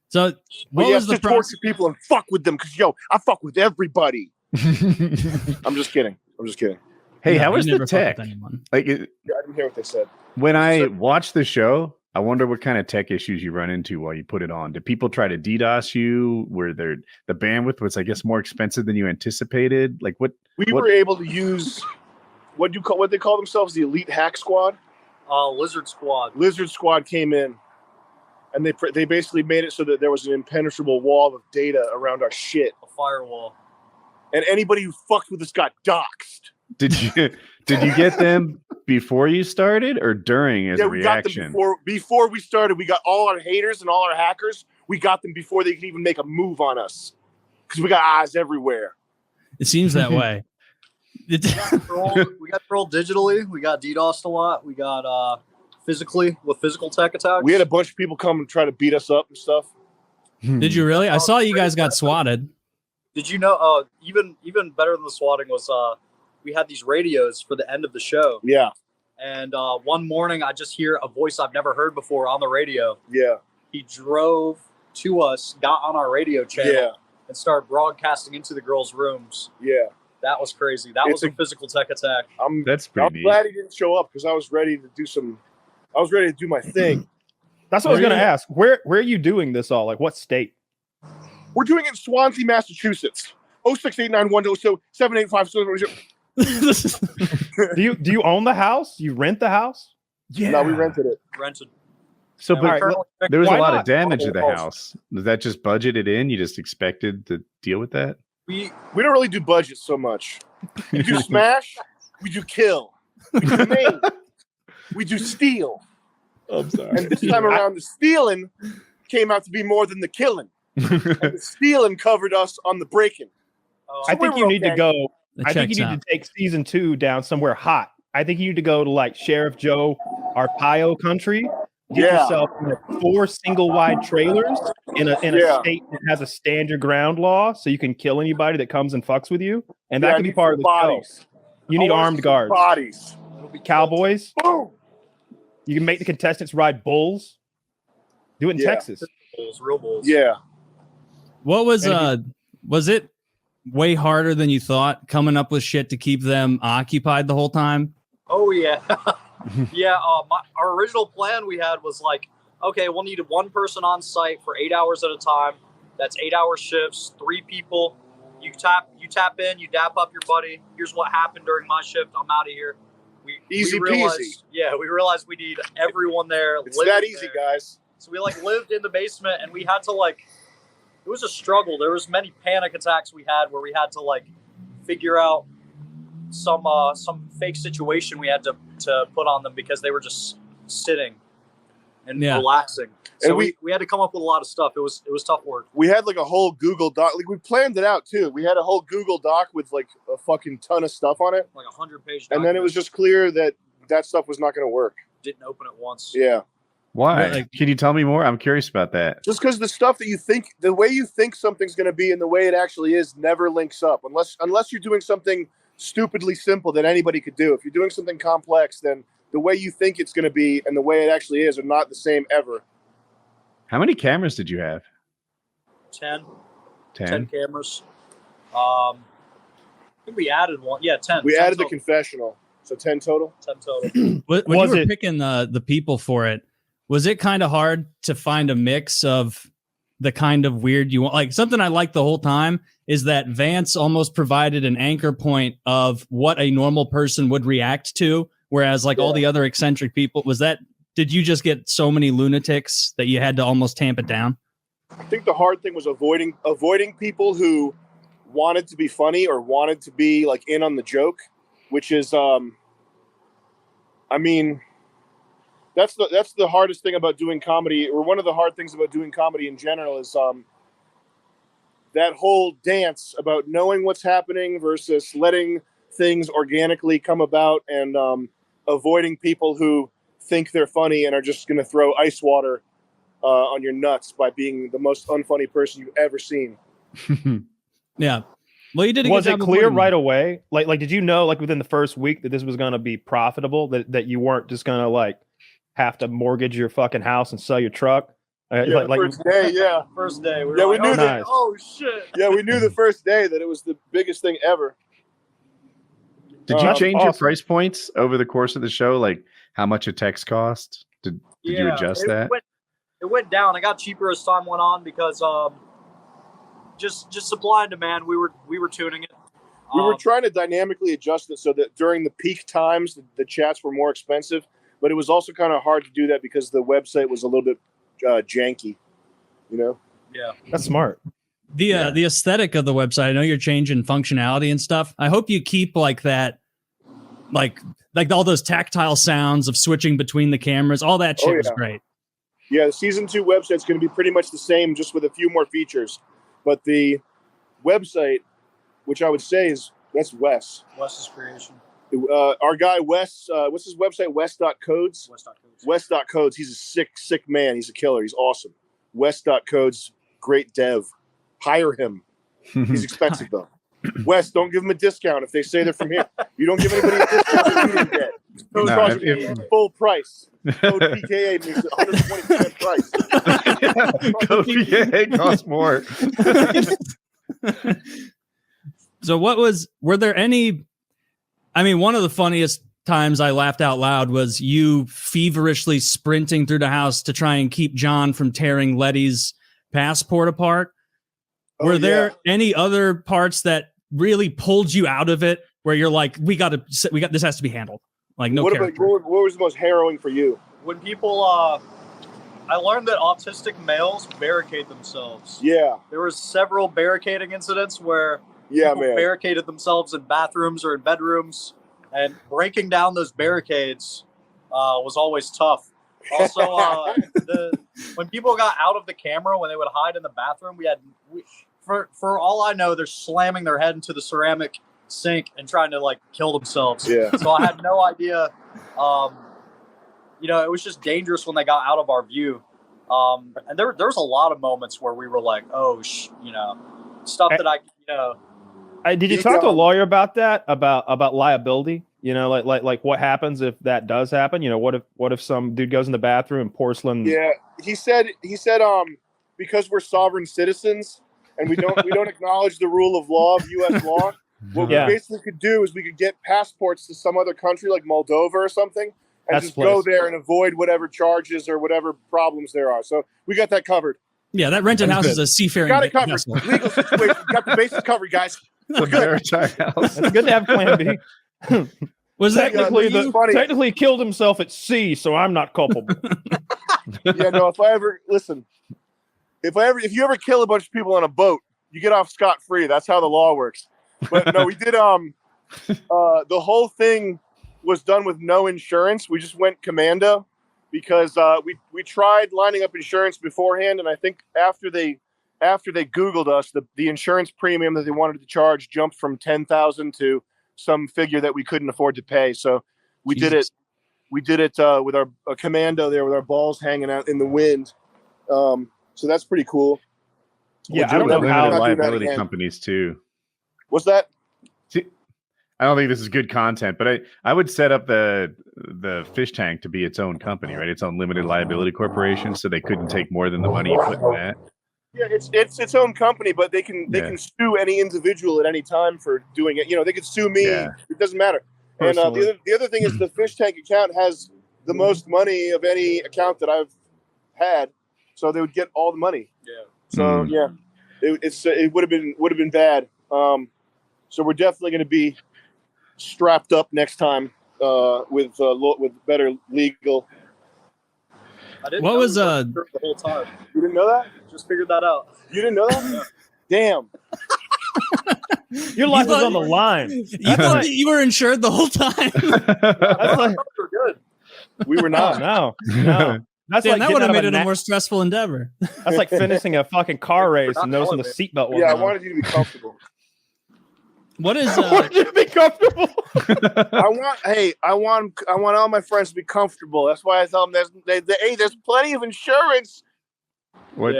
S1: So
S8: But
S1: what
S8: yeah,
S1: was the
S8: to torture people and fuck with them because I fuck with everybody. I'm just kidding.
S11: Hey,
S1: No,
S11: how
S1: you
S11: was the
S1: never fuck with
S11: tech?
S1: anyone.
S11: Like,
S8: Yeah, I didn't hear what they said.
S11: when I watched the show, I wonder what kind of tech issues you run into while you put it on. Did people try to DDoS you? Where the bandwidth was, I guess, more expensive than you anticipated? Like what?
S8: We were able to use what they call themselves, the Elite Hack Squad.
S6: Lizard Squad.
S8: Lizard Squad came in, and they basically made it so that there was an impenetrable wall of data around our shit,
S6: A firewall.
S8: and anybody who fucked with us got doxxed.
S11: Did you get them before you started or during as a
S8: We got
S11: reaction?
S8: them before we started. We got all our haters and all our hackers. We got them before they could even make a move on us because we got eyes everywhere.
S1: It seems that way.
S6: We got trolled digitally. We got DDoSed a lot. We got physically with physical tech attacks.
S8: We had a bunch of people come and try to beat us up and stuff.
S1: Did you really? I saw you guys got swatted.
S6: Did you know? Even better than the swatting was we had these radios for the end of the show.
S8: Yeah,
S6: And one morning, I just hear a voice I've never heard before on the radio.
S8: yeah,
S6: He drove to us, got on our radio channel,
S8: yeah,
S6: and started broadcasting into the girls' rooms.
S8: yeah.
S6: That was crazy. That was a physical tech attack.
S11: That's
S8: I'm
S11: pretty neat.
S8: glad he didn't show up because I was ready to do my thing.
S3: That's what I was going to ask. Where are you doing this all? Like what state?
S8: We're doing it in Swansea, Massachusetts. 06891
S3: Do you own the house? You rent the house?
S11: Yeah.
S8: No, we rented it.
S6: Rented.
S11: So,
S6: And
S11: but
S6: we're currently-
S11: there was a
S3: Why
S11: lot
S3: not?
S11: of damage to the
S8: Oh,
S11: house. Was that just budgeted in? You just expected to deal with that?
S8: We don't really do budget so much. We do smash. We do kill. We do maim. We do steal.
S11: I'm sorry.
S8: And this time around, the stealing came out to be more than the killing. And the stealing covered us on the breaking.
S3: I think you need to go.
S1: That
S3: I think you
S1: checks
S3: need
S1: out.
S3: to take season 2 down somewhere hot. I think you need to go to like Sheriff Joe Arpaio country. Get
S8: Yeah.
S3: yourself 4 single wide trailers in a
S8: Yeah.
S3: state that has a stand your ground law, so you can kill anybody that comes and fucks with you, and that
S8: Yeah, I
S3: can be
S8: need
S3: part of
S8: some
S3: the show.
S8: bodies.
S3: You need
S8: I wanna
S3: armed
S8: see some
S3: guards,
S8: Bodies.
S3: cowboys.
S8: Boom.
S3: You can make the contestants ride bulls. Do it in
S8: Yeah.
S3: Texas.
S6: Bulls, real bulls.
S8: Yeah.
S1: What was
S3: And
S1: was it way harder than you thought coming up with shit to keep them occupied the whole time?
S6: Oh yeah, yeah. Our original plan we had was like, okay, we'll need one person on site for 8 hours at a time. That's 8-hour shifts, 3 people. You tap in, you dap up your buddy. Here's what happened during my shift. I'm out of here.
S8: Easy
S6: we realized,
S8: peasy.
S6: Yeah, we realized we need everyone there.
S8: It's
S6: living
S8: that easy,
S6: there.
S8: guys.
S6: So we lived in the basement, and we had to it was a struggle. There was many panic attacks we had where we had to figure out some fake situation we had to put on them because they were just sitting and
S1: Yeah.
S6: relaxing. So
S8: And
S6: we had to come up with a lot of stuff. It was tough work.
S8: We had like a whole Google Doc. Like we planned it out too. We had a whole Google Doc with like a fucking ton of stuff on it.
S6: Like 100-page.
S8: And then it was just clear that stuff was not going to work.
S6: didn't open it once.
S8: Yeah.
S11: Why?
S1: Like-
S11: Can you tell me more? I'm curious about that.
S8: Just because the stuff that you think, the way you think something's going to be and the way it actually is never links up. Unless you're doing something stupidly simple that anybody could do. If you're doing something complex, then the way you think it's going to be and the way it actually is are not the same ever.
S11: How many cameras did you have?
S6: 10
S11: 10?
S6: cameras. I think we added one. Yeah, 10.
S8: We
S6: 10
S8: added the
S6: total.
S8: confessional. So 10 total.
S6: 10 total.
S1: When
S3: Was
S1: you were
S3: it-
S1: picking the people for it, was it kind of hard to find a mix of the kind of weird you want? Like something I liked the whole time is that Vance almost provided an anchor point of what a normal person would react to, whereas like all the other eccentric people, did you just get so many lunatics that you had to almost tamp it down?
S8: I think the hard thing was avoiding people who wanted to be funny or wanted to be like in on the joke, which is I mean, that's the hardest thing about doing comedy, or one of the hard things about doing comedy in general is that whole dance about knowing what's happening versus letting things organically come about, and avoiding people who think they're funny and are just going to throw ice water on your nuts by being the most unfunny person you've ever seen.
S1: Yeah. Well, you did.
S3: Was it clear right away? Like, did you know, like within the first week, that this was going to be profitable? That you weren't just going to like have to mortgage your fucking house and sell your truck?
S8: First day, yeah.
S6: First day. We
S8: We knew
S3: nice.
S6: Oh, shit.
S8: Yeah, we knew the first day that it was the biggest thing ever.
S11: Did you change your
S3: awesome.
S11: price points over the course of the show? Like how much a text cost? Did you adjust that?
S6: It went down. It got cheaper as time went on because just supply and demand. We were tuning it.
S8: We were trying to dynamically adjust it so that during the peak times, the chats were more expensive, but it was also kind of hard to do that because the website was a little bit janky, you know?
S6: Yeah.
S3: That's smart.
S1: The aesthetic of the website. I know you're changing functionality and stuff. I hope you keep like that, like all those tactile sounds of switching between the cameras. All that shit was great.
S8: Yeah, the season 2 website's going to be pretty much the same, just with a few more features. But the website, which I would say that's Wes.
S6: Wes's creation.
S8: Our guy Wes, what's his website? Wes.codes. Wes.codes. He's a sick man. He's a killer. He's awesome. Wes.codes, great dev. Hire him. He's expensive though. Wes, don't give him a discount if they say they're from here. You don't give anybody a discount that we didn't get. Code costs full price. Code PKA makes it 120% price.
S11: Code PKA costs more.
S1: So were there any, I mean, one of the funniest times I laughed out loud was you feverishly sprinting through the house to try and keep John from tearing Letty's passport apart. Were there any other parts that really pulled you out of it where you're like, we got this has to be handled? Like no character.
S8: What was the most harrowing for you?
S6: When people, I learned that autistic males barricade themselves.
S8: Yeah.
S6: There were several barricading incidents where
S8: Yeah,
S6: people
S8: man.
S6: barricaded themselves in bathrooms or in bedrooms, and breaking down those barricades was always tough. Also, when people got out of the camera, when they would hide in the bathroom, for all I know, they're slamming their head into the ceramic sink and trying to like kill themselves.
S8: Yeah.
S6: So I had no idea. It was just dangerous when they got out of our view. And there was a lot of moments where we were like, oh, stuff that
S3: Did you talk to a lawyer about that? About liability? Like what happens if that does happen? What if some dude goes in the bathroom and porcelain?
S8: Yeah, he said because we're sovereign citizens and we don't acknowledge the rule of law of U.S. law. What we basically could do is we could get passports to some other country like Moldova or something, and just go there and avoid whatever charges or whatever problems there are. So we got that covered.
S1: Yeah, that rented house is a seafaring.
S8: Got it covered.
S1: vessel.
S8: Legal situation. Got the bases covered, guys.
S11: It's a maritime house.
S3: It's good to have Plan B.
S1: Was that
S3: technically he killed himself at sea, so I'm not culpable.
S8: Yeah, no. If you ever kill a bunch of people on a boat, you get off scot-free. That's how the law works. But no, we did. The whole thing was done with no insurance. We just went commando. because we tried lining up insurance beforehand, and I think after they Googled us, the insurance premium that they wanted to charge jumped from $10,000 to some figure that we couldn't afford to pay. So we did it. We did it with a commando there, with our balls hanging out in the wind. So that's pretty cool.
S3: Yeah, I don't know how
S11: liability companies too.
S8: What's that?
S11: See, I don't think this is good content, but I would set up the fish tank to be its own company, right? Its own limited liability corporation, so they couldn't take more than the money you put in that.
S8: Yeah, it's its own company, but they can sue any individual at any time for doing it. You know, they could sue me. Yeah. It doesn't matter. And the other thing is the fish tank account has the most money of any account that I've had, so they would get all the money. Yeah. So yeah, it would have been bad. So we're definitely going to be strapped up next time with better legal.
S6: I didn't
S1: what
S6: know
S1: was
S6: the whole time?
S8: You didn't know that?
S6: Just figured that out.
S8: You didn't know that? Damn.
S3: Your life was on the line.
S1: You thought that you were insured the whole time.
S3: That's like,
S6: We're good.
S8: We were not.
S3: No. That's
S1: Damn,
S3: like
S1: that would have made
S3: getting
S1: it
S3: out
S1: a
S3: of
S1: more stressful endeavor.
S3: That's like finishing a fucking car race and noticing the seatbelt wasn't
S8: Yeah, I
S3: on.
S8: wanted you to be comfortable.
S1: What is
S3: I wanted you to be comfortable.
S8: I want all my friends to be comfortable. That's why I tell them there's plenty of insurance.
S11: What?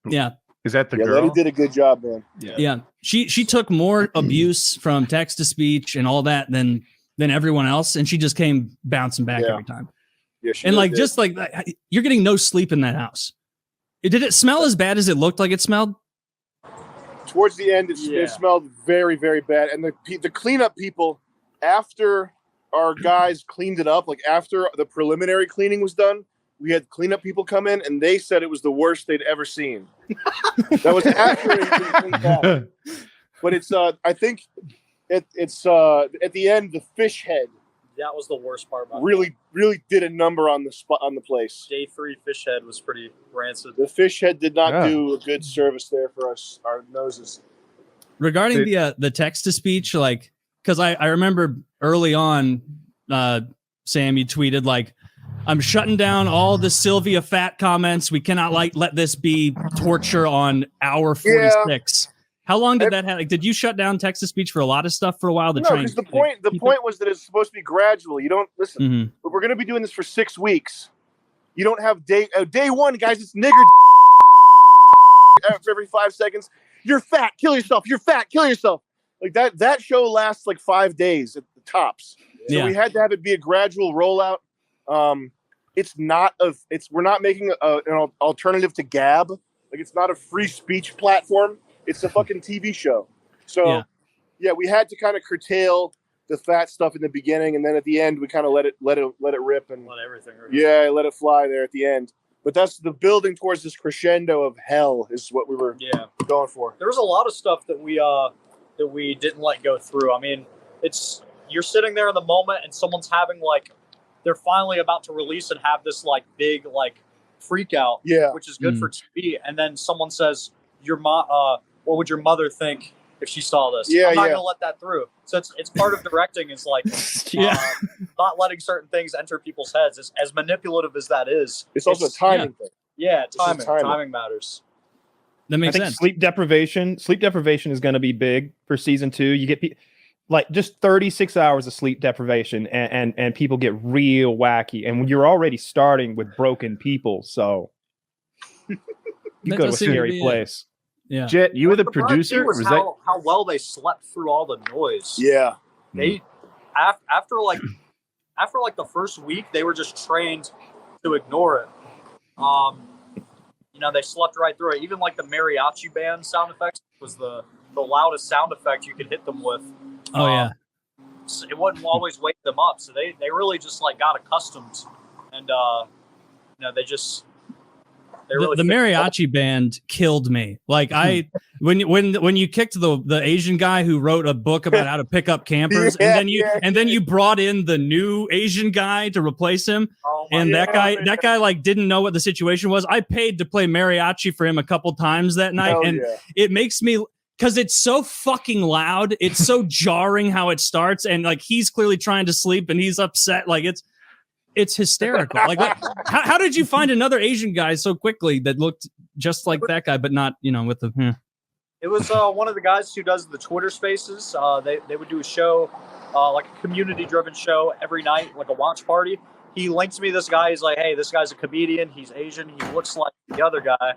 S1: Yeah.
S11: Is that the
S8: Yeah,
S11: girl?
S8: Letty did a good job, man.
S1: Yeah. She took more abuse from text to speech and all that than everyone else, and she just came bouncing back every time.
S8: Yeah, she
S1: and
S8: really
S1: like
S8: did.
S1: just like you're getting no sleep in that house. Did it smell as bad as it looked like it smelled?
S8: Towards the end, it smelled very, very bad. And the cleanup people, after our guys cleaned it up, like after the preliminary cleaning was done, we had cleanup people come in, and they said it was the worst they'd ever seen. That was after it had been cleaned up. But it's, I think, it's at the end, the fish head.
S6: That was the worst part about
S8: really did a number on the place.
S6: Day 3 fish head was pretty rancid.
S8: The fish head did not do a good service there for us, our noses.
S1: Regarding the text to speech, like, because I remember early on, Sam, you tweeted like, "I'm shutting down all the Sylvia Fat comments. We cannot let this be torture on hour 46." How long did that have? Like, did you shut down text to speach for a lot of stuff for a while?
S8: No, because the point was that it's supposed to be gradual. You don't listen. But we're going to be doing this for 6 weeks. You don't have day 1, guys. It's nigger every 5 seconds. You're fat. Kill yourself. You're fat. Kill yourself. Like that. That show lasts like 5 days at the tops. So we had to have it be a gradual rollout. We're not making an alternative to Gab. Like it's not a free speech platform. It's a fucking TV show. So we had to kind of curtail the fat stuff in the beginning, and then at the end we kind of let it rip and
S6: let everything rip.
S8: Yeah, let it fly there at the end. But that's the building towards this crescendo of hell is what we were going for.
S6: There was a lot of stuff that we didn't let go through. I mean, you're sitting there in the moment and someone's having like they're finally about to release and have this like big like freak out, which is good for TV, and then someone says your mom what would your mother think if she saw this? I'm not gonna let that through. So it's part of directing is like not letting certain things enter people's heads. As manipulative as that is,
S8: it's also a timing thing.
S6: Yeah, timing matters.
S1: That makes sense.
S3: Sleep deprivation is going to be big for season 2. You get like just 36 hours of sleep deprivation, and people get real wacky. And when you're already starting with broken people, so you go to a scary place.
S1: Yeah,
S11: Jet, you were the producer.
S6: Was how well they slept through all the noise.
S8: Yeah,
S6: they after the first week, they were just trained to ignore it. They slept right through it. Even like the mariachi band sound effects was the loudest sound effect you could hit them with.
S1: Oh yeah,
S6: so it wouldn't always wake them up. So they really just like got accustomed, and they just.
S1: The mariachi band killed me. Like when you kicked the Asian guy who wrote a book about how to pick up campers, and then you brought in the new Asian guy to replace him, that guy like didn't know what the situation was. I paid to play mariachi for him a couple times that night, it makes me because it's so fucking loud. It's so jarring how it starts, and like he's clearly trying to sleep and he's upset. Like it's hysterical. Like, how did you find another Asian guy so quickly that looked just like that guy, but not, with the...
S6: It was one of the guys who does the Twitter Spaces. They would do a show, like a community-driven show every night, like a watch party. He linked me this guy. He's like, hey, this guy's a comedian. He's Asian. He looks like the other guy.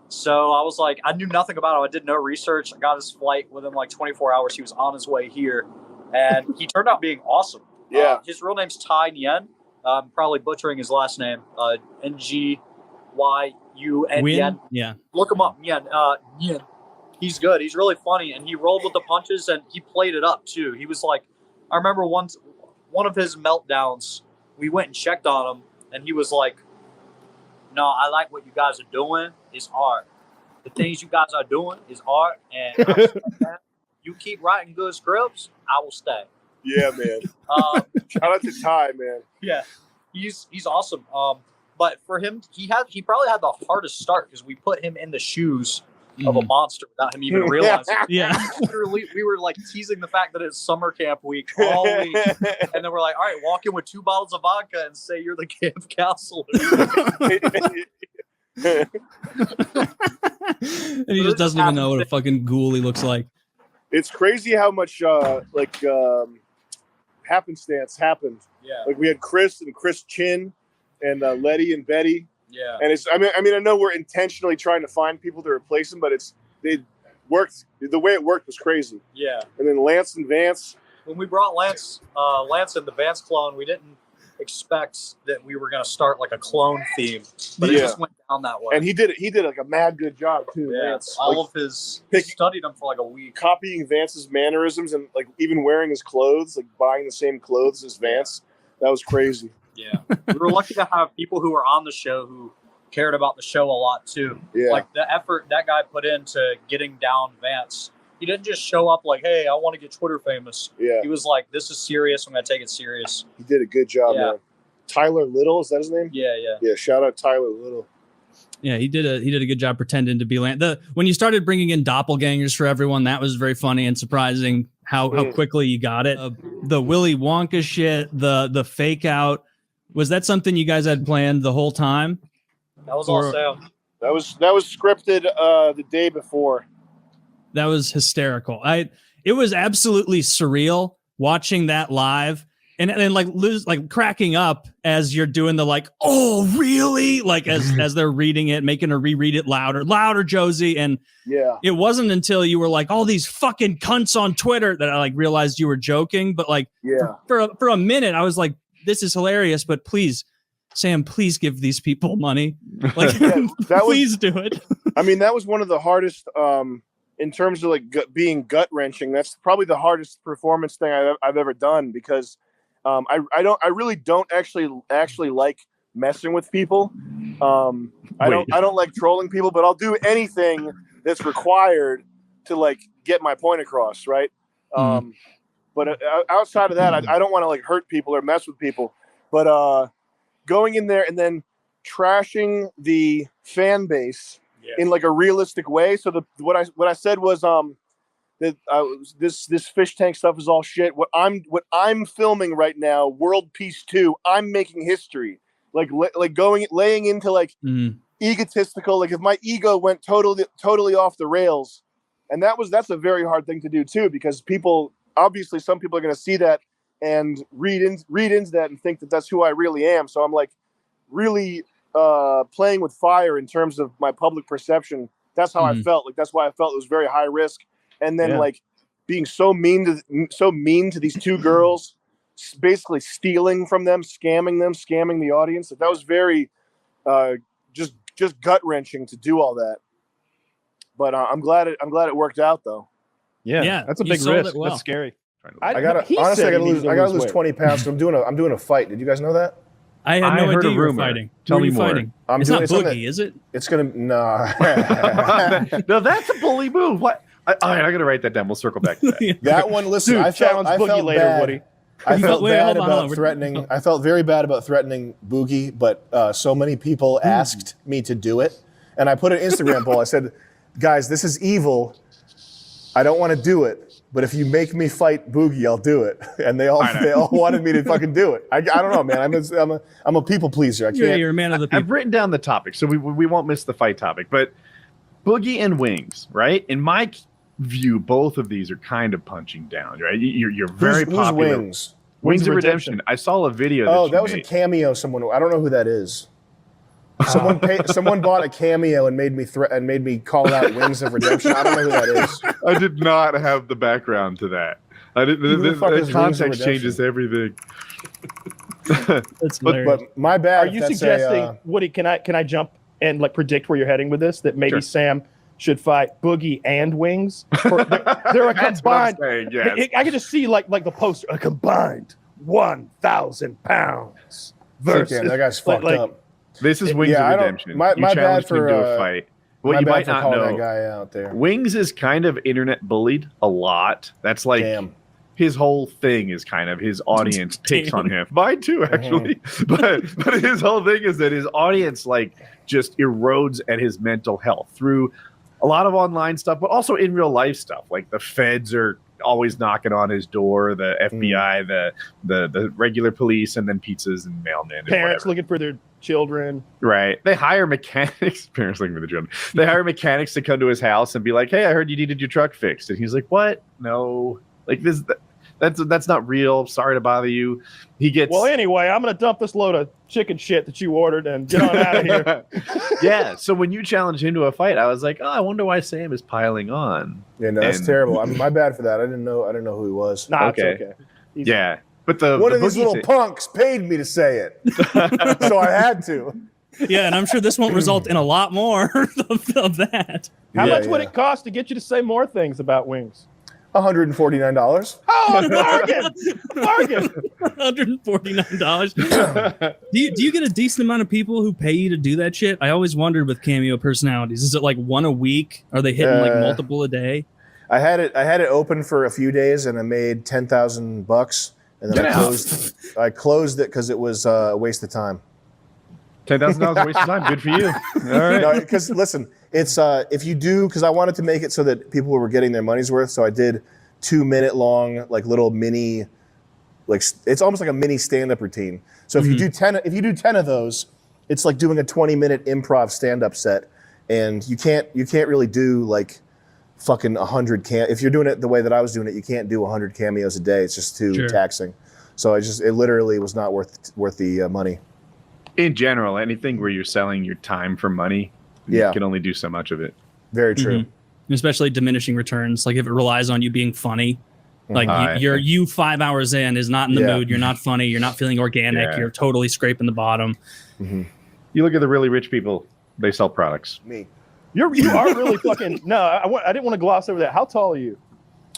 S6: So I was like, I knew nothing about him. I did no research. I got his flight within like 24 hours. He was on his way here. And he turned out being awesome.
S8: Yeah.
S6: His real name's Tai Nguyen. I'm probably butchering his last name. Nguyen.
S1: Yeah.
S6: Look him up. Nguyen. He's good. He's really funny. And he rolled with the punches and he played it up too. He was like, I remember one of his meltdowns, we went and checked on him and he was like, no, I like what you guys are doing. It's art. The things you guys are doing is art. And you keep writing good scripts, I will stay.
S8: Yeah, man. Shout out to Ty, man.
S6: Yeah, he's awesome. But for him, he probably had the hardest start because we put him in the shoes of a monster without him even realizing.
S1: Yeah.
S6: We were like teasing the fact that it's summer camp week all week. And then we're like, all right, walk in with 2 bottles of vodka and say you're the camp counselor.
S1: And he just doesn't even know what a fucking ghoul he looks like.
S8: It's crazy how much happenstance happened.
S6: Yeah.
S8: Like we had Chris Chin and Letty and Betty.
S6: Yeah.
S8: And I know we're intentionally trying to find people to replace them, but it worked. The way it worked was crazy.
S6: Yeah.
S8: And then Lance and Vance.
S6: When we brought Lance and the Vance clone, we didn't expect that we were going to start like a clone theme, but it just went down that way.
S8: And he did like a mad good job too.
S6: Yeah,
S8: Lance.
S6: all of his studied him for like a week,
S8: copying Vance's mannerisms and like even wearing his clothes, like buying the same clothes as Vance. That was crazy.
S6: Yeah, we were lucky to have people who were on the show who cared about the show a lot too.
S8: Yeah,
S6: like the effort that guy put into getting down Vance. He didn't just show up like, hey, I want to get Twitter famous.
S8: Yeah.
S6: He was like, this is serious. I'm going to take it serious.
S8: He did a good job, man. Tyler Little, is that his name?
S6: Yeah.
S8: Yeah, shout out Tyler Little.
S1: Yeah, he did a good job pretending to be when you started bringing in doppelgangers for everyone, that was very funny and surprising how quickly you got it. The Willy Wonka shit, the fake out. Was that something you guys had planned the whole time?
S6: That was all Sam.
S8: That was scripted the day before.
S1: That was hysterical. It was absolutely surreal watching that live and like cracking up as you're doing the like, oh really? Like as they're reading it, making her reread it louder, Josie. And it wasn't until you were like, all these fucking cunts on Twitter that I like realized you were joking. But like for a minute, I was like, this is hilarious, but please, Sam, please give these people money. Like please do it.
S8: I mean, that was one of the hardest in terms of like being gut wrenching. That's probably the hardest performance thing I've ever done because I really don't actually like messing with people. I don't like trolling people, but I'll do anything that's required to like get my point across, right? But outside of that, I don't want to like hurt people or mess with people. But going in there and then trashing the fan base in like a realistic way. So what I said was that this fish tank stuff is all shit. What I'm filming right now, World Peace 2, I'm making history. Like laying into like egotistical. Like if my ego went totally off the rails, and that's a very hard thing to do too, because obviously some people are going to see that and read into that and think that that's who I really am. So I'm like really playing with fire in terms of my public perception. That's how I felt. Like that's why I felt it was very high risk. And then like being so mean to these 2 girls, basically stealing from them, scamming the audience. Like that was very just gut wrenching to do all that. But I'm glad it worked out though.
S3: Yeah, that's a big risk. Well. That's scary.
S2: I gotta lose 20 pounds. So I'm doing a fight. Did you guys know that?
S1: I had no idea you were fighting.
S11: Tell me more.
S1: It's not Boogie, is it?
S2: It's gonna
S11: no, that's a bully move. What? All right, I'm gonna write that down. We'll circle back to that.
S2: That one. Listen,
S3: Dude,
S2: I felt
S3: later,
S2: bad.
S3: Woody.
S2: I felt bad about threatening. I felt very bad about threatening Boogie, but so many people asked me to do it, and I put an Instagram poll. I said, "Guys, this is evil. I don't want to do it, but if you make me fight Boogie, I'll do it. And they all wanted me to fucking do it. I don't know, man. I'm a people pleaser. I can't.
S1: You're a man of the people.
S4: I've written down the topic, so we won't miss the fight topic. But Boogie and Wings, right? In my view, both of these are kind of punching down, right? You're very popular.
S2: Who's Wings?
S4: Wings of Redemption. I saw a video.
S2: Oh, that was a cameo. I don't know who that is. Someone bought a cameo and made me call out Wings of Redemption. I don't know who that is.
S4: I did not have the background to that. I didn't. The context changes everything.
S1: That's hilarious.
S2: But my bad.
S3: Are you suggesting, Woody? Can I jump and like predict where you're heading with this? That maybe
S4: Sure.
S3: Sam should fight Boogie and Wings. They're a
S4: That's what I'm
S3: combined.
S4: saying, yes.
S3: I can just see like the poster, a combined 1,000 pounds versus
S2: that guy's fucked up.
S4: This is Wings of Redemption.
S2: My
S4: you
S2: bad
S4: challenged
S2: for
S4: him to a fight. What
S2: my
S4: you
S2: bad
S4: might
S2: for
S4: not
S2: calling
S4: know,
S2: that guy out there.
S4: Wings is kind of internet bullied a lot. That's like his whole thing is kind of his audience picks on him. Mine too, actually. But his whole thing is that his audience like just erodes at his mental health through a lot of online stuff, but also in real life stuff. Like the feds are always knocking on his door, the FBI, the regular police, and then pizzas and mailmen. And
S3: parents
S4: whatever.
S3: looking for their children.
S4: Right. They hire mechanics. Parents looking for the children. They hire mechanics to come to his house and be like, "Hey, I heard you needed your truck fixed." And he's like, "What? No. Like this. That's not real. Sorry to bother you." He gets.
S3: Well, anyway, I'm gonna dump this load of chicken shit that you ordered and get on out of here.
S4: Yeah. So when you challenged him to a fight, I was like, "Oh, I wonder why Sam is piling on."
S2: Yeah, no, that's terrible. My bad for that. I didn't know who he was.
S3: Nah, it's okay.
S4: Yeah, but
S2: one of these little punks paid me to say it, so I had to.
S1: Yeah, and I'm sure this won't result in a lot more of that.
S3: How much would it cost to get you to say more things about Wings?
S2: $149.
S3: Oh, bargain! Bargain!
S1: $149. Do you get a decent amount of people who pay you to do that shit? I always wondered with cameo personalities. Is it like one a week? Are they hitting like multiple a day?
S2: I had it open for a few days and I made $10,000, and then I closed it because it was a waste of time.
S4: $10,000 waste of time. Good for you. All right.
S2: Because listen, it's if you do, because I wanted to make it so that people were getting their money's worth. So I did 2-minute long, like little mini, like it's almost like a mini stand-up routine. So if you do 10 of those, it's like doing a 20-minute improv stand-up set, and you can't really do like fucking 100 if you're doing it the way that I was doing it, you can't do 100 cameos a day. It's just too taxing. So it literally was not worth the money.
S4: In general, anything where you're selling your time for money, you can only do so much of it.
S2: Very true.
S1: Especially diminishing returns. Like if it relies on you being funny, like you 5 hours in is not in the mood. You're not funny. You're not feeling organic. You're totally scraping the bottom.
S4: You look at the really rich people; they sell products.
S2: Me.
S3: You are really fucking. No, I didn't want to gloss over that. How tall are you?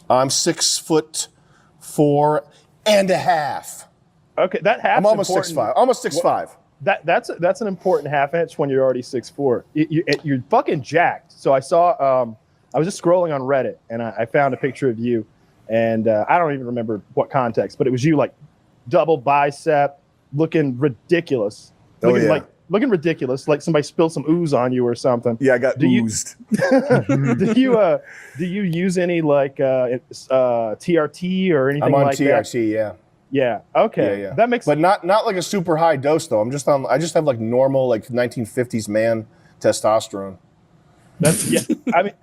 S2: I'm 6'4.5".
S3: Okay, that half.
S2: I'm almost 6'5". Almost 6'5".
S3: That's an important half inch when you're already 6'4". You're fucking jacked. So I saw. I was just scrolling on Reddit and I found a picture of you, and I don't even remember what context, but it was you like double bicep, looking ridiculous. Looking ridiculous, like somebody spilled some ooze on you or something.
S2: Yeah, I got oozed.
S3: Do you use any like TRT or anything like that?
S2: I'm on TRT, yeah.
S3: Yeah. Okay.
S2: Yeah.
S3: That makes.
S2: But not like a super high dose though. I just have like normal like 1950s man testosterone.
S3: That's I mean,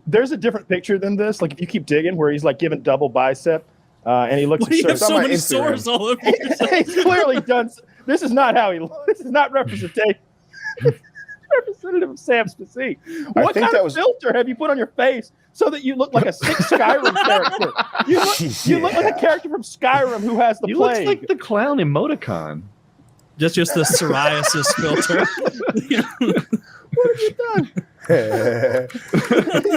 S3: there's a different picture than this. Like if you keep digging, where he's like giving double bicep, and he looks.
S1: Why do you have so many sores all over yourself?
S3: He's clearly done. This is not how he. This is not representative of Sam's physique. What kind of filter have you put on your face so that you look like a sick Skyrim character? You look like a character from Skyrim who has the plague.
S4: You look like the clown emoticon.
S1: Just the psoriasis filter.
S3: What have you done?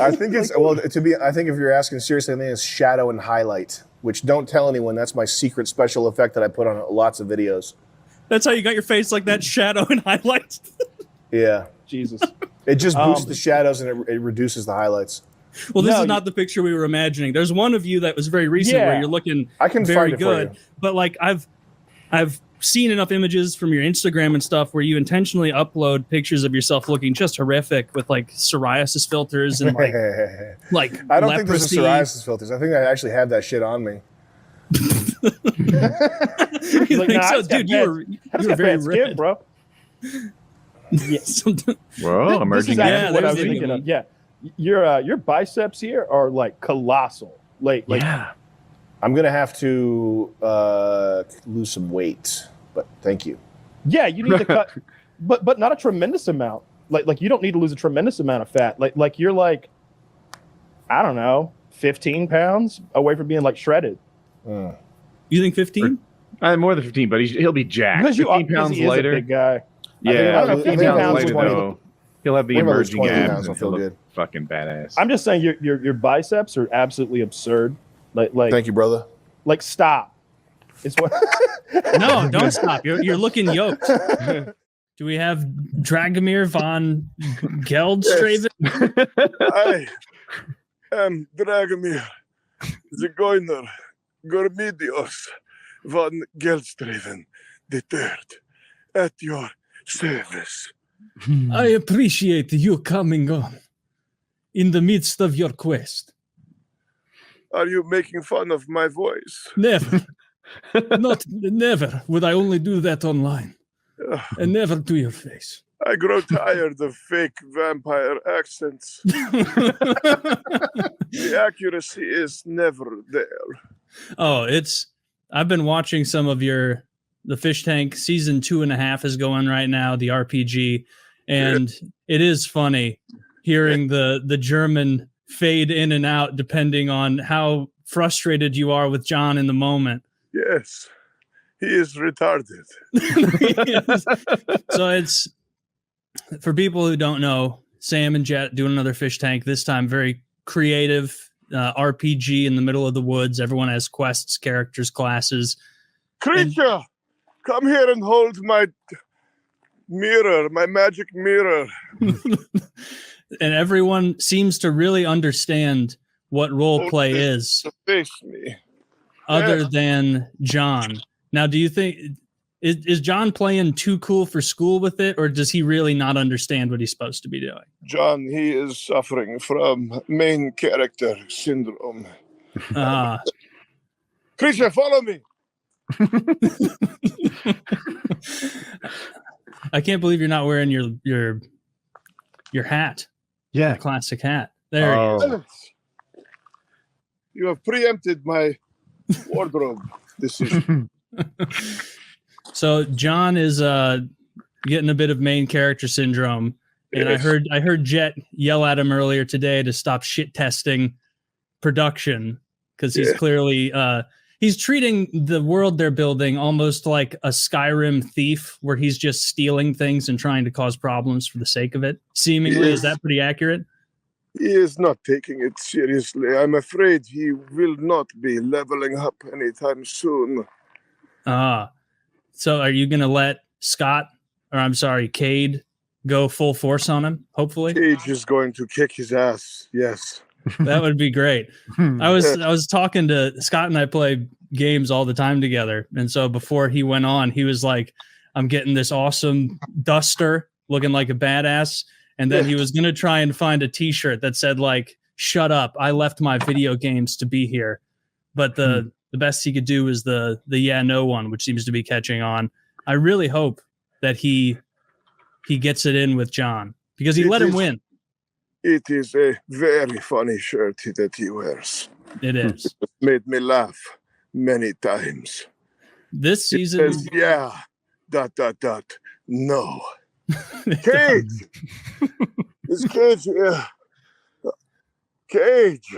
S2: I think it's I think if you're asking seriously, I think it's shadow and highlight, which don't tell anyone that's my secret special effect that I put on lots of videos.
S1: That's how you got your face like that, shadow and highlights.
S2: Yeah.
S3: Jesus.
S2: It just boosts the shadows and it reduces the highlights.
S1: Well, this is not the picture we were imagining. There's one of you that was very recent where you're looking
S2: I can
S1: very
S2: find it
S1: good.
S2: for you.
S1: But like I've seen enough images from your Instagram and stuff where you intentionally upload pictures of yourself looking just horrific with like psoariasis filters and like
S2: I don't think
S1: leprosy.
S2: those are psoriasis filters. I think I actually have that shit on me.
S1: You think so? Dude, you were very red,
S3: bro.
S1: Yeah.
S4: Well, emerging.
S3: Yeah, what I was thinking of. Yeah, your biceps here are like colossal. Like
S4: yeah.
S2: I'm gonna have to lose some weight, but thank you.
S3: Yeah, you need to cut, but not a tremendous amount. Like you don't need to lose a tremendous amount of fat. Like you're like, I don't know, 15 pounds away from being like shredded.
S1: You think 15?
S4: More than 15, but he'll be jacked.
S3: Because
S4: 15 pounds
S3: he is
S4: lighter.
S3: a big guy.
S4: Yeah,
S3: I think
S4: 15 pounds lighter though. He'll have the emerging abs and he'll look fucking badass.
S3: I'm just saying your biceps are absolutely absurd. Like
S2: thank you, brother.
S3: Like stop. It's what.
S1: No, don't stop. You're looking yoked. Do we have Dragomir von Geldstraven?
S8: I am Dragomir, the Goiner, Gormidios von Geldstraven the Third, at your service.
S1: I appreciate you coming on in the midst of your quest.
S8: Are you making fun of my voice?
S1: Never. Never would I only do that online. And never to your face.
S8: I grow tired of fake vampire accents. The accuracy is never there.
S1: Oh, I've been watching some of the Fish Tank season 2.5 is going right now, the RPG, and it is funny hearing the German fade in and out depending on how frustrated you are with John in the moment.
S8: Yes, he is retarded.
S1: Yes. So it's, for people who don't know, Sam and Jet doing another Fish Tank, this time very creative RPG in the middle of the woods. Everyone has quests, characters, classes.
S8: Creature, come here and hold my mirror, my magic mirror.
S1: And everyone seems to really understand what role play is,
S8: Face me.
S1: other than John. Now, do you think is John playing too cool for school with it, or does he really not understand what he's supposed to be doing?
S8: John, he is suffering from main character syndrome. Creature, follow me.
S1: I can't believe you're not wearing your hat.
S11: Yeah,
S1: classic hat. There he is.
S8: You have preempted my wardrobe decision.
S1: So John is getting a bit of main character syndrome, and
S8: Yes.
S1: I heard Jet yell at him earlier today to stop shit testing production because he's clearly he's treating the world they're building almost like a Skyrim thief, where he's just stealing things and trying to cause problems for the sake of it. Seemingly, is that pretty accurate?
S8: He is not taking it seriously. I'm afraid he will not be leveling up anytime soon.
S1: So are you going to let Cade go full force on him, hopefully?
S8: Cage is going to kick his ass, yes.
S1: That would be great. I was talking to Scott, and I play games all the time together. And so before he went on, he was like, I'm getting this awesome duster looking like a badass. And then he was going to try and find a t-shirt that said like, shut up, I left my video games to be here. But the best he could do is the yeah, no one, which seems to be catching on. I really hope that he gets it in with John, because he let him win.
S8: It is a very funny shirt that he wears.
S1: It is.
S8: It made me laugh many times.
S1: This season,
S8: it says, yeah, ... no. Cage! It's Cage here. Cage!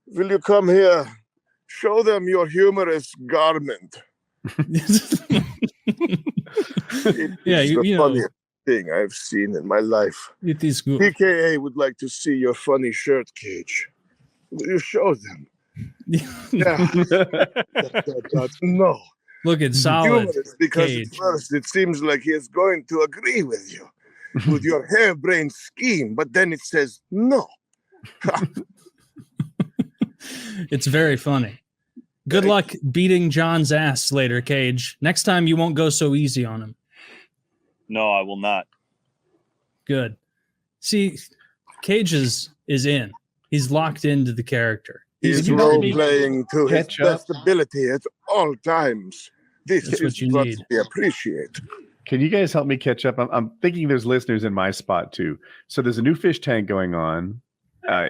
S8: Will you come here? Show them your humorous garment.
S1: Yeah,
S8: It's the
S1: you know,
S8: funniest thing I've seen in my life.
S1: it is good.
S8: PKA would like to see your funny shirt, Cage. Will you show them? Yeah. No.
S1: Looking solid.
S8: Humorous, because
S1: Cage.
S8: at first it seems like he is going to agree with you, with your harebrained scheme, but then it says no.
S1: It's very funny. Good luck beating John's ass later, Cage. Next time you won't go so easy on him.
S12: No, I will not.
S1: Good. See, Cage is in. He's locked into the character.
S8: He's role-playing to his best ability at all times. This
S1: That's
S8: is
S1: what
S8: what
S1: you need.
S8: we appreciate.
S11: Can you guys help me catch up? I'm thinking there's listeners in my spot too. So there's a new fish tank going on.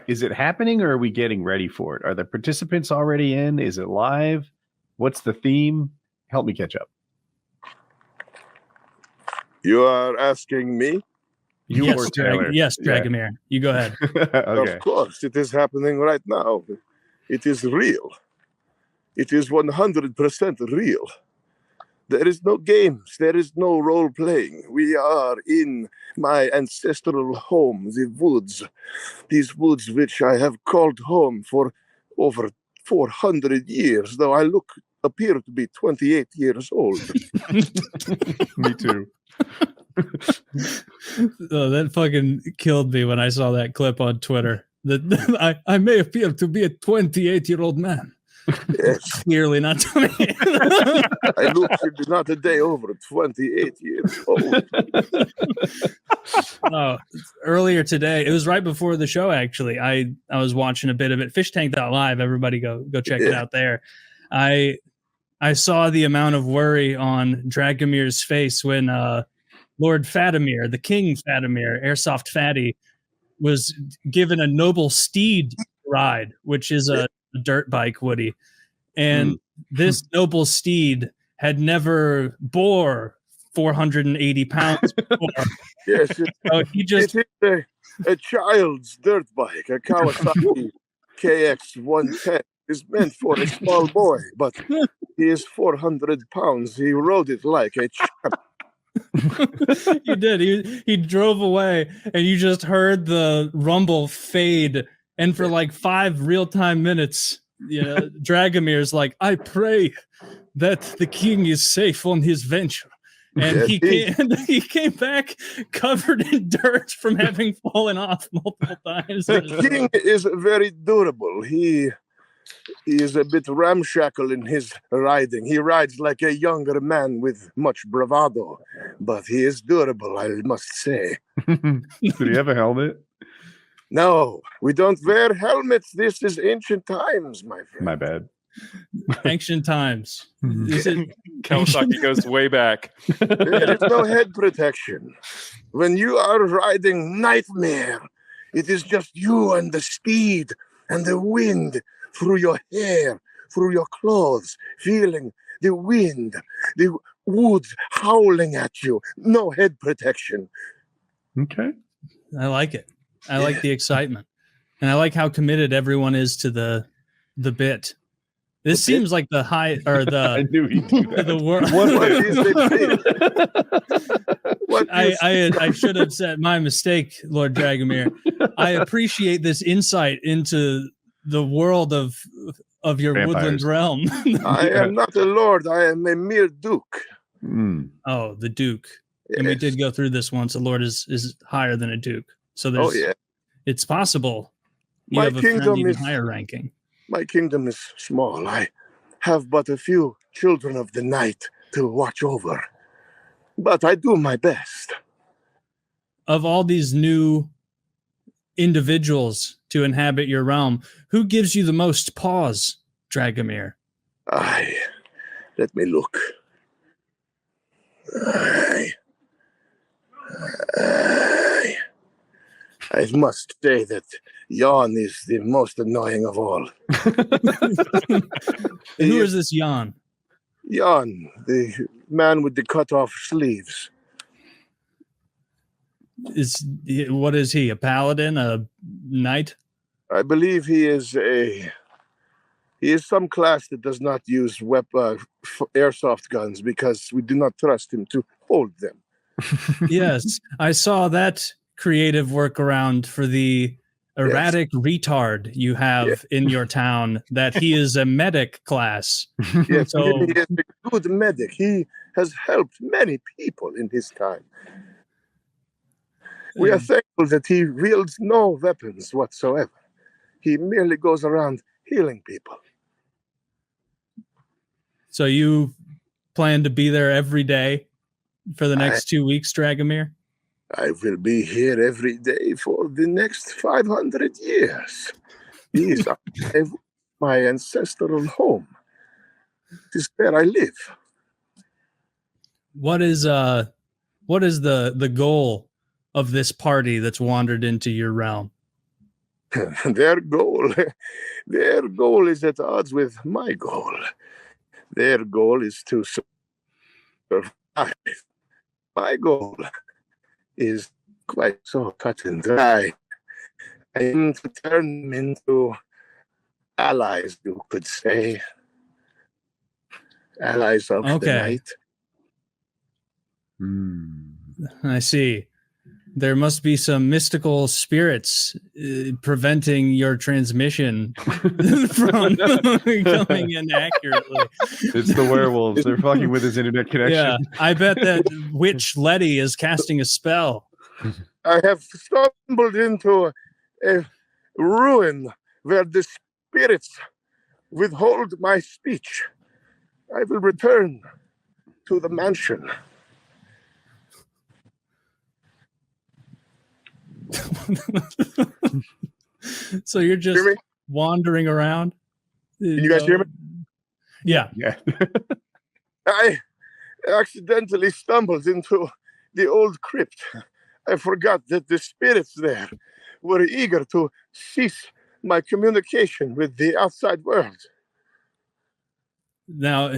S11: Is it happening or are we getting ready for it? Are the participants already in? Is it live? What's the theme? Help me catch up.
S8: You are asking me?
S11: You
S1: yes,
S11: or Taylor.
S1: Yes,
S11: Yeah.
S1: Dragomir. You go ahead.
S11: Okay.
S8: Of course, it is happening right now. It is real. It is 100% real. There is no games. There is no role playing. We are in my ancestral home, the woods. These woods which I have called home for over 400 years, though I appear to be 28 years old.
S11: Me too.
S1: Oh, that fucking killed me when I saw that clip on Twitter. That I may appear to be a 28-year-old man.
S8: Yes.
S1: Clearly not 28.
S8: I look not a day over 28 years old.
S1: Oh, earlier today, it was right before the show. Actually, I was watching a bit of it. FISHTANK.LIVE. Everybody go check it out there. I saw the amount of worry on Dragomir's face when Lord Fatimir, the King Fatimir, Airsoftfatty, was given a noble steed ride, which is a dirt bike, Woody. And this noble steed had never bore 480 pounds before.
S8: Yes,
S1: So he just
S8: it is a child's dirt bike, a Kawasaki KX110. Is meant for a small boy, but he is 400 pounds. He rode it like a champ.
S1: You did. He drove away, and you just heard the rumble fade. And for like 5 real-time minutes, Dragomir's like, "I pray that the king is safe on his venture." And
S8: Yes,
S1: he came back covered in dirt from having fallen off multiple times.
S8: The king is very durable. He is a bit ramshackle in his riding. He rides like a younger man with much bravado, but he is durable, I must say.
S11: Did he have a helmet?
S8: No, we don't wear helmets. This is ancient times, my friend.
S11: My bad.
S1: Ancient times. Is it
S13: Kawasaki goes way back.
S8: There is no head protection. When you are riding Nightmare, it is just you and the speed and the wind through your hair, through your clothes, feeling the wind, the woods howling at you. No head protection.
S11: Okay.
S1: I like it. I like the excitement. And I like how committed everyone is to the bit. This seems like the high or the
S11: I knew he'd do that.
S1: the world. I should have said my mistake, Lord Dragomir. I appreciate this insight into the world of your
S11: Vampires.
S1: woodland realm.
S8: I am not a lord. I am a mere duke.
S1: Oh, the duke. And we did go through this once. A lord is higher than a duke. So there's it's possible you
S8: My
S1: have a friend
S8: kingdom
S1: even
S8: is-
S1: higher ranking.
S8: My kingdom is small. I have but a few children of the night to watch over. But I do my best.
S1: Of all these new individuals to inhabit your realm, who gives you the most pause, Dragomir?
S8: Let me look. I must say that Yawn is the most annoying of all.
S1: Who is this Jan?
S8: Yawn, the man with the cut-off sleeves.
S1: What is he? A paladin? A knight?
S8: I believe he is some class that does not use airsoft guns because we do not trust him to hold them.
S1: Yes, I saw that creative workaround for the erratic retard you have in your town, that he is a medic class.
S8: Yes,
S1: So-
S8: he is a good medic. He has helped many people in his time. We are thankful that he wields no weapons whatsoever. He merely goes around healing people.
S1: So you plan to be there every day for the next 2 weeks, Dragomir?
S8: I will be here every day for the next 500 years. These are my ancestral home. This is where I live.
S1: What is the goal of this party that's wandered into your realm?
S8: Their goal is at odds with my goal. Their goal is to survive. My goal is quite so cut and dry. I aim to turn them into allies, you could say. Allies of the night.
S1: I see. There must be some mystical spirits preventing your transmission from coming in accurately.
S11: It's the werewolves. They're fucking with his internet connection.
S1: Yeah, I bet that witch Letty is casting a spell.
S8: I have stumbled into a ruin where the spirits withhold my speech. I will return to the mansion.
S1: So you're just wandering around?
S8: Can you guys hear me?
S1: Yeah.
S8: I accidentally stumbled into the old crypt. I forgot that the spirits there were eager to cease my communication with the outside world.
S1: Now,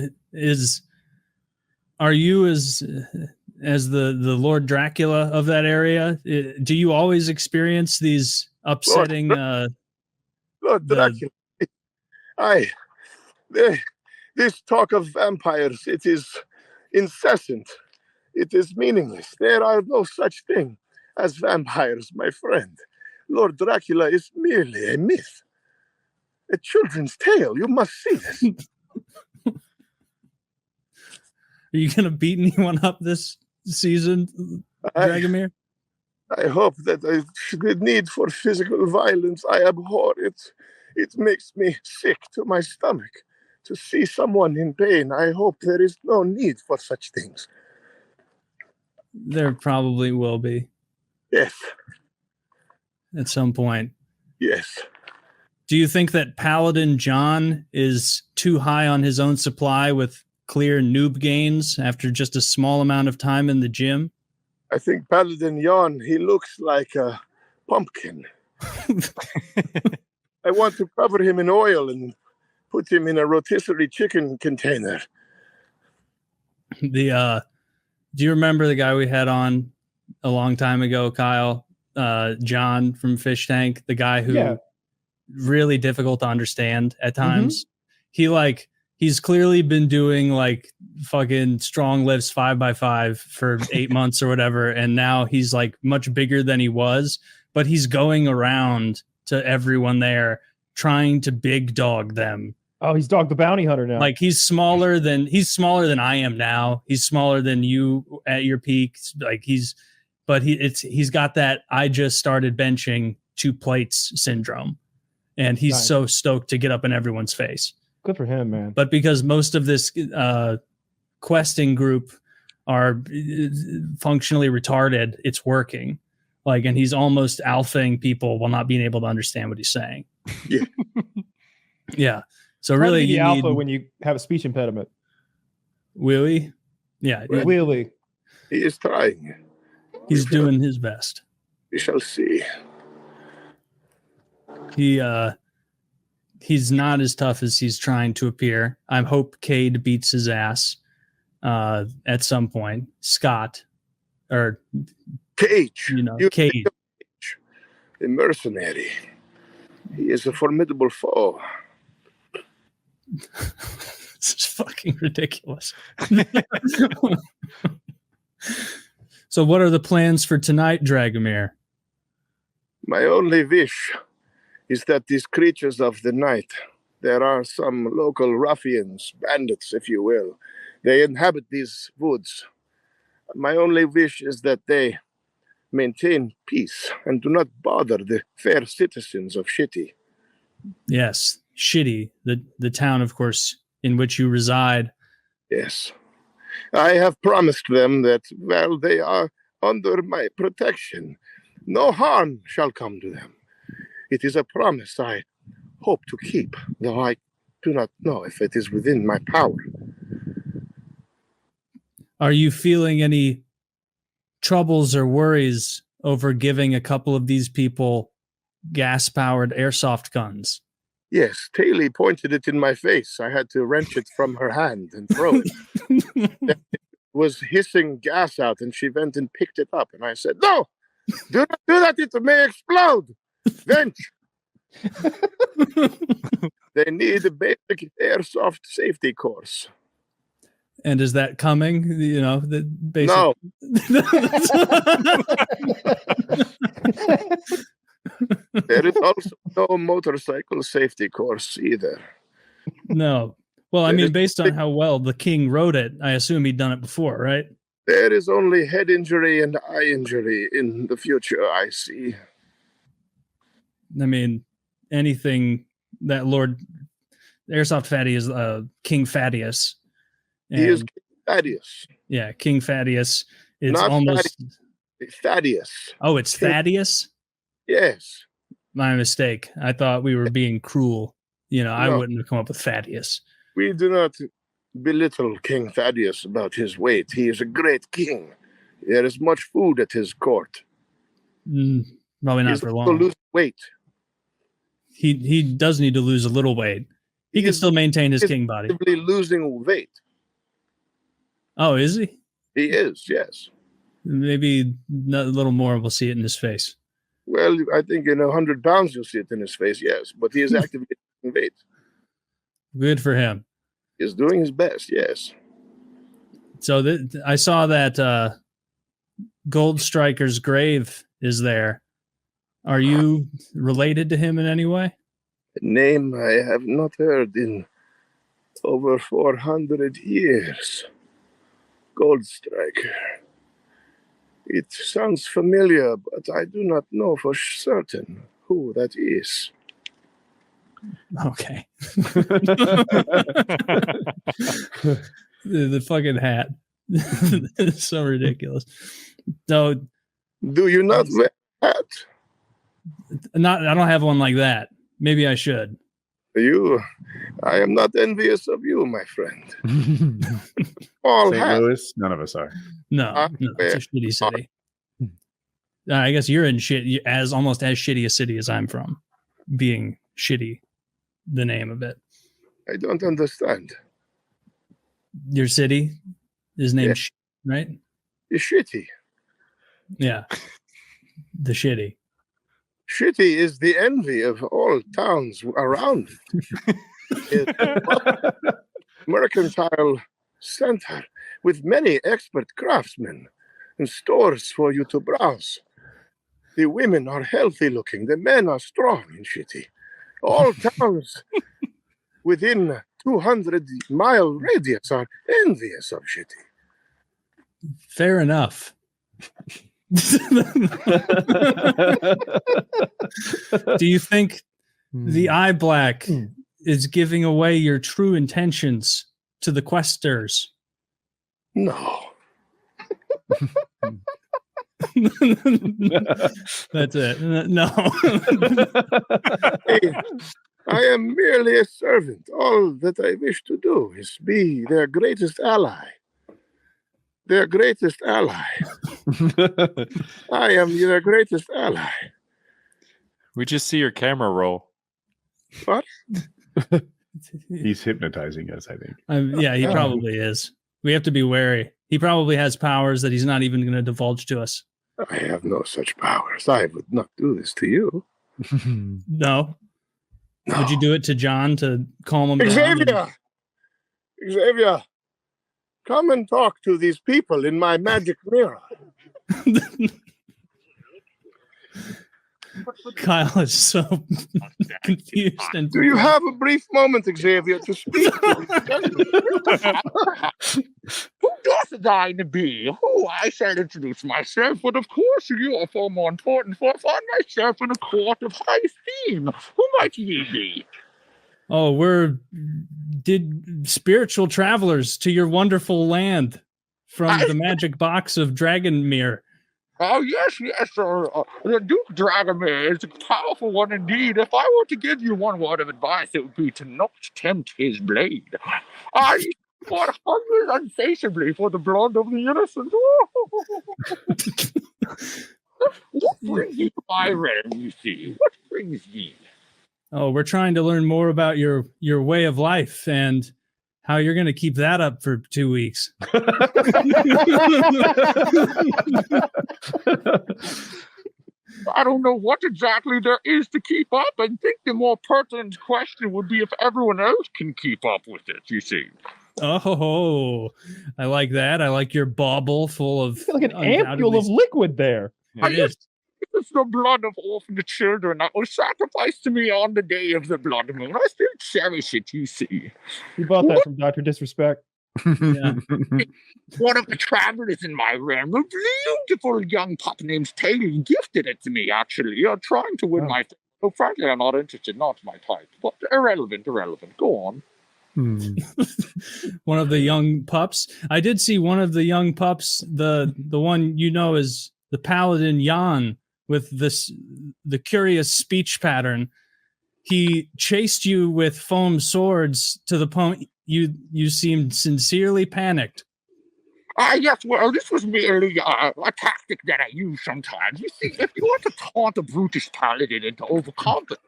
S1: are you as the Lord Dracula of that area? Do you always experience these upsetting
S8: Lord Dracula? This talk of vampires, it is incessant. It is meaningless. There are no such thing as vampires, my friend. Lord Dracula is merely a myth. A children's tale. You must see this.
S1: Are you going to beat anyone up this season, Dragomir?
S8: I hope that the need for physical violence, I abhor it. It makes me sick to my stomach to see someone in pain. I hope there is no need for such things.
S1: There probably will be.
S8: Yes.
S1: At some point.
S8: Yes.
S1: Do you think that Paladin John is too high on his own supply with clear noob gains after just a small amount of time in the gym?
S8: I think Paladin Jan, he looks like a pumpkin. I want to cover him in oil and put him in a rotisserie chicken container.
S1: Do you remember the guy we had on a long time ago, Kyle? John from Fish Tank, the guy who really difficult to understand at times. He's clearly been doing like fucking strong lifts 5x5 for 8 months or whatever, and now he's like much bigger than he was, but he's going around to everyone there trying to big dog them.
S3: Oh, he's Dog the Bounty Hunter now.
S1: Like he's smaller than I am now. He's smaller than you at your peak. Like he's got that I just started benching 2 plates syndrome, and he's so stoked to get up in everyone's face.
S3: Good for him, man.
S1: But because most of this questing group are functionally retarded, it's working. Like, and he's almost alphaing people while not being able to understand what he's saying.
S8: Yeah.
S1: Yeah. So really,
S3: you
S1: you
S3: alpha
S1: need
S3: when you have a speech impediment.
S1: Willie. Yeah.
S3: Willie.
S8: He is trying.
S1: He's doing his best.
S8: We shall see.
S1: He's not as tough as he's trying to appear. I hope Cade beats his ass at some point. Scott or
S8: Cage.
S1: Cage.
S8: A mercenary. He is a formidable foe.
S1: This is fucking ridiculous. So what are the plans for tonight, Dragomir?
S8: My only wish is that these creatures of the night, there are some local ruffians, bandits, if you will. They inhabit these woods. My only wish is that they maintain peace and do not bother the fair citizens of
S1: Yes, Shitty, the town, of course, in which you reside.
S8: Yes. I have promised them that while they are under my protection, no harm shall come to them. It is a promise I hope to keep, though I do not know if it is within my power.
S1: Are you feeling any troubles or worries over giving a couple of these people gas-powered airsoft guns?
S8: Yes, Taylor pointed it in my face. I had to wrench it from her hand and throw it. It was hissing gas out, and she went and picked it up. And I said, "No, do not do that. It may explode. Wrench." They need a basic airsoft safety course.
S1: And is that coming? You know, the basic.
S8: No. There is also no motorcycle safety course either.
S1: No. Well, I mean, based on how well the king wrote it, I assume he'd done it before, right?
S8: There is only head injury and eye injury in the future, I see.
S1: I mean, anything that Lord Airsoftfatty is King Thaddeus.
S8: He is King Thaddeus.
S1: Yeah, King Thaddeus. It's
S8: Not
S1: almost
S8: Thaddeus.
S1: Oh, it's Thaddeus?
S8: Yes.
S1: My mistake. I thought we were being cruel. You know, I
S8: No.
S1: wouldn't have come up with Thaddeus.
S8: We do not belittle King Thaddeus about his weight. He is a great king. There is much food at his court.
S1: Probably not
S8: He's
S1: for
S8: also
S1: long.
S8: lose weight.
S1: He does need to lose a little weight. He can still maintain his king body.
S8: Actively losing weight.
S1: Oh, is he?
S8: He is, yes.
S1: Maybe a little more. We'll see it in his face.
S8: Well, I think in 100 pounds you'll see it in his face, yes. But he is actively losing weight.
S1: Good for him.
S8: He's doing his best, yes.
S1: So I saw that Gold Striker's grave is there. Are you related to him in any way?
S8: A name I have not heard in over 400 years. Gold Striker. It sounds familiar, but I do not know for certain who that is.
S1: Okay. the fucking hat. It's so ridiculous. So,
S8: do you not wear a hat?
S1: I don't have one like that. Maybe I should.
S8: I am not envious of you, my friend. All
S11: St.
S8: hats.
S11: Louis, none of us are.
S1: No, it's a shitty city. I guess you're in shit as almost as shitty a city as I'm from. Being shitty, the name of it.
S8: I don't understand.
S1: Your city is named right?
S8: It's shitty.
S1: Yeah. The shitty.
S8: Shitty is the envy of all towns around. It's mercantile center with many expert craftsmen and stores for you to browse. The women are healthy looking. The men are strong and shitty. All towns within 200-mile radius are envious of shitty.
S1: Fair enough. Do you think the eye black is giving away your true intentions to the questers?
S8: No.
S1: That's it. No.
S8: Hey, I am merely a servant. All that I wish to do is be their greatest ally. Their greatest ally. I am their greatest ally.
S13: We just see your camera roll.
S8: What?
S11: He's hypnotizing us, I think.
S1: Yeah, he probably is. We have to be wary. He probably has powers that he's not even going to divulge to us.
S8: I have no such powers. I would not do this to you.
S1: No. Would you do it to John to calm him down?
S8: Xavier, come and talk to these people in my magic mirror.
S1: Kyle is so confused. And
S8: Do you have a brief moment, Xavier, to speak to these gentlemen?
S14: Who does I to be? Who I shall introduce myself, but of course you are far more important, for I find myself in a court of high esteem. Who might ye be?
S1: Oh, we're spiritual travelers to your wonderful land from the magic box of Dragomir.
S14: Oh, yes, sir. The Duke Dragomir is a powerful one indeed. If I were to give you one word of advice, it would be to not tempt his blade. I fought hungry insatiably for the blood of the innocent. What brings you to my realm, you see? What brings ye?
S1: Oh, we're trying to learn more about your way of life and how you're going to keep that up for 2 weeks.
S14: I don't know what exactly there is to keep up. I think the more pertinent question would be if everyone else can keep up with it, you see.
S1: Oh, I like that. I like your bauble full of
S3: like an ampule of liquid there.
S1: It is.
S14: It's the blood of orphan children that was sacrificed to me on the day of the blood moon. I still cherish it, you see.
S3: You bought that from Dr. Disrespect.
S1: Yeah.
S14: One of the travelers in my realm, a beautiful young pup named Taylor, gifted it to me, actually. You're trying to win my... Oh, frankly, I'm not interested. Not my type. But irrelevant. Go on.
S1: One of the young pups. I did see one of the young pups, the one you know is the paladin Jan, with the curious speech pattern. He chased you with foam swords to the point you seemed sincerely panicked.
S14: Yes, well, this was merely a tactic that I use sometimes. You see, if you want to taunt a brutish paladin into overconfidence,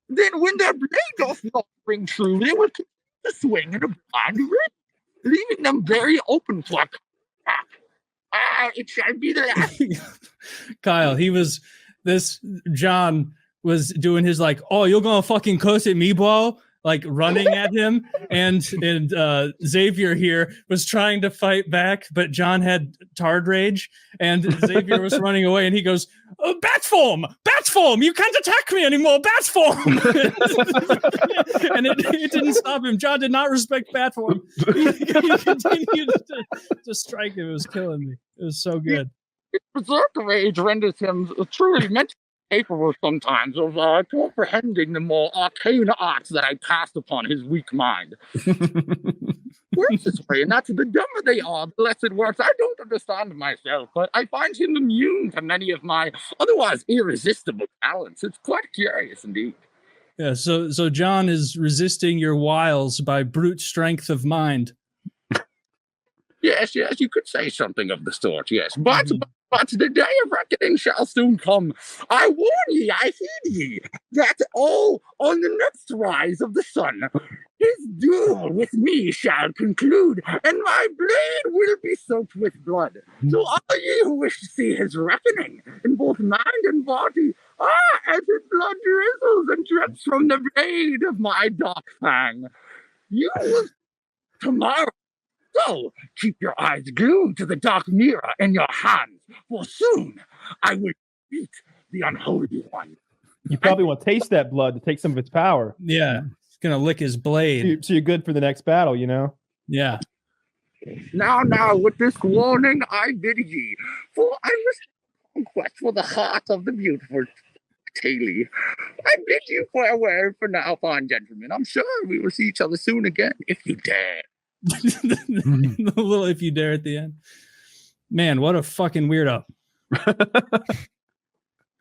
S14: then when their blade does not ring true, they will continue to swing in a blind ring, leaving them very open for attack. It shall be the last.
S1: Kyle, John was doing his like, oh, you're gonna fucking cuss at me, bro? Like running at him, and Xavier here was trying to fight back, but John had tard rage, and Xavier was running away, and he goes, bat form, you can't attack me anymore, bat form. And it didn't stop him. John did not respect bat form. He continued to strike him. It was killing me. It was so good.
S14: Berserker rage renders him truly mentally capable sometimes of comprehending the more arcane arts that I cast upon his weak mind. Works this way, and that's the dumber they are, the less it works. I don't understand myself, but I find him immune to many of my otherwise irresistible talents. It's quite curious indeed.
S1: Yeah, so John is resisting your wiles by brute strength of mind.
S14: Yes, you could say something of the sort, yes. But the day of reckoning shall soon come. I warn ye, I heed ye, that all on the next rise of the sun, his duel with me shall conclude, and my blade will be soaked with blood. So all ye who wish to see his reckoning, in both mind and body, as his blood drizzles and drips from the blade of my dark fang, you will tomorrow. So keep your eyes glued to the dark mirror in your hands, for soon I will beat the unholy one.
S3: You probably want to taste that blood to take some of its power.
S1: Yeah, it's gonna lick his blade.
S3: So you're good for the next battle, you know?
S1: Yeah.
S14: Now, with this warning, I bid ye, for I was on quest for the heart of the beautiful Taylor. I bid you farewell for now, fine gentlemen. I'm sure we will see each other soon again, if you dare.
S1: The little if you dare at the end. Man, what a fucking weirdo.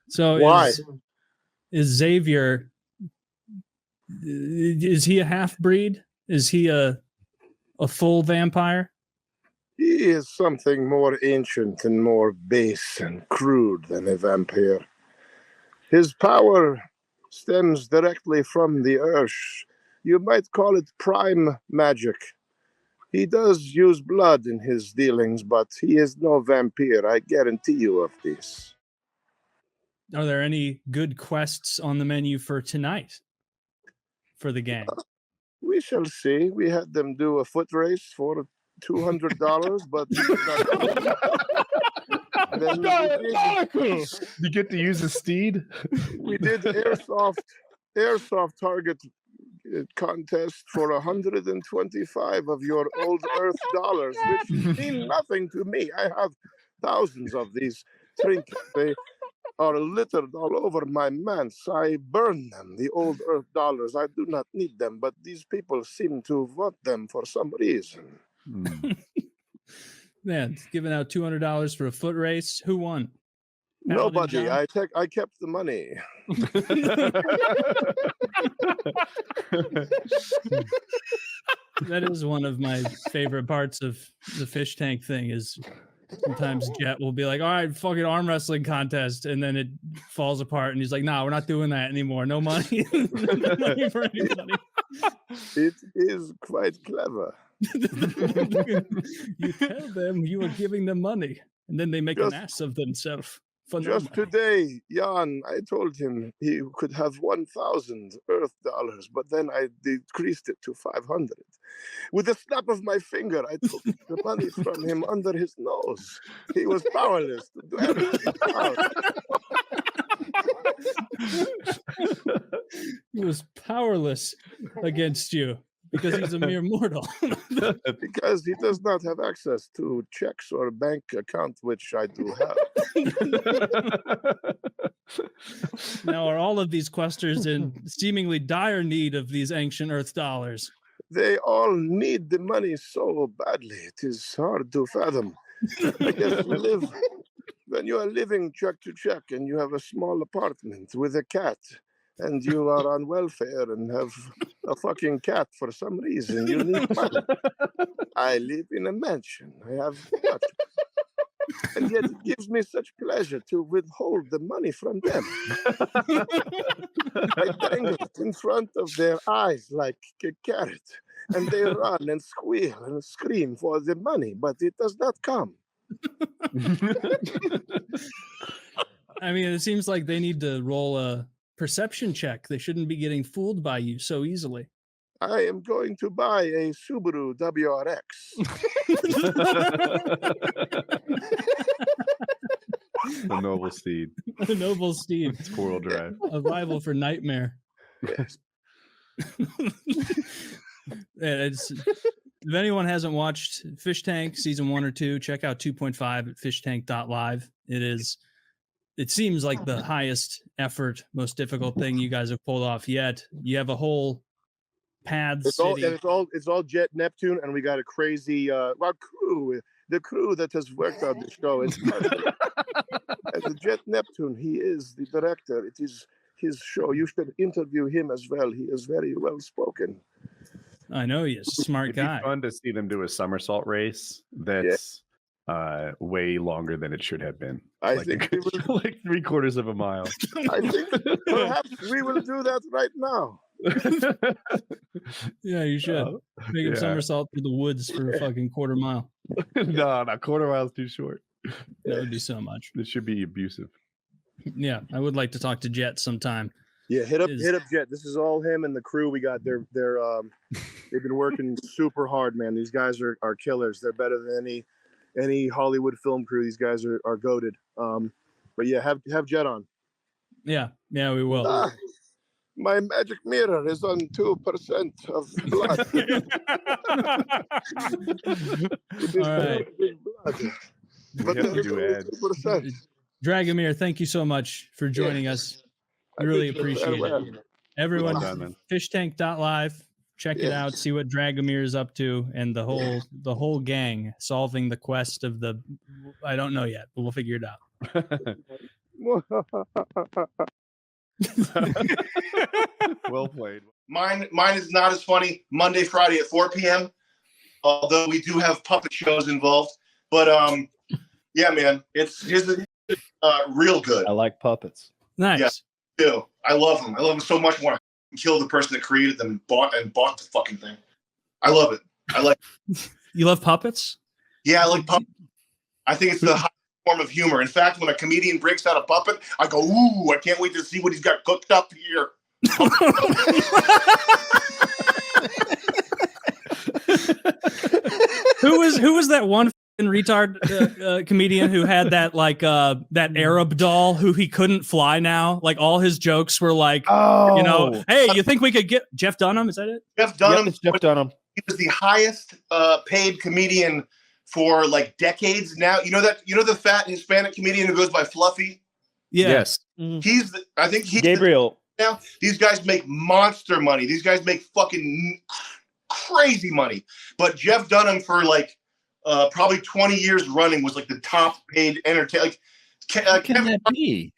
S1: So
S8: why
S1: is Xavier, is he a half-breed? Is he a full vampire?
S8: He is something more ancient and more base and crude than a vampire. His power stems directly from the earth. You might call it prime magic. He does use blood in his dealings, but he is no vampire. I guarantee you of this.
S1: Are there any good quests on the menu for tonight for the gang?
S8: We shall see. We had them do a foot race for $200, but then
S11: you get to use a steed.
S8: We did airsoft target contest for 125 of your old Earth dollars, which mean nothing to me. I have thousands of these trinkets. are littered all over my manse. I burn them, the old earth dollars. I do not need them, but these people seem to want them for some reason.
S1: Man, giving out $200 for a foot race. Who won?
S8: Nobody.
S1: John?
S8: I kept the money.
S1: That is one of my favorite parts of the fish tank thing is sometimes Jet will be like, all right, fucking arm wrestling contest. And then it falls apart. And he's like, nah, we're not doing that anymore. No money. No money for anybody.
S8: It is quite clever.
S1: You tell them you are giving them money. And then they make an ass of themselves.
S8: Just today, Jan, I told him he could have 1,000 earth dollars, but then I decreased it to 500. With a snap of my finger, I took the money from him under his nose. He was powerless to do anything else.
S1: He was powerless against you because he's a mere mortal.
S8: Because he does not have access to checks or bank account, which I do have.
S1: Now, are all of these questers in seemingly dire need of these ancient earth dollars?
S8: They all need the money so badly. It is hard to fathom. I guess when you are living check to check and you have a small apartment with a cat and you are on welfare and have a fucking cat for some reason, you need money. I live in a mansion. I have nothing. And yet it gives me such pleasure to withhold the money from them. I dangle it in front of their eyes like a carrot, and they run and squeal and scream for the money, but it does not come.
S1: I mean, it seems like they need to roll a perception check. They shouldn't be getting fooled by you so easily.
S8: I am going to buy a Subaru WRX.
S11: The noble steed.
S1: The noble steed.
S11: It's four-wheel drive.
S1: A rival for Nightmare.
S8: Yes.
S1: If anyone hasn't watched Fish Tank season 1 or 2, check out 2.5 at FISHTANK.LIVE. It seems like the highest effort, most difficult thing you guys have pulled off yet. You have a whole pad city.
S8: It's all Jet Neptune, and we got a crazy crew. The crew that has worked on the show is and the Jet Neptune. He is the director. It is his show. You should interview him as well. He is very well spoken.
S1: I know he is a smart
S11: It'd
S1: guy.
S11: be fun to see them do a somersault race that's way longer than it should have been.
S8: I think we will,
S11: like 3/4 of a mile.
S8: I think perhaps we will do that right now.
S1: Yeah, you should. Make him somersault through the woods for a fucking quarter mile.
S11: No, quarter mile's too short.
S1: That would be so much.
S11: It should be abusive.
S1: Yeah, I would like to talk to Jet sometime.
S8: Yeah, hit up Jet. This is all him and the crew we got. They've been working super hard, man. These guys are killers. They're better than any Hollywood film crew. These guys are goated. But yeah, have Jet on.
S1: Yeah, we will.
S8: My magic mirror is on 2% of blood.
S1: All right.
S8: But
S1: Dragomir, thank you so much for joining us. I really appreciate it. Everyone, FISHTANK.LIVE. Check it out. See what Dragomir is up to, and the whole gang solving the quest of the. I don't know yet, but we'll figure it out.
S11: Well played.
S5: Mine is not as funny. Monday, Friday at 4 p.m. Although we do have puppet shows involved, but yeah, man, it's real good.
S3: I like puppets.
S1: Nice.
S5: Yeah, I do. I love them. I love them so much more. I can kill the person that created them and bought the fucking thing. I love it. I like.
S1: You love puppets?
S5: Yeah, I like puppets. I think it's the highest form of humor. In fact, when a comedian breaks out a puppet, I go, "Ooh, I can't wait to see what he's got cooked up here."
S1: Who was that one retard comedian who had that that Arab doll who he couldn't fly now? Like all his jokes were like, hey, you think we could get Jeff Dunham? Is that it?
S5: Jeff Dunham.
S3: Yep, it's Jeff Dunham.
S5: He was the highest paid comedian for like decades now. You know the fat Hispanic comedian who goes by Fluffy?
S1: Yeah.
S11: Yes.
S5: I think he's
S3: Gabriel.
S5: Now these guys make monster money. These guys make fucking crazy money. But Jeff Dunham for like probably 20 years running was like the top paid entertainer. Like
S11: Can that be?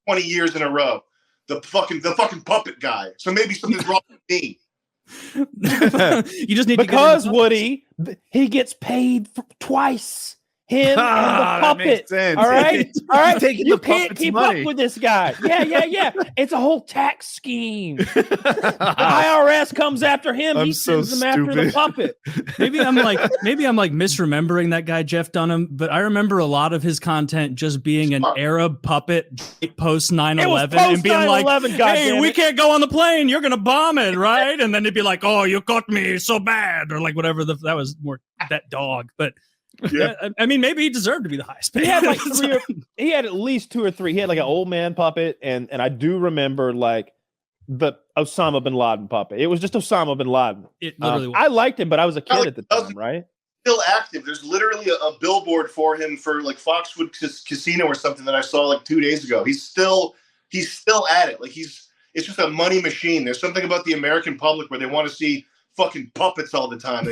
S5: 20 years in a row. The fucking puppet guy. So maybe something's wrong with me.
S1: You just need
S3: because
S1: to
S3: Woody, he gets paid twice. Him and the
S11: that
S3: puppet.
S11: makes sense.
S3: All right, all right.
S11: Taking
S3: You
S11: the
S3: can't
S11: puppet's
S3: keep
S11: money.
S3: up with this guy. Yeah. It's a whole tax scheme. The IRS comes after him.
S11: I'm
S3: He
S11: so
S3: sends them after the
S11: stupid.
S3: puppet.
S1: maybe I'm like misremembering that guy Jeff Dunham, but I remember a lot of his content just being an Arab puppet post 9/11 and being like,
S3: 9/11,
S1: "Hey,
S3: goddammit.
S1: we can't go on the plane. You're gonna bomb it, right?" And then it'd be like, "Oh, you caught me so bad," or like whatever. That was more that dog, but. Yeah, I mean, maybe he deserved to be the highest paid.
S3: He had like he had at least 2 or 3. He had like an old man puppet, and I do remember like the Osama bin Laden puppet. It was just Osama bin Laden.
S1: It literally was.
S3: I liked him, but I was a kid at the time, right?
S5: Still active. There's literally a billboard for him for like Foxwood Casino or something that I saw like 2 days ago. He's still at it. Like it's just a money machine. There's something about the American public where they want to see fucking puppets all the time.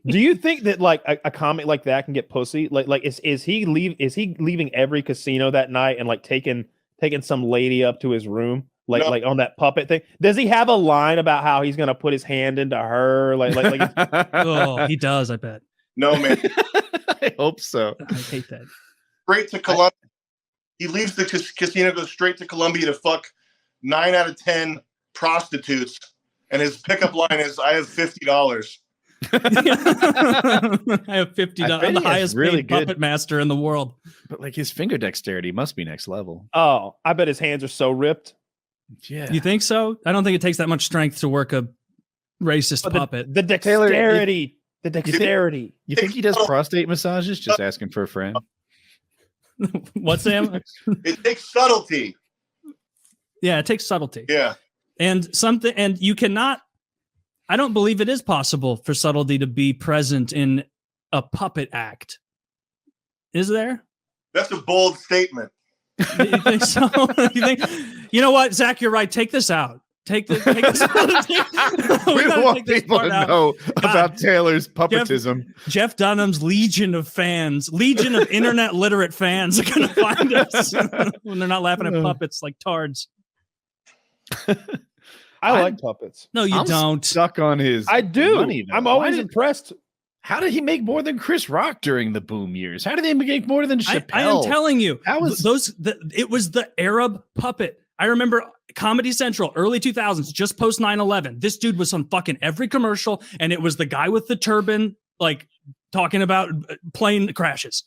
S3: Do you think that like a comic like that can get pussy? Like is he leaving every casino that night and like taking some lady up to his room like on that puppet thing? Does he have a line about how he's gonna put his hand into her? Like
S1: Oh, he does. I bet.
S5: No, man.
S11: I hope so.
S1: I hate that.
S5: Straight to Colombia. He leaves the casino, goes straight to Colombia to fuck 9 out of 10 prostitutes. And his pickup line is, "I have $50."
S1: I have $50. I'm the highest paid puppet master in the world.
S11: But like his finger dexterity must be next level.
S3: Oh, I bet his hands are so ripped.
S11: Yeah.
S1: You think so? I don't think it takes that much strength to work a racist puppet.
S3: The dexterity. The dexterity.
S11: You think he does prostate massages? Just asking for a friend.
S1: What, Sam?
S5: It takes subtlety.
S1: Yeah, it takes subtlety.
S5: Yeah.
S1: And you cannot, I don't believe it is possible for subtlety to be present in a puppet act. Is there?
S5: That's a bold statement.
S1: You think so? You know what, Zach, you're right. Take this out. Take this out.
S11: We don't want people to know about Taylor's puppetism.
S1: Jeff Dunham's legion of internet literate fans are going to find us when they're not laughing at puppets like tards.
S3: I like puppets.
S1: No, you don't.
S11: Stuck on his.
S3: I do.
S11: Money,
S3: I'm always impressed.
S11: How did he make more than Chris Rock during the boom years? How did they make more than Chappelle?
S1: I am telling you,
S11: it
S1: was the Arab puppet. I remember Comedy Central, early 2000s, just post 9/11. This dude was on fucking every commercial, and it was the guy with the turban, like talking about plane crashes.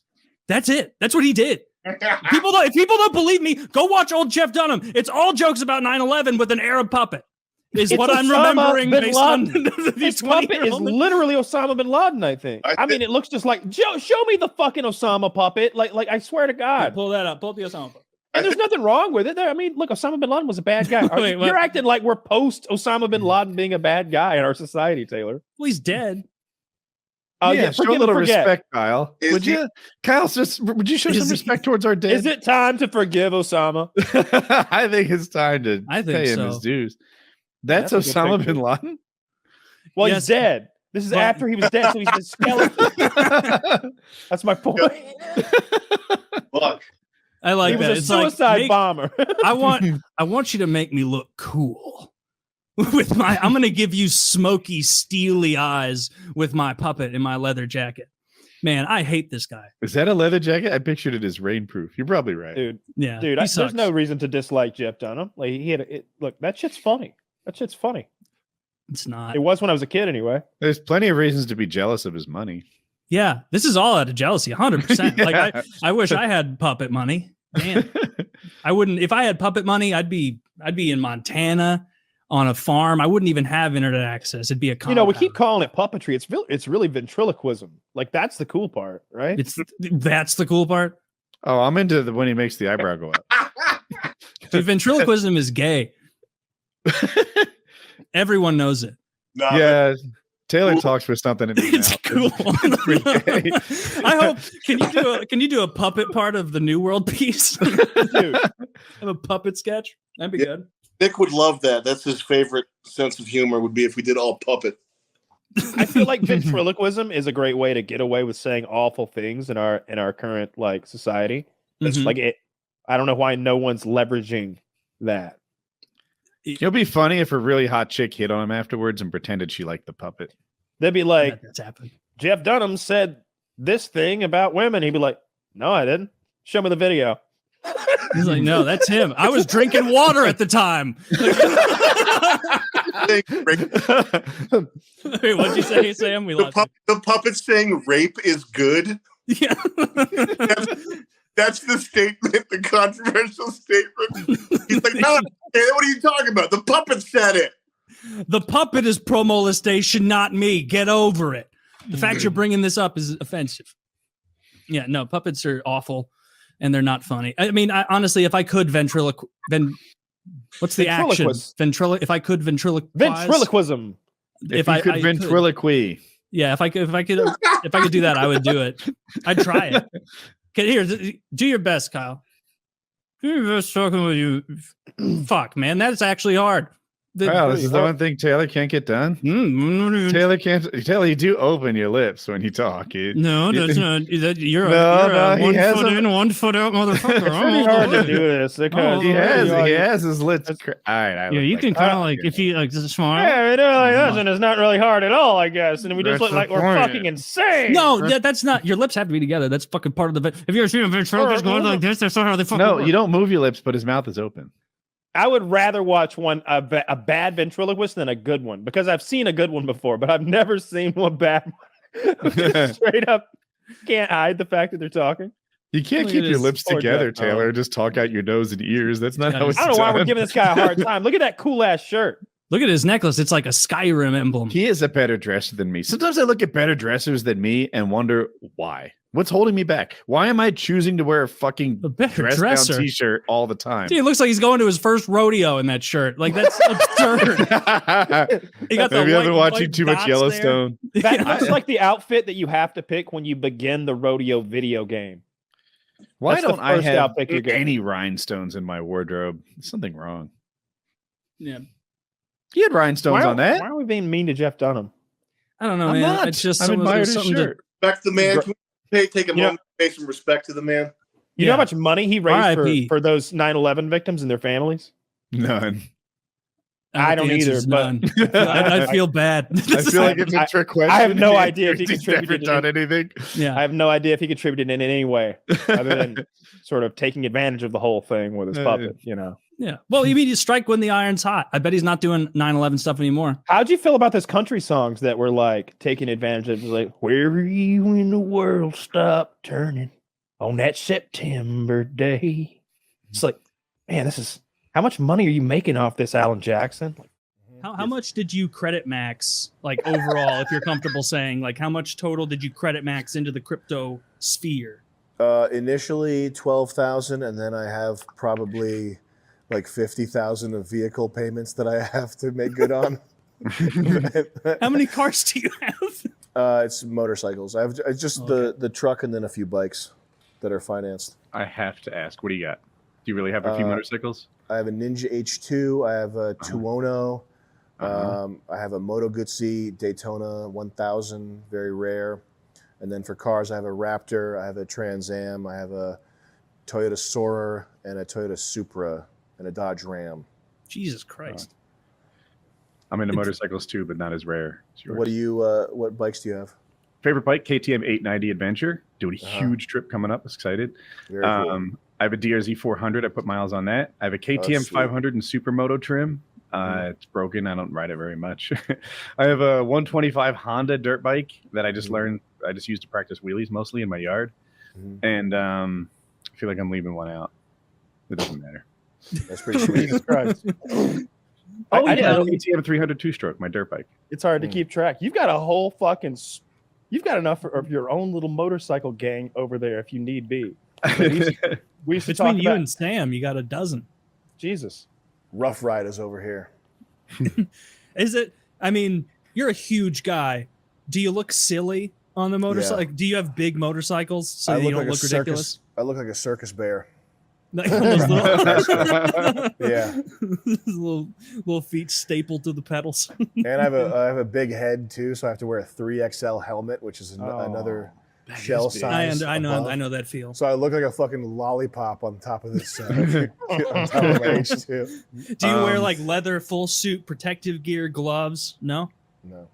S1: That's it. That's what he did. If people don't believe me, go watch old Jeff Dunham. It's all jokes about 9/11 with an Arab puppet. It's what I'm remembering based on
S3: this puppet is literally Osama bin Laden, I think. I mean, it looks just like show me the fucking Osama puppet. Like I swear to God.
S1: Yeah, pull that up. Pull up the Osama puppet.
S3: And there's nothing wrong with it. I mean, look, Osama bin Laden was a bad guy. You're acting like we're post Osama bin Laden being a bad guy in our society, Taylor.
S1: Well, he's dead.
S11: Show a little respect, Kyle. Would you show some respect towards our dead?
S3: Is it time to forgive Osama?
S11: I think it's time to pay him his dues. That's Osama bin Laden?
S3: Well, he's dead. This is after he was dead, so he's a skeleton. That's my point.
S5: Look.
S1: I like
S3: he
S1: that.
S3: was a suicide bomber.
S1: I want you to make me look cool. With I'm gonna give you smoky, steely eyes with my puppet in my leather jacket. Man, I hate this guy.
S11: Is that a leather jacket? I pictured it as rainproof. You're probably right,
S3: dude.
S1: Yeah,
S3: dude. There's no reason to dislike Jeff Dunham. Like look, that shit's funny. That shit's funny.
S1: It's not.
S3: It was when I was a kid, anyway.
S11: There's plenty of reasons to be jealous of his money.
S1: Yeah, this is all out of jealousy, 100%. Like I wish I had puppet money. Man, I wouldn't. If I had puppet money, I'd be in Montana on a farm. I wouldn't even have internet access. It'd be a compound.
S3: We keep calling it puppetry. It's really ventriloquism. Like that's the cool part, right?
S1: That's the cool part.
S11: Oh, I'm into when he makes the eyebrow go up.
S1: Dude, ventriloquism is gay. Everyone knows it.
S5: No,
S11: yeah. Taylor talks for something in his
S1: It's
S11: mouth.
S1: cool.
S11: It's pretty gay.
S1: I hope. Can you do a puppet part of the New World piece? Dude, have a puppet sketch. That'd be good.
S5: Nick would love that. That's his favorite sense of humor. Would be if we did all puppet.
S3: I feel like ventriloquism is a great way to get away with saying awful things in our current like society. It's like it. I don't know why no one's leveraging that.
S11: It'll be funny if a really hot chick hit on him afterwards and pretended she liked the puppet.
S3: They'd be like,
S1: That's happened.
S3: Jeff Dunham said this thing about women. He'd be like, no, I didn't. Show me the video.
S1: He's like, no, that's him. I was drinking water at the time. Wait, what'd you say, Sam? We lost you.
S5: The puppet saying rape is good.
S1: Yeah.
S5: That's the statement, the controversial statement. He's like, no, what are you talking about? The puppet said it.
S1: The puppet is pro-molestation, not me. Get over it. The fact you're bringing this up is offensive. Yeah, no, puppets are awful, and they're not funny. I mean, honestly, if I could what's the action? If I could ventriloquize.
S3: Ventriloquism.
S11: If I could ventriloquy.
S1: Yeah, if I could do that, I would do it. I'd try it. Okay, here, do your best, Kyle. Do your best talking with you. Fuck, man, that's actually hard.
S11: Wow, this is the one thing Taylor can't get done. Taylor can't. Taylor, you do open your lips when you talk.
S1: No, that's not. You're a 1 foot in, 1 foot out, motherfucker.
S3: It's pretty hard to do this because
S11: he has his lips. All right,
S1: yeah, you can kind of like if you like just smile.
S3: Yeah, it really doesn't. It's not really hard at all, I guess. And we just look like we're fucking insane.
S1: No, that's not. Your lips have to be together. That's fucking part of the. If you ever seen a ventriloquist going like this, that's not how they fucking.
S11: No,
S1: work.
S11: you don't move your lips, but his mouth is open.
S3: I would rather watch a bad ventriloquist than a good one because I've seen a good one before, but I've never seen one bad one. Straight up can't hide the fact that they're talking.
S11: You can't keep your lips together, Taylor. Just talk out your nose and ears. That's not how it's done.
S3: I don't know why we're giving this guy a hard time. Look at that cool ass shirt.
S1: Look at his necklace. It's like a Skyrim emblem.
S11: He is a better dresser than me. Sometimes I look at better dressers than me and wonder why. What's holding me back? Why am I choosing to wear a fucking dress down t-shirt all the time?
S1: See, it looks like he's going to his first rodeo in that shirt. Like that's absurd. He got
S11: Maybe I've been watching too much Yellowstone.
S3: That looks like the outfit that you have to pick when you begin the rodeo video game.
S11: Why don't I have any rhinestones in my wardrobe? There's something wrong.
S1: Yeah.
S11: He had rhinestones on that.
S3: Why are we being mean to Jeff Dunham?
S1: I don't know, man.
S11: Not.
S1: It's just
S11: I'm admiring his
S1: something
S11: shirt.
S5: Respect the man. Can we take a moment to pay some respect to the man?
S3: You know how much money he raised for those 9/11 victims and their families?
S11: None.
S3: I don't either, but
S1: I feel bad.
S11: I feel like it's a trick question.
S3: I have no idea if he
S11: He's never
S3: contributed
S11: done anything.
S1: Yeah,
S3: I have no idea if he contributed in any way other than sort of taking advantage of the whole thing with his puppet. You know.
S1: Yeah. Well, you mean you strike when the iron's hot. I bet he's not doing 9/11 stuff anymore.
S3: How'd you feel about those country songs that were like taking advantage of, like, where were you when the world stopped turning on that September day? It's like, man, this is how much money are you making off this, Alan Jackson?
S1: How much did you credit max, like overall, if you're comfortable saying, like how much total did you credit max into the crypto sphere?
S2: Initially 12,000, and then I have probably like 50,000 of vehicle payments that I have to make good on.
S1: How many cars do you have?
S2: It's motorcycles. I have just the truck and then a few bikes that are financed.
S11: I have to ask, what do you got? Do you really have a few motorcycles?
S2: I have a Ninja H2. I have a Tuono. I have a Moto Guzzi Daytona 1000, very rare. And then for cars, I have a Raptor. I have a Trans Am. I have a Toyota Sora and a Toyota Supra and a Dodge Ram.
S1: Jesus Christ.
S11: I'm into motorcycles too, but not as rare as yours.
S2: What do you? What bikes do you have?
S11: Favorite bike, KTM 890 Adventure. Doing a huge trip coming up. Excited.
S2: Very cool.
S11: I have a DRZ 400. I put miles on that. I have a KTM 500 in Supermoto trim. It's broken. I don't ride it very much. I have a 125 Honda dirt bike that I just learned. I just use to practice wheelies mostly in my yard. And I feel like I'm leaving one out. It doesn't matter.
S2: That's pretty sweet.
S3: Jesus Christ.
S11: I have a KTM 300 two-stroke, my dirt bike.
S3: It's hard to keep track. You've got a whole fucking... You've got enough of your own little motorcycle gang over there if you need be. We used to
S1: Between
S3: talk
S1: you
S3: about,
S1: and Sam, you got a dozen.
S3: Jesus.
S2: Rough Riders over here.
S1: Is it? I mean, you're a huge guy. Do you look silly on the motorcycle?
S2: Yeah.
S1: Like, do you have big motorcycles so
S2: I
S1: you don't
S2: like
S1: look
S2: a
S1: ridiculous?
S2: circus. I look like a circus bear.
S1: Like those
S2: Yeah.
S1: little feet stapled to the pedals.
S2: And I have a big head too, so I have to wear a 3XL helmet, which is another shell size.
S1: I know that feel.
S2: So I look like a fucking lollipop on top of this. On top of my H2.
S1: Do you wear like leather full suit protective gear, gloves? No.
S2: No.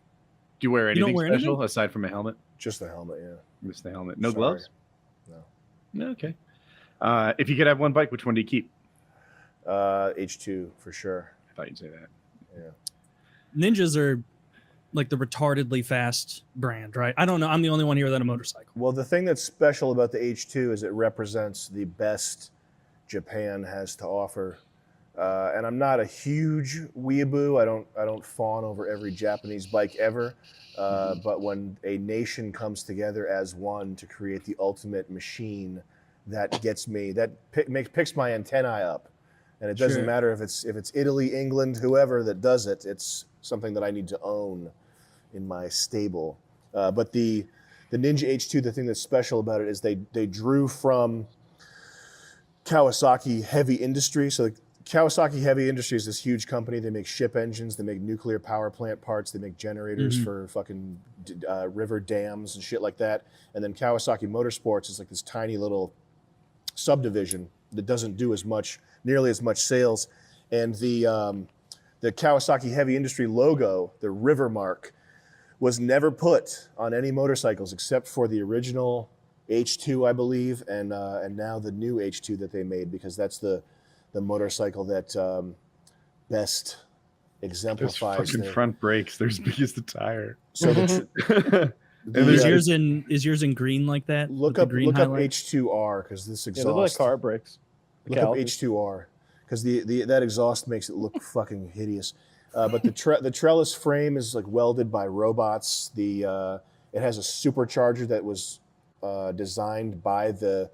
S11: Do you wear
S1: You don't
S11: anything
S1: wear
S11: special
S1: anything?
S11: aside from a helmet?
S2: Just the helmet, yeah.
S11: Just the helmet. No
S2: Sorry.
S11: gloves?
S2: No.
S11: No. Okay. If you could have one bike, which one do you keep?
S2: H2 for sure.
S11: I thought you'd say that.
S2: Yeah.
S1: Ninjas are like the retardedly fast brand, right? I don't know. I'm the only one here without a motorcycle.
S2: Well, the thing that's special about the H2 is it represents the best Japan has to offer. And I'm not a huge weeaboo. I don't fawn over every Japanese bike ever. But when a nation comes together as one to create the ultimate machine, that gets me. That picks my antennae up, and it doesn't matter if it's Italy, England, whoever that does it. It's something that I need to own in my stable. But the Ninja H2, the thing that's special about it is they drew from Kawasaki Heavy Industry. So Kawasaki Heavy Industry is this huge company. They make ship engines. They make nuclear power plant parts. They make generators for fucking river dams and shit like that. And then Kawasaki Motorsports is like this tiny little subdivision that doesn't do nearly as much sales. And the Kawasaki Heavy Industry logo, the river mark, was never put on any motorcycles except for the original H2, I believe, and now the new H2 that they made, because that's the motorcycle that best exemplifies.
S11: Those fucking front brakes. They're as big as the tire.
S2: So
S1: Is yours in green like that?
S2: Look
S1: with
S2: up
S1: the green highlight?
S2: H2R, because this exhaust.
S3: Yeah, they're like car brakes.
S2: Look up H2R, because that exhaust makes it look fucking hideous. But the trellis frame is like welded by robots. It has a supercharger that was designed by the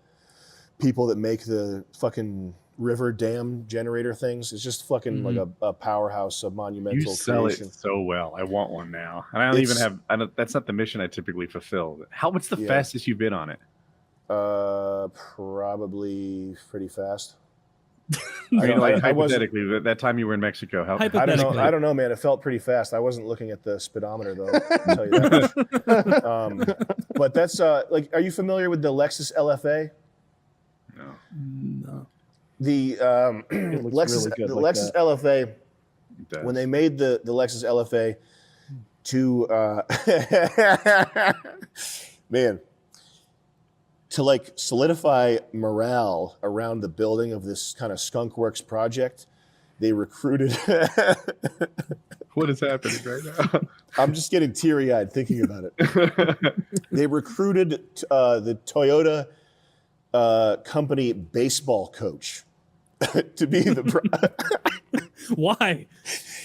S2: people that make the fucking river dam generator things. It's just fucking like a powerhouse, a monumental
S11: You sell
S2: creation.
S11: it so well. I want one now, and I don't even have. That's not the mission I typically fulfill. What's the fastest you've been on it?
S2: Probably pretty fast.
S11: Hypothetically, that time you were in Mexico, how?
S2: I don't know, man. It felt pretty fast. I wasn't looking at the speedometer though. I'll tell you that much. But that's like, are you familiar with the Lexus LFA?
S1: No.
S2: The Lexus LFA, when they made the Lexus LFA to like solidify morale around the building of this kind of skunk works project, they recruited.
S11: What is happening right now?
S2: I'm just getting teary-eyed thinking about it. They recruited the Toyota company baseball coach to be the.
S1: Why?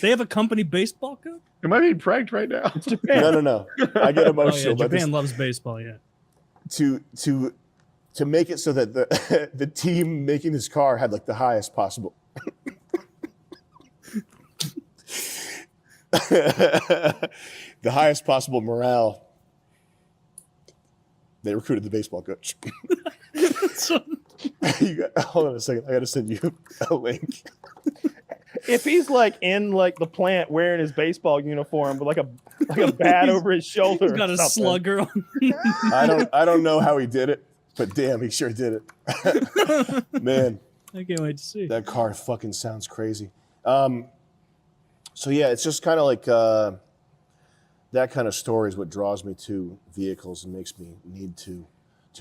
S1: They have a company baseball coach?
S11: Am I being pranked right now?
S1: It's Japan.
S2: No. I get emotional.
S1: Oh, yeah, Japan loves baseball. Yeah.
S2: To make it so that the team making this car had like the highest possible. The highest possible morale. They recruited the baseball coach. Hold on a second. I got to send you a link.
S3: If he's like in like the plant wearing his baseball uniform with like a bat over his shoulder,
S1: He's got a slugger on.
S2: I don't know how he did it, but damn, he sure did it. Man,
S1: I can't wait to see.
S2: That car fucking sounds crazy. So yeah, it's just kind of like that kind of story is what draws me to vehicles and makes me need to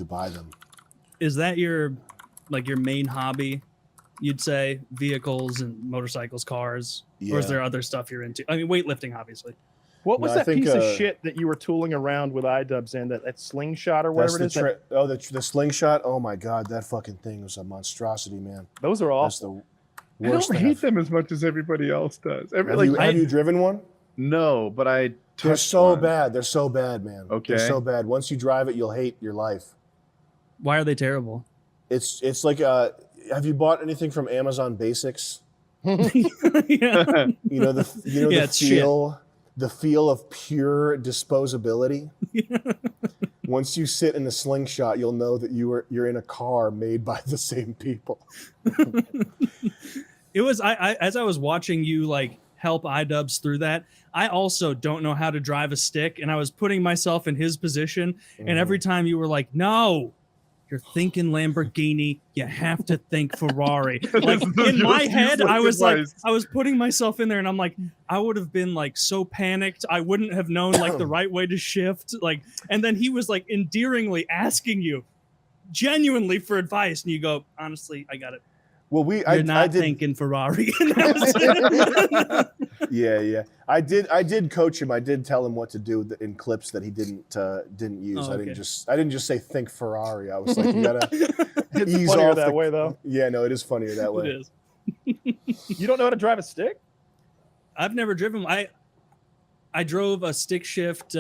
S2: buy them.
S1: Is that your main hobby? You'd say vehicles and motorcycles, cars, or is
S2: Yeah.
S1: there other stuff you're into? I mean, weightlifting, obviously.
S3: What was
S2: No, I
S3: that
S2: think,
S3: piece of shit that you were tooling around with iDubbbz in, that slingshot or whatever it is?
S2: The slingshot. Oh my god, that fucking thing was a monstrosity, man.
S3: Those are awesome.
S2: That's the worst.
S11: I don't hate them as much as everybody else does.
S2: Have you driven one?
S11: No, but I.
S2: They're so bad. They're so bad, man.
S11: Okay.
S2: They're so bad. Once you drive it, you'll hate your life.
S1: Why are they terrible?
S2: It's like have you bought anything from Amazon Basics?
S1: Yeah.
S2: You know the
S1: it's
S2: feel. the feel of pure disposability. Once you sit in a slingshot, you'll know that you're in a car made by the same people.
S1: It was I as I was watching you like help iDubbbz through that, I also don't know how to drive a stick, and I was putting myself in his position, and every time you were like, "No, you're thinking Lamborghini, you have to think Ferrari." Like in my head, I was like, I was putting myself in there, and I'm like, I would have been like so panicked, I wouldn't have known like the right way to shift. Like, and then he was like endearingly asking you genuinely for advice, and you go, "Honestly, I got it."
S2: Well,
S1: You're not thinking Ferrari.
S2: Yeah. I did coach him. I did tell him what to do in clips that he didn't use.
S1: Oh,
S2: I
S1: okay.
S2: didn't just say think Ferrari. I was like, you gotta
S3: It's
S2: ease
S3: funnier
S2: off
S3: that way, though.
S2: Yeah, no, it is funnier that way.
S1: It is.
S3: You don't know how to drive a stick?
S1: I've never driven. I drove a stick shift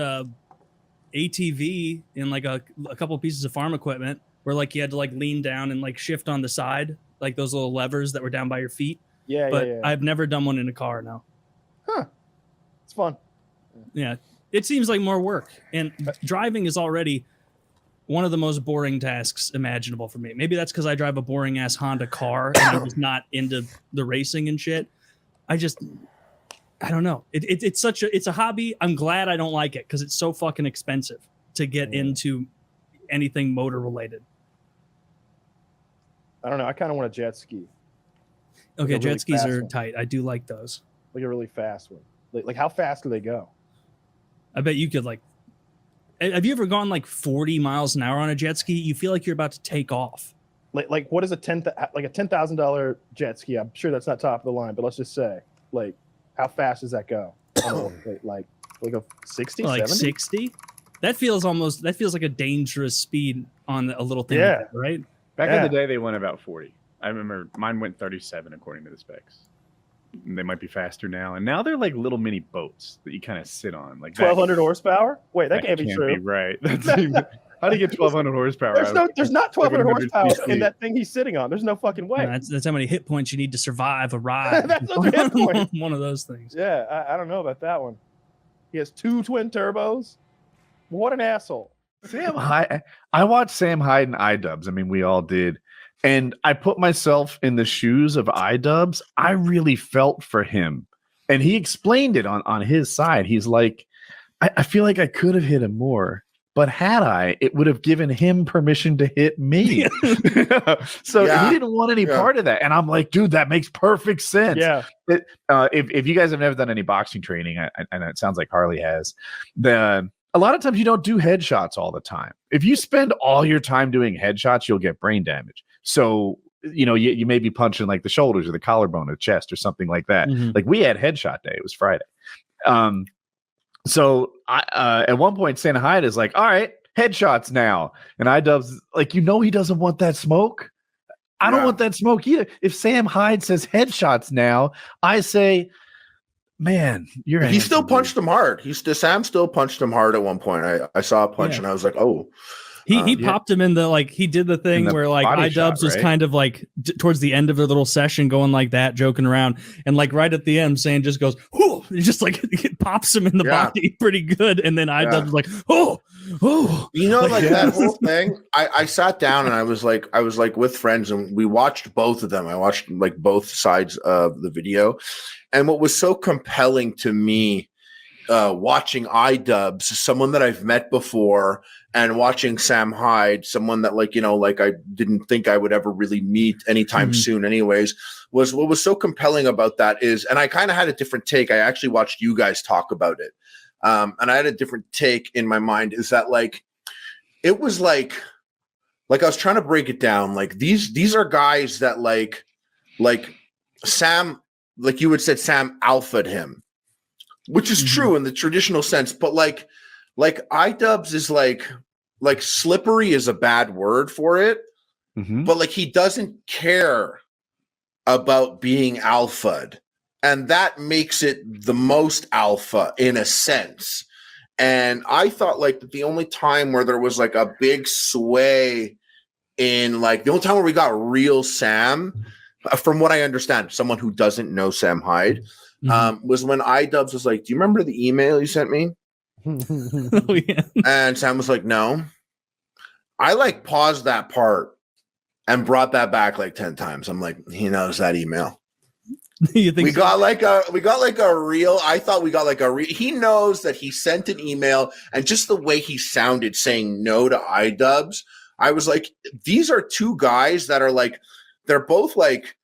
S1: ATV in like a couple pieces of farm equipment where like you had to like lean down and like shift on the side, like those little levers that were down by your feet.
S3: Yeah,
S1: but
S3: yeah.
S1: I've never done one in a car. No.
S3: Huh. It's fun.
S1: Yeah. It seems like more work, and driving is already one of the most boring tasks imaginable for me. Maybe that's because I drive a boring ass Honda car and I'm just not into the racing and shit. I don't know. It's a hobby. I'm glad I don't like it because it's so fucking expensive to get into anything motor related.
S3: I don't know. I kind of want a jet ski.
S1: Okay,
S3: Like a
S1: jet
S3: really
S1: skis
S3: fast
S1: are
S3: one.
S1: tight. I do like those.
S3: Like a really fast one. Like how fast do they go?
S1: I bet you could like. Have you ever gone like 40 miles an hour on a jet ski? You feel like you're about to take off.
S3: Like what is a $10,000 jet ski? I'm sure that's not top of the line, but let's just say, like, how fast does that go? like a 60,
S1: Like
S3: 70?
S1: 60? That feels like a dangerous speed on a little thing,
S3: Yeah.
S1: like that, right?
S11: Back in the day, they went about 40. I remember mine went 37 according to the specs. And they might be faster now, and now they're like little mini boats that you kind of sit on, like
S3: 1,200 horsepower? Wait, that can't be true.
S11: Right? How do you get 1,200 horsepower?
S3: There's not 1,200 horsepower
S11: 750
S3: in that thing he's sitting on. There's no fucking way.
S1: That's how many hit points you need to survive a ride.
S3: That's those hit points.
S1: One of those things.
S3: Yeah, I don't know about that one. He has 2 twin turbos. What an asshole.
S11: Sam Hyde. I watched Sam Hyde and iDubbbz. I mean, we all did. And I put myself in the shoes of iDubbbz. I really felt for him. And he explained it on his side. He's like, I feel like I could have hit him more. But had I, it would have given him permission to hit me. So he didn't want any part of that. And I'm like, dude, that makes perfect sense.
S3: Yeah.
S11: If you guys have never done any boxing training, I know it sounds like Harley has, a lot of times you don't do headshots all the time. If you spend all your time doing headshots, you'll get brain damage. So, you may be punching like the shoulders or the collarbone or the chest or something like that.
S1: Mhm.
S11: Like we had headshot day. It was Friday. So I at one point, Sam Hyde is like, all right, headshots now. And iDubbbz, like, he doesn't want that smoke. I don't want that smoke either. If Sam Hyde says headshots now, I say, man,
S10: He still punched him hard. Sam still punched him hard at one point. I saw a punch and I was like, oh.
S1: He popped him in the, like, he did the thing where like iDubbbz was kind of like towards the end of their little session going like that, joking around, and like right at the end, Sam just goes, "Whoo!" He just like it pops him in the body pretty good, and then iDubbbz was like, "Oh."
S10: Like that whole thing. I sat down and I was like with friends and we watched both of them. I watched like both sides of the video, and what was so compelling to me, watching iDubbbz, someone that I've met before, and watching Sam Hyde, someone that like I didn't think I would ever really meet anytime soon anyways, was what was so compelling about that is, and I kind of had a different take. I actually watched you guys talk about it. And I had a different take in my mind, is that like, it was like I was trying to break it down. Like these are guys that like Sam, like you had said, Sam alphaed him, which is true in the traditional sense, but like iDubbbz is like slippery is a bad word for it, but like he doesn't care about being alphaed, and that makes it the most alpha in a sense. And I thought like that the only time where there was like a big sway in like the only time where we got real Sam, from what I understand, someone who doesn't know Sam Hyde, was when iDubbbz was like, "Do you remember the email you sent me?"
S1: Oh, yeah.
S10: And Sam was like, "No." I like paused that part and brought that back like 10 times. I'm like, he knows that email.
S1: You think
S10: we got like a real, I thought we got like a real, he knows that he sent an email, and just the way he sounded saying no to iDubbbz, I was like, these are two guys that are like, they're both like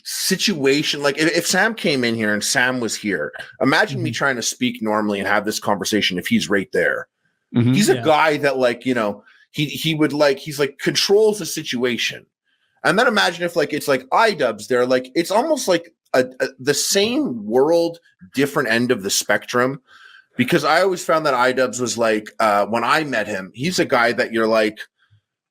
S10: situation. Like if Sam came in here and Sam was here, imagine me trying to speak normally and have this conversation if he's right there. He's a guy that like, you know, he would like, he's like controls the situation. And then imagine if like it's like iDubbbz, they're like, it's almost like the same world, different end of the spectrum. Because I always found that iDubbbz was like, when I met him, he's a guy that you're like,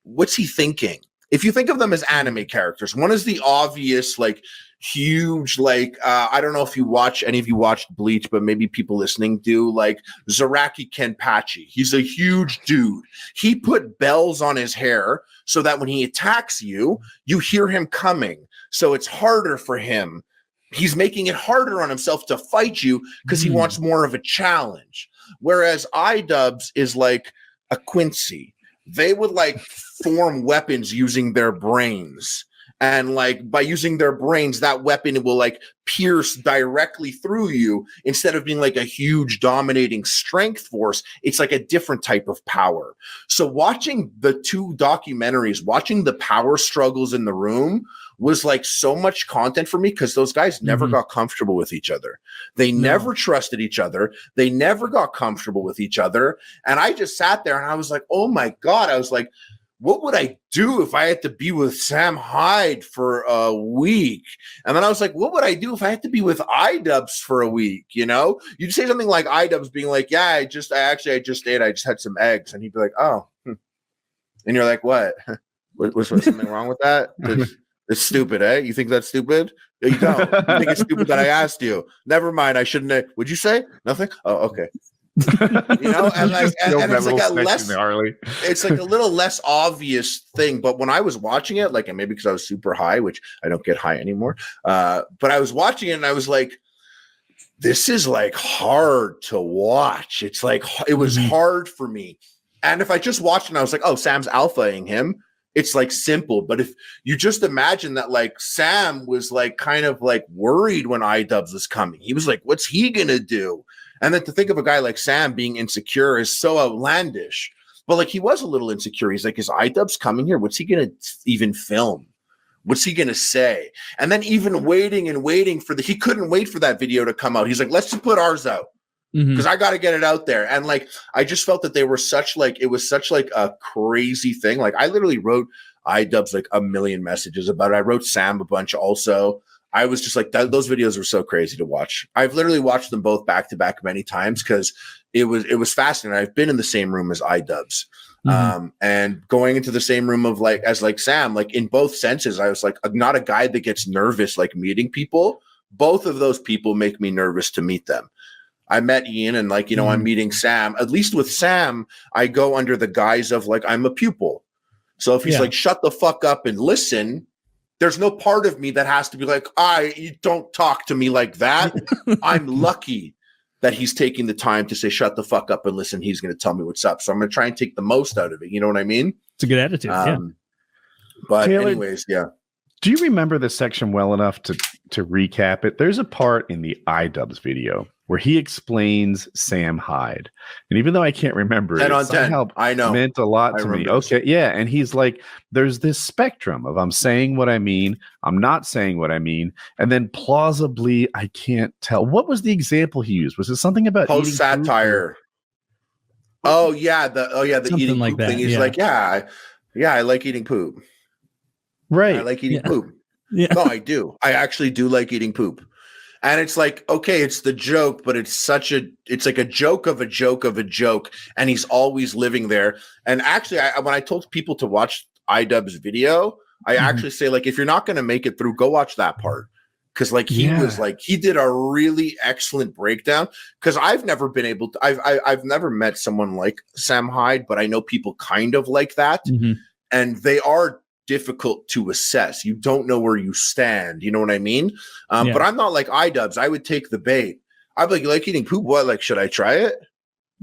S10: what's he thinking? If you think of them as anime characters, one is the obvious, like huge, like I don't know if any of you watched Bleach, but maybe people listening do, like Zaraki Kenpachi. He's a huge dude. He put bells on his hair so that when he attacks you, you hear him coming. So it's harder for him. He's making it harder on himself to fight you because he wants more of a challenge. Whereas iDubbbz is like a Quincy. They would like form weapons using their brains. And like by using their brains, that weapon will like pierce directly through you instead of being like a huge dominating strength force. It's like a different type of power. So watching the two documentaries, watching the power struggles in the room was like so much content for me because those guys never got comfortable with each other. They never trusted each other. They never got comfortable with each other. And I just sat there and I was like, oh my God. I was like, what would I do if I had to be with Sam Hyde for a week? And then I was like, what would I do if I had to be with iDubbbz for a week? You know, you'd say something like iDubbbz being like, yeah, I just ate. I just had some eggs. And he'd be like, oh, and you're like, what? Was something wrong with that? It's stupid, eh? You think that's stupid? You don't. You think it's stupid that I asked you. Never mind. I shouldn't have. Would you say nothing? Oh, okay. You know, and like, and it's like a less, it's like a little less obvious thing. But when I was watching it, like, and maybe because I was super high, which I don't get high anymore, but I was watching it and I was like, this is like hard to watch. It's like, it was hard for me. And if I just watched it and I was like, oh, Sam's alphaing him, it's like simple. But if you just imagine that, like Sam was like kind of like worried when iDubbbz was coming, he was like, what's he gonna do? And then to think of a guy like Sam being insecure is so outlandish. But like he was a little insecure. He's like, is iDubbbz coming here? What's he gonna even film? What's he gonna say? And then even waiting for he couldn't wait for that video to come out. He's like, let's just put ours out. Because I got to get it out there. And like, I just felt that they were it was such like a crazy thing. Like I literally wrote iDubbbz like a million messages about it. I wrote Sam a bunch also. I was just like, those videos were so crazy to watch. I've literally watched them both back to back many times because it was fascinating. I've been in the same room as iDubbbz. And going into the same room of like, as like Sam, like in both senses, I was like, not a guy that gets nervous, like meeting people. Both of those people make me nervous to meet them. I met Ian and like, you know, I'm meeting Sam. At least with Sam, I go under the guise of like, I'm a pupil. So if he's like, shut the fuck up and listen, there's no part of me that has to be like, you don't talk to me like that. I'm lucky that he's taking the time to say, shut the fuck up and listen. He's going to tell me what's up. So I'm going to try and take the most out of it. You know what I mean?
S1: It's a good attitude.
S10: But
S11: Taylor,
S10: anyways,
S11: do you remember this section well enough to recap it? There's a part in the iDubbbz video where he explains Sam Hyde. And even though I can't remember
S10: 10
S11: it,
S10: on 10. I know.
S11: Meant a lot to me. Okay, yeah. And he's like, there's this spectrum of I'm saying what I mean, I'm not saying what I mean, and then plausibly I can't tell. What was the example he used? Was it something about
S10: post satire? Oh yeah, the
S1: something
S10: eating
S1: like
S10: poop
S1: that.
S10: thing. He's like, I like eating poop.
S11: Right.
S10: I like eating poop. Yeah. No, I do. I actually do like eating poop. And it's like, okay, it's the joke, but it's like a joke of a joke of a joke. And he's always living there. And actually, when I told people to watch iDubbbz video, I actually say, like, if you're not going to make it through, go watch that part. Because like he was like, he did a really excellent breakdown. Because I've never been able to, I've never met someone like Sam Hyde, but I know people kind of like that. And they are difficult to assess. You don't know where you stand. You know what I mean?
S1: Yeah.
S10: But I'm not like iDubbbz. I would take the bait. I'd be like, you like eating poop? What? Like, should I try it?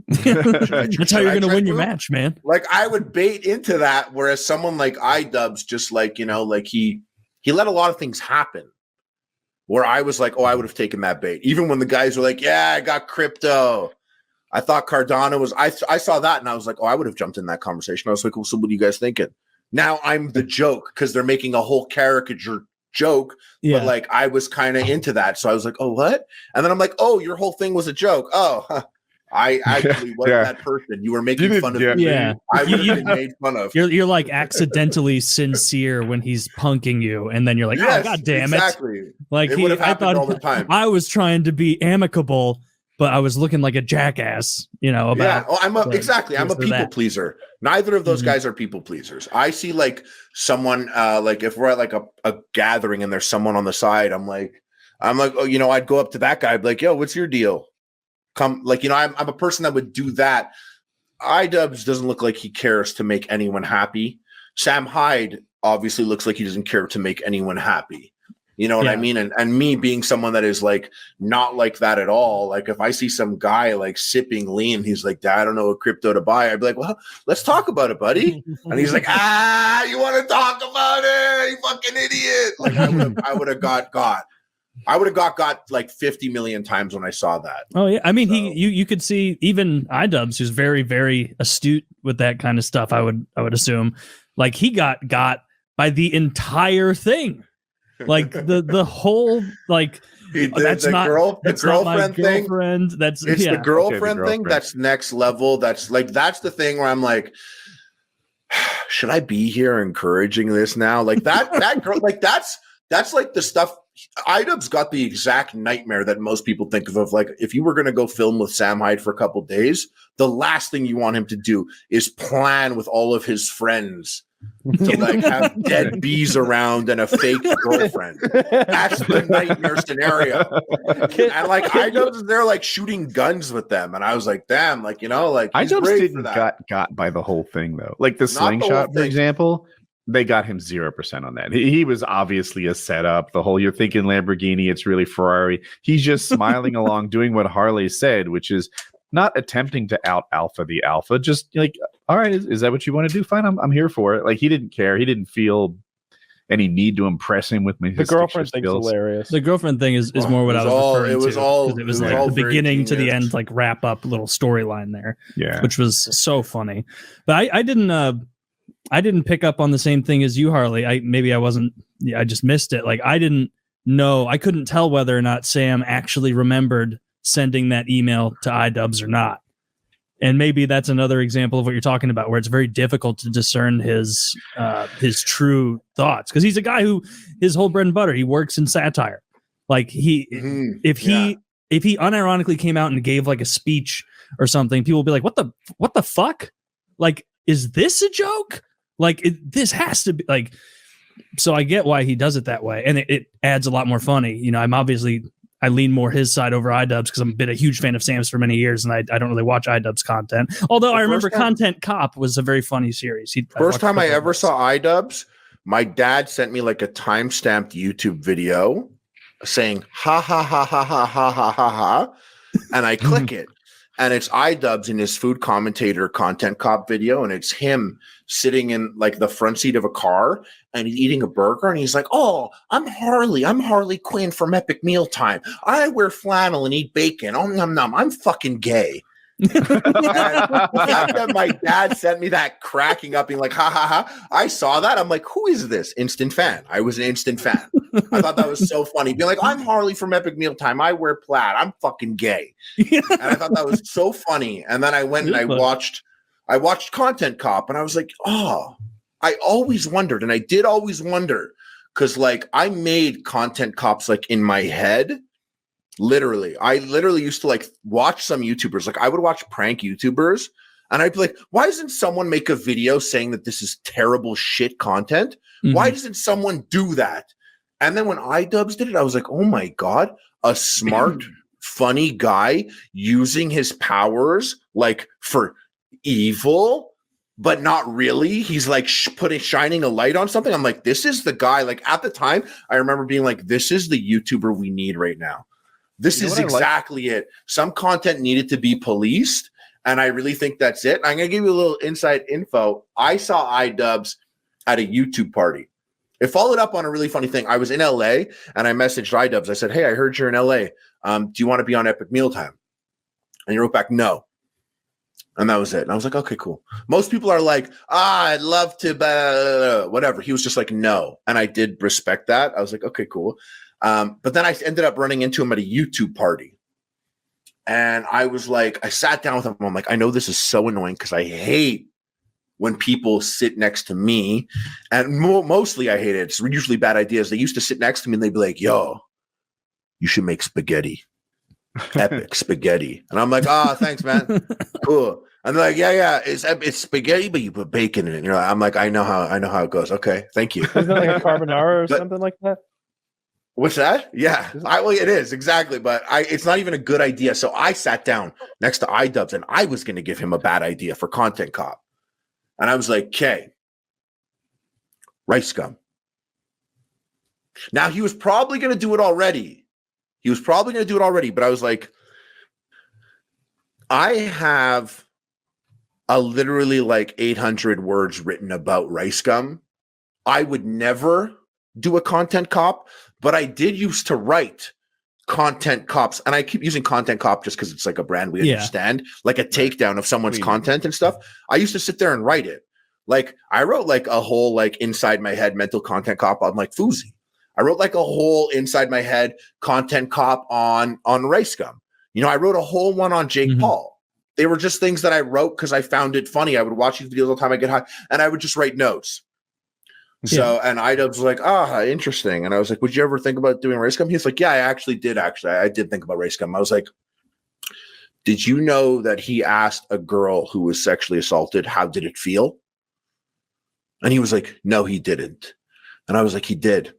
S1: That's how you're going to win your match, man.
S10: Like, I would bait into that, whereas someone like iDubbbz just like, you know, like he let a lot of things happen. Where I was like, oh, I would have taken that bait. Even when the guys were like, yeah, I got crypto. I thought Cardano was, I saw that and I was like, oh, I would have jumped in that conversation. I was like, well, so what are you guys thinking? Now I'm the joke because they're making a whole caricature joke.
S1: Yeah.
S10: But like, I was kind of into that. So I was like, oh, what? And then I'm like, oh, your whole thing was a joke. Oh, I actually wasn't that person. You were making fun of me.
S1: Yeah.
S10: I would have been made fun of.
S1: You're like accidentally sincere when he's punking you, and then you're like,
S10: Yes,
S1: oh, God damn
S10: exactly.
S1: it. Like
S10: It would have
S1: I
S10: happened
S1: thought
S10: all the time.
S1: I was trying to be amicable, but I was looking like a jackass, you know, about
S10: I'm a people
S1: that.
S10: pleaser. Neither of those guys are people pleasers. I see like someone like if we're at like a gathering and there's someone on the side, I'm like, oh, you know, I'd go up to that guy, I'd be like, yo, what's your deal? Come, like, you know, I'm a person that would do that. iDubbbz doesn't look like he cares to make anyone happy. Sam Hyde obviously looks like he doesn't care to make anyone happy. You know what I mean? And me being someone that is like not like that at all. Like if I see some guy like sipping lean, he's like, I don't know what crypto to buy. I'd be like, well, let's talk about it, buddy. And he's like, you want to talk about it? You fucking idiot. Like I would have got like 50 million times when I saw that.
S1: Oh yeah, I mean, you could see even iDubbbz, who's very, very astute with that kind of stuff. I would assume, like he got by the entire thing, like the whole like. That's not the girlfriend thing. That's
S10: it's the girlfriend thing. That's next level. That's the thing where I'm like, should I be here encouraging this now? Like that girl, like that's like the stuff. iDubbbz got the exact nightmare that most people think of like if you were going to go film with Sam Hyde for a couple days, the last thing you want him to do is plan with all of his friends to like have dead bees around and a fake girlfriend. That's the nightmare scenario. And like iDubbbz, they're like shooting guns with them, and I was like, damn, like, you know, like
S11: iDubbbz didn't got by the whole thing though. Like the slingshot, for example. They got him 0% on that. He was obviously a setup. The whole, you're thinking Lamborghini, it's really Ferrari. He's just smiling along, doing what Harley said, which is not attempting to out alpha the alpha. Just like, all right, is that what you want to do? Fine, I'm here for it. Like he didn't care. He didn't feel any need to impress him with me.
S3: The girlfriend thing's hilarious.
S1: The girlfriend thing is more what I was referring to. It was like the beginning to the end, like wrap up little storyline there.
S11: Yeah,
S1: which was so funny. But I didn't pick up on the same thing as you, Harley. I just missed it. Like I didn't know. I couldn't tell whether or not Sam actually remembered sending that email to iDubbbz or not. And maybe that's another example of what you're talking about, where it's very difficult to discern his true thoughts, because he's a guy who his whole bread and butter, he works in satire. Like if he unironically came out and gave like a speech or something, people will be like, what the fuck? Like, is this a joke? Like this has to be like, so I get why he does it that way. And it adds a lot more funny. You know, I lean more his side over iDubbbz because I'm been a huge fan of Sam's for many years, and I don't really watch iDubbbz content. Although I remember Content Cop was a very funny series.
S10: First time I ever saw iDubbbz, my dad sent me like a time-stamped YouTube video saying ha ha ha ha ha ha ha ha ha, and I click it. And it's iDubbbz in his food commentator Content Cop video, and it's him sitting in like the front seat of a car and he's eating a burger, and he's like, "Oh, I'm Harley Quinn from Epic Mealtime. I wear flannel and eat bacon. Oh, nom nom. I'm fucking gay." And my dad sent me that cracking up, being like, ha ha ha. I saw that. I'm like, who is this? Instant fan. I was an instant fan. I thought that was so funny. Being like, I'm Harley from Epic Mealtime. I wear plaid. I'm fucking gay. And I thought that was so funny. And then I went and I watched Content Cop, and I was like, oh, I always wondered. And I did always wonder, because like I made Content Cops like in my head. I literally used to like watch some YouTubers. Like I would watch prank YouTubers, and I'd be like, why doesn't someone make a video saying that this is terrible shit content? Mm-hmm. Why doesn't someone do that? And then when iDubbbz did it, I was like, oh my God, a smart, funny guy using his powers like for evil. but not really. He's like shining a light on something. I'm like, this is the guy. Like at the time, I remember being like, this is the YouTuber we need right now. This is exactly it. Some content needed to be policed, and I really think that's it. I'm gonna give you a little inside info. I saw iDubbbz at a YouTube party. It followed up on a really funny thing. I was in LA and I messaged iDubbbz. I said, hey, I heard you're in LA. Do you want to be on Epic Mealtime? And he wrote back, no. And that was it. And I was like, okay, cool. Most people are like, I'd love to, whatever. He was just like, no. And I did respect that. I was like, okay, cool. But then I ended up running into him at a YouTube party. And I was like, I sat down with him. I'm like, I know this is so annoying because I hate when people sit next to me. And mostly I hate it. It's usually bad ideas. They used to sit next to me and they'd be like, yo, you should make spaghetti. Epic spaghetti. And I'm like, thanks, man. Cool. And they're like, yeah, it's spaghetti, but you put bacon in it. And you're like, I'm like, I know how it goes. Okay, thank you.
S3: Isn't it like a carbonara or something like that?
S10: What's that? Yeah, well, it is exactly, but it's not even a good idea. So I sat down next to iDubbbz, and I was going to give him a bad idea for Content Cop, and I was like, "Okay, rice gum." Now he was probably going to do it already. But I was like, I have a literally like 800 words written about rice gum. I would never do a Content Cop, but I did used to write Content Cops, and I keep using Content Cop just because it's like a brand we understand, like a takedown of someone's content and stuff. I used to sit there and write it. Like I wrote like a whole like inside my head mental Content Cop on like Fousey. I wrote like a whole inside my head Content Cop on rice gum. You know, I wrote a whole one on Jake Paul. They were just things that I wrote because I found it funny. I would watch these videos all the time. I get high, and I would just write notes. So, and iDubbbz was like, interesting. And I was like, would you ever think about doing race gum? He's like, yeah, I did think about race gum. I was like, did you know that he asked a girl who was sexually assaulted, how did it feel? And he was like, no, he didn't. And I was like, he did.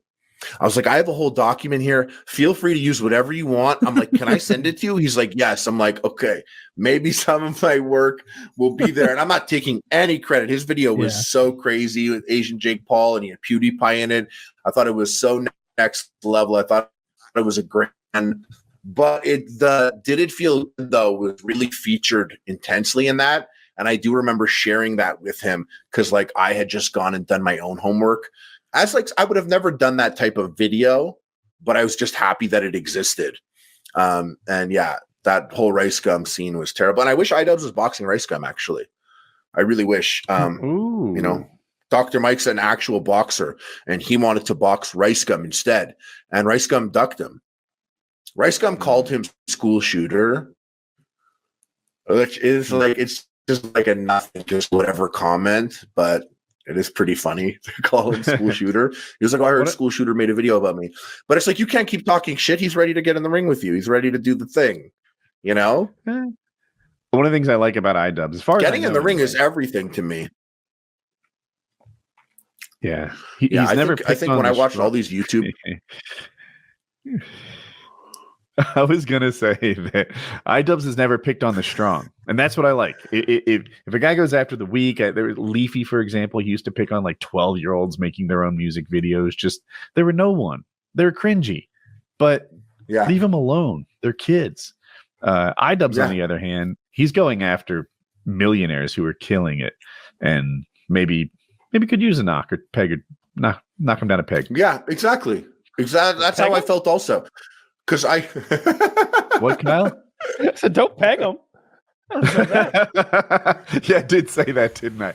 S10: I was like, I have a whole document here. Feel free to use whatever you want. I'm like, can I send it to you? He's like, yes. I'm like, okay, maybe some of my work will be there. And I'm not taking any credit. His video was so crazy with Asian Jake Paul, and he had PewDiePie in it. I thought it was so next level. I thought it was a great one. But did it feel good though was really featured intensely in that. And I do remember sharing that with him because like I had just gone and done my own homework. As like I would have never done that type of video, but I was just happy that it existed. And yeah, that whole rice gum scene was terrible. And I wish iDubbbz was boxing rice gum, actually. I really wish. You know, Dr. Mike's an actual boxer, and he wanted to box rice gum instead. And rice gum ducked him. Rice gum called him school shooter, which is like, it's just like a nothing, just whatever comment, but it is pretty funny to call him school shooter. He was like, I heard school shooter made a video about me. But it's like, you can't keep talking shit. He's ready to get in the ring with you. He's ready to do the thing, you know?
S11: One of the things I like about iDubbbz, as far as
S10: getting in the ring is everything to me.
S11: Yeah. I think
S10: when I watched all these YouTube.
S11: I was going to say that iDubbbz has never picked on the strong. And that's what I like. If a guy goes after the weak, Leafy, for example, he used to pick on like 12-year-olds making their own music videos. Just, there were no one. They're cringy. But leave them alone. They're kids. iDubbbz, on the other hand, he's going after millionaires who are killing it. And maybe could use a knock or peg or knock him down a peg.
S10: Yeah, exactly. That's how I felt also. Because
S11: what, Kyle?
S3: I said, don't peg him.
S11: Yeah, I did say that, didn't I?